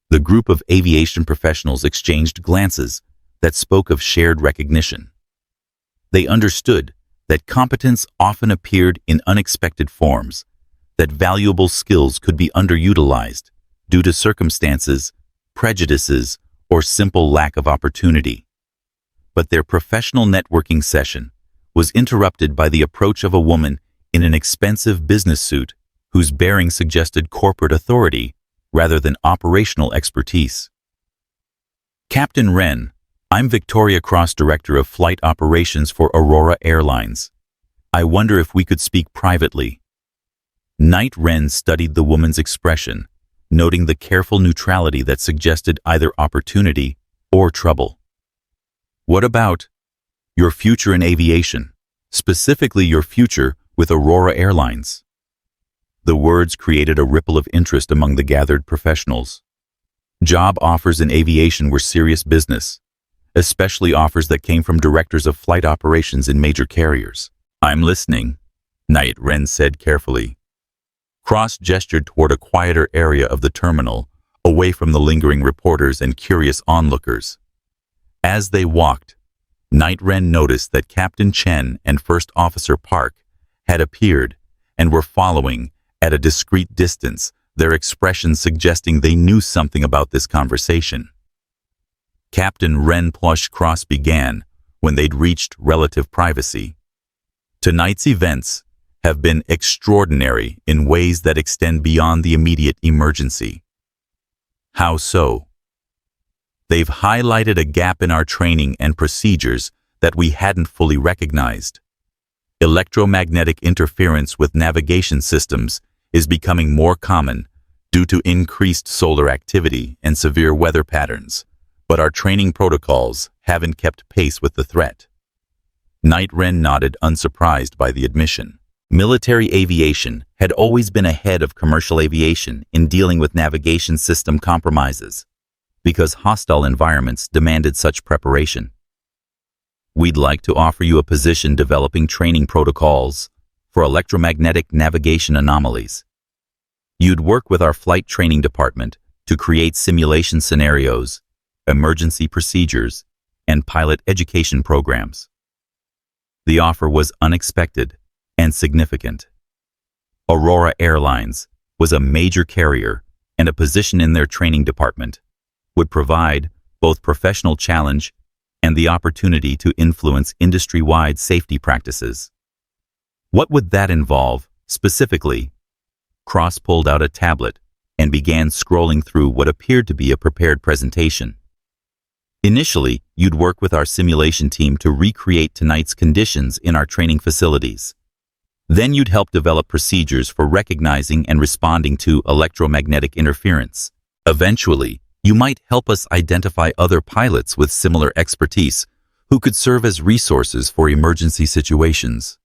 [SPEAKER 1] The group of aviation professionals exchanged glances that spoke of shared recognition. They understood that competence often appeared in unexpected forms, that valuable skills could be underutilized due to circumstances, prejudices, or simple lack of opportunity. But their professional networking session was interrupted by the approach of a woman in an expensive business suit whose bearing suggested corporate authority rather than operational expertise. Captain Wren, I'm Victoria Cross, Director of Flight Operations for Aurora Airlines. I wonder if we could speak privately. Night Wren studied the woman's expression, noting the careful neutrality that suggested either opportunity or trouble. What about your future in aviation, specifically your future with Aurora Airlines? The words created a ripple of interest among the gathered professionals. Job offers in aviation were serious business, especially offers that came from directors of flight operations in major carriers. I'm listening, Night Wren said carefully. Cross gestured toward a quieter area of the terminal, away from the lingering reporters and curious onlookers. As they walked, Night Wren noticed that Captain Chen and First Officer Park had appeared and were following at a discreet distance, their expressions suggesting they knew something about this conversation. Captain Wren Plush Cross began when they'd reached relative privacy. Tonight's events have been extraordinary in ways that extend beyond the immediate emergency. How so? They've highlighted a gap in our training and procedures that we hadn't fully recognized. Electromagnetic interference with navigation systems is becoming more common due to increased solar activity and severe weather patterns, but our training protocols haven't kept pace with the threat. Night Wren nodded, unsurprised by the admission. Military aviation had always been ahead of commercial aviation in dealing with navigation system compromises, because hostile environments demanded such preparation. We'd like to offer you a position developing training protocols for electromagnetic navigation anomalies. You'd work with our flight training department to create simulation scenarios, emergency procedures, and pilot education programs. The offer was unexpected and significant. Aurora Airlines was a major carrier, and a position in their training department would provide both professional challenge and the opportunity to influence industry-wide safety practices. What would that involve, specifically? Cross pulled out a tablet and began scrolling through what appeared to be a prepared presentation. Initially, you'd work with our simulation team to recreate tonight's conditions in our training facilities. Then you'd help develop procedures for recognizing and responding to electromagnetic interference. Eventually, you might help us identify other pilots with similar expertise who could serve as resources for emergency situations.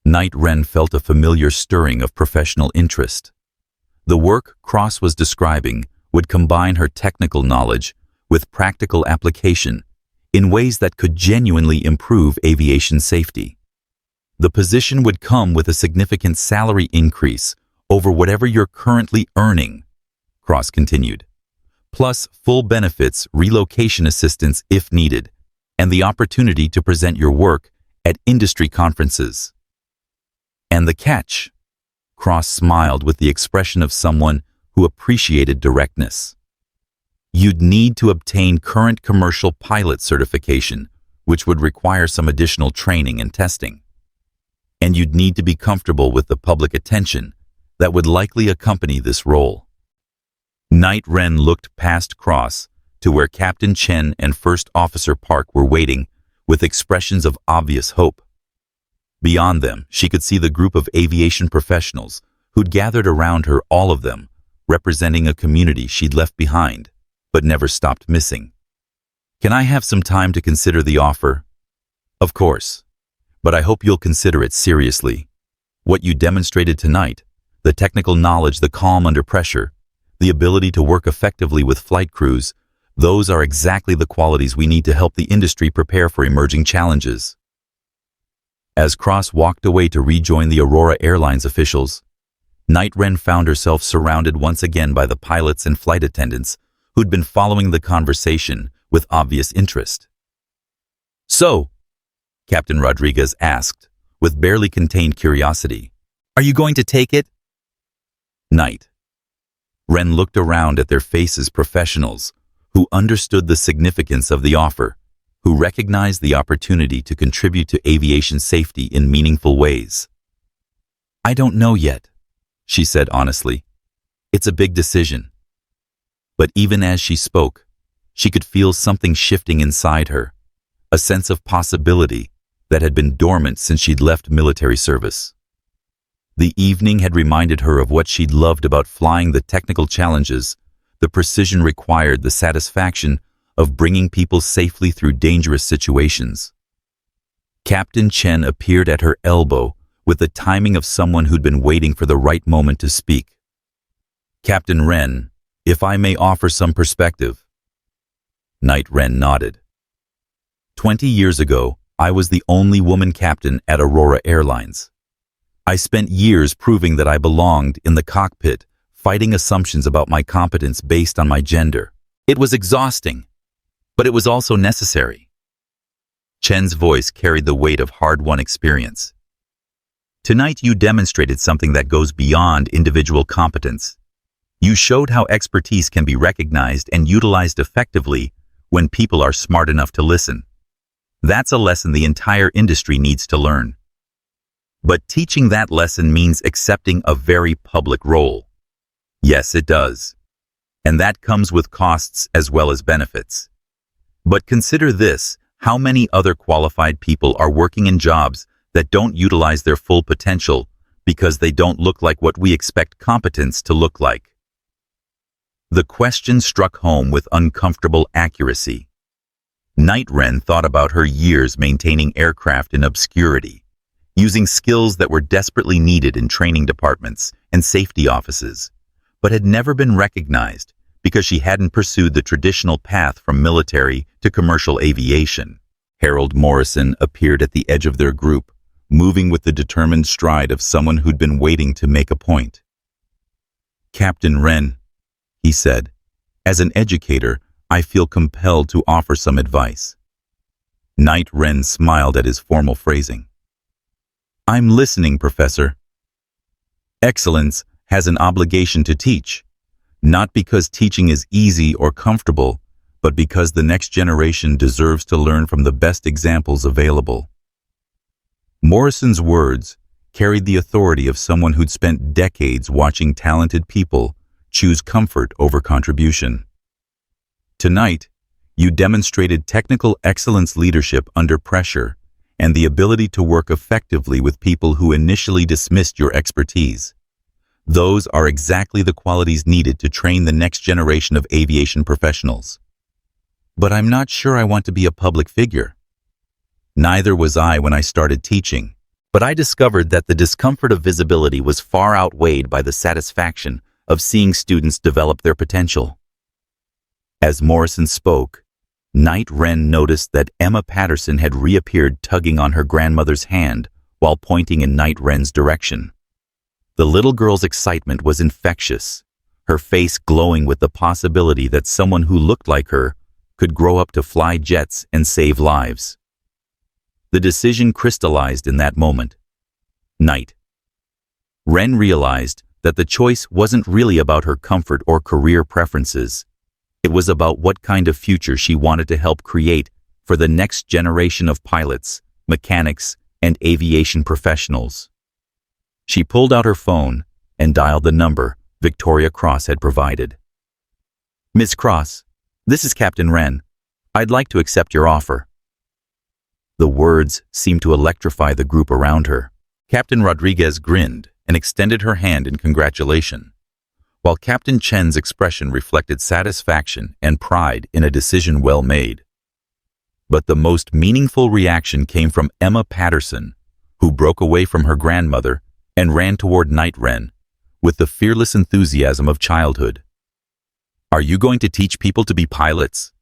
[SPEAKER 1] Night Wren felt a familiar stirring of professional interest. The work Cross was describing would combine her technical knowledge with practical application, in ways that could genuinely improve aviation safety. The position would come with a significant salary increase over whatever you're currently earning, Cross continued, plus full benefits, relocation assistance if needed, and the opportunity to present your work at industry conferences. And the catch? Cross smiled with the expression of someone who appreciated directness. You'd need to obtain current commercial pilot certification, which would require some additional training and testing. And you'd need to be comfortable with the public attention that would likely accompany this role. Night Wren looked past Cross to where Captain Chen and First Officer Park were waiting with expressions of obvious hope. Beyond them, she could see the group of aviation professionals who'd gathered around her, all of them representing a community she'd left behind, but never stopped missing. Can I have some time to consider the offer? Of course, but I hope you'll consider it seriously. What you demonstrated tonight, the technical knowledge, the calm under pressure, the ability to work effectively with flight crews, those are exactly the qualities we need to help the industry prepare for emerging challenges. As Cross walked away to rejoin the Aurora Airlines officials, Night Wren found herself surrounded once again by the pilots and flight attendants who'd been following the conversation with obvious interest. So, Captain Rodriguez asked, with barely contained curiosity, are you going to take it? Night Wren looked around at their faces, professionals who understood the significance of the offer, who recognized the opportunity to contribute to aviation safety in meaningful ways. I don't know yet, she said honestly. It's a big decision. But even as she spoke, she could feel something shifting inside her, a sense of possibility that had been dormant since she'd left military service. The evening had reminded her of what she'd loved about flying: the technical challenges, the precision required, the satisfaction of bringing people safely through dangerous situations. Captain Chen appeared at her elbow with the timing of someone who'd been waiting for the right moment to speak. Captain Wren, if I may offer some perspective. Night Wren nodded. 20 years ago, I was the only woman captain at Aurora Airlines. I spent years proving that I belonged in the cockpit, fighting assumptions about my competence based on my gender. It was exhausting, but it was also necessary. Chen's voice carried the weight of hard-won experience. Tonight you demonstrated something that goes beyond individual competence. You showed how expertise can be recognized and utilized effectively when people are smart enough to listen. That's a lesson the entire industry needs to learn. But teaching that lesson means accepting a very public role. Yes, it does. And that comes with costs as well as benefits. But consider this: how many other qualified people are working in jobs that don't utilize their full potential because they don't look like what we expect competence to look like? The question struck home with uncomfortable accuracy. Night Wren thought about her years maintaining aircraft in obscurity, using skills that were desperately needed in training departments and safety offices, but had never been recognized because she hadn't pursued the traditional path from military to commercial aviation. Harold Morrison appeared at the edge of their group, moving with the determined stride of someone who'd been waiting to make a point. Captain Wren, he said, as an educator, I feel compelled to offer some advice. Night Wren smiled at his formal phrasing. I'm listening, Professor. Excellence has an obligation to teach, not because teaching is easy or comfortable, but because the next generation deserves to learn from the best examples available. Morrison's words carried the authority of someone who'd spent decades watching talented people choose comfort over contribution. Tonight, you demonstrated technical excellence, leadership under pressure, and the ability to work effectively with people who initially dismissed your expertise. Those are exactly the qualities needed to train the next generation of aviation professionals. But I'm not sure I want to be a public figure. Neither was I when I started teaching, but I discovered that the discomfort of visibility was far outweighed by the satisfaction of seeing students develop their potential. As Morrison spoke, Night Wren noticed that Emma Patterson had reappeared tugging on her grandmother's hand while pointing in Night Wren's direction. The little girl's excitement was infectious, her face glowing with the possibility that someone who looked like her could grow up to fly jets and save lives. The decision crystallized in that moment. Night Wren realized that the choice wasn't really about her comfort or career preferences. It was about what kind of future she wanted to help create for the next generation of pilots, mechanics, and aviation professionals. She pulled out her phone and dialed the number Victoria Cross had provided. "Miss Cross, this is Captain Wren. I'd like to accept your offer." The words seemed to electrify the group around her. Captain Rodriguez grinned and extended her hand in congratulation, while Captain Chen's expression reflected satisfaction and pride in a decision well made. But the most meaningful reaction came from Emma Patterson, who broke away from her grandmother and ran toward Night Wren with the fearless enthusiasm of childhood. "Are you going to teach people to be pilots?"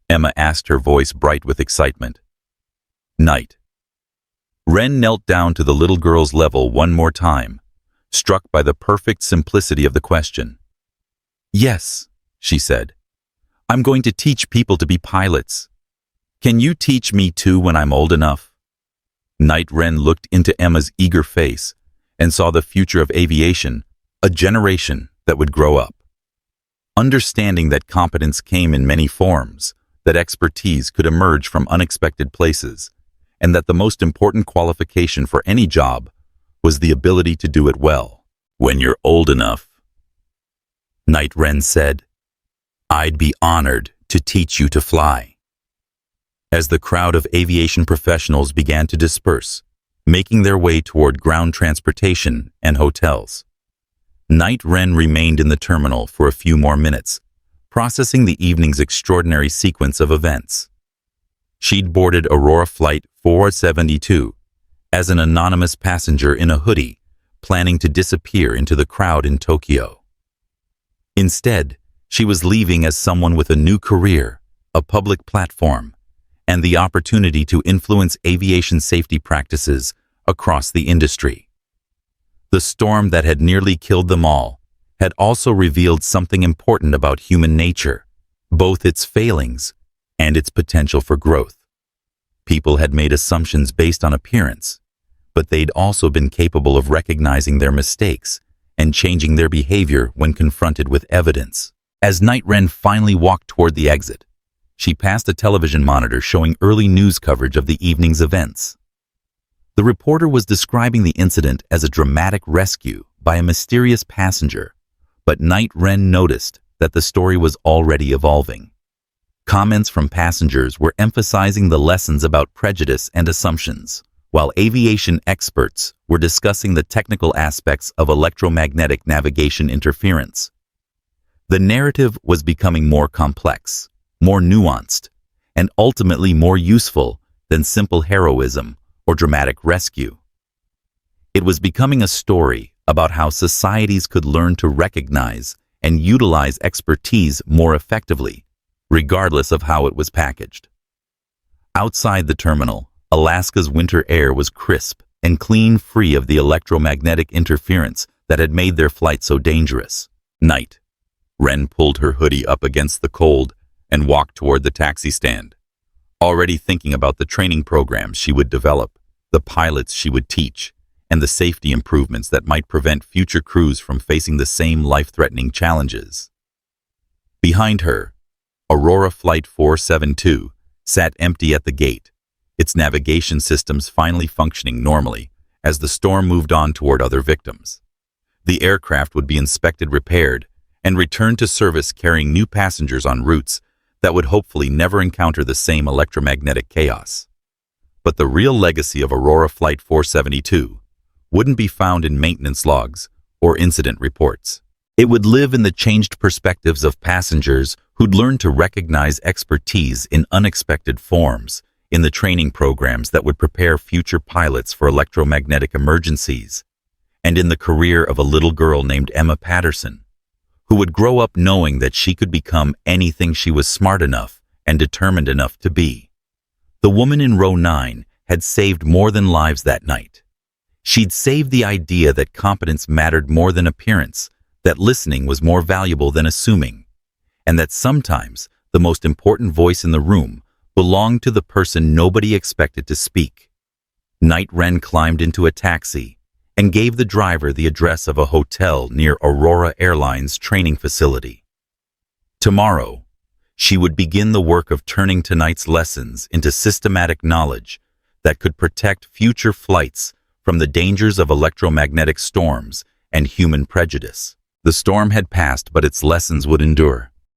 [SPEAKER 1] Emma asked, her voice bright with excitement. Night Wren knelt down to the little girl's level one more time, struck by the perfect simplicity of the question. "Yes," she said. "I'm going to teach people to be pilots. Can you teach me too when I'm old enough?" Night Wren looked into Emma's eager face and saw the future of aviation, a generation that would grow up. Understanding that competence came in many forms, that expertise could emerge from unexpected places, and that the most important qualification for any job was the ability to do it well. "When you're old enough," Night Wren said, "I'd be honored to teach you to fly." As the crowd of aviation professionals began to disperse, making their way toward ground transportation and hotels, Night Wren remained in the terminal for a few more minutes, processing the evening's extraordinary sequence of events. She'd boarded Aurora Flight 472 as an anonymous passenger in a hoodie, planning to disappear into the crowd in Tokyo. Instead, she was leaving as someone with a new career, a public platform, and the opportunity to influence aviation safety practices across the industry. The storm that had nearly killed them all had also revealed something important about human nature, both its failings and its potential for growth. People had made assumptions based on appearance, but they'd also been capable of recognizing their mistakes and changing their behavior when confronted with evidence. As Night Wren finally walked toward the exit, she passed a television monitor showing early news coverage of the evening's events. The reporter was describing the incident as a dramatic rescue by a mysterious passenger, but Night Wren noticed that the story was already evolving. Comments from passengers were emphasizing the lessons about prejudice and assumptions, while aviation experts were discussing the technical aspects of electromagnetic navigation interference. The narrative was becoming more complex, more nuanced, and ultimately more useful than simple heroism or dramatic rescue. It was becoming a story about how societies could learn to recognize and utilize expertise more effectively, regardless of how it was packaged. Outside the terminal, Alaska's winter air was crisp and clean, free of the electromagnetic interference that had made their flight so dangerous. Night Wren pulled her hoodie up against the cold and walked toward the taxi stand, already thinking about the training programs she would develop, the pilots she would teach, and the safety improvements that might prevent future crews from facing the same life-threatening challenges. Behind her, Aurora Flight 472 sat empty at the gate, its navigation systems finally functioning normally as the storm moved on toward other victims. The aircraft would be inspected, repaired, and returned to service carrying new passengers on routes that would hopefully never encounter the same electromagnetic chaos. But the real legacy of Aurora Flight 472 wouldn't be found in maintenance logs or incident reports. It would live in the changed perspectives of passengers who'd learned to recognize expertise in unexpected forms, in the training programs that would prepare future pilots for electromagnetic emergencies, and in the career of a little girl named Emma Patterson, who would grow up knowing that she could become anything she was smart enough and determined enough to be. The woman in row 9 had saved more than lives that night. She'd saved the idea that competence mattered more than appearance, that listening was more valuable than assuming, and that sometimes the most important voice in the room belonged to the person nobody expected to speak. Night Wren climbed into a taxi and gave the driver the address of a hotel near Aurora Airlines training facility. Tomorrow, she would begin the work of turning tonight's lessons into systematic knowledge that could protect future flights from the dangers of electromagnetic storms and human prejudice. The storm had passed, but its lessons would endure.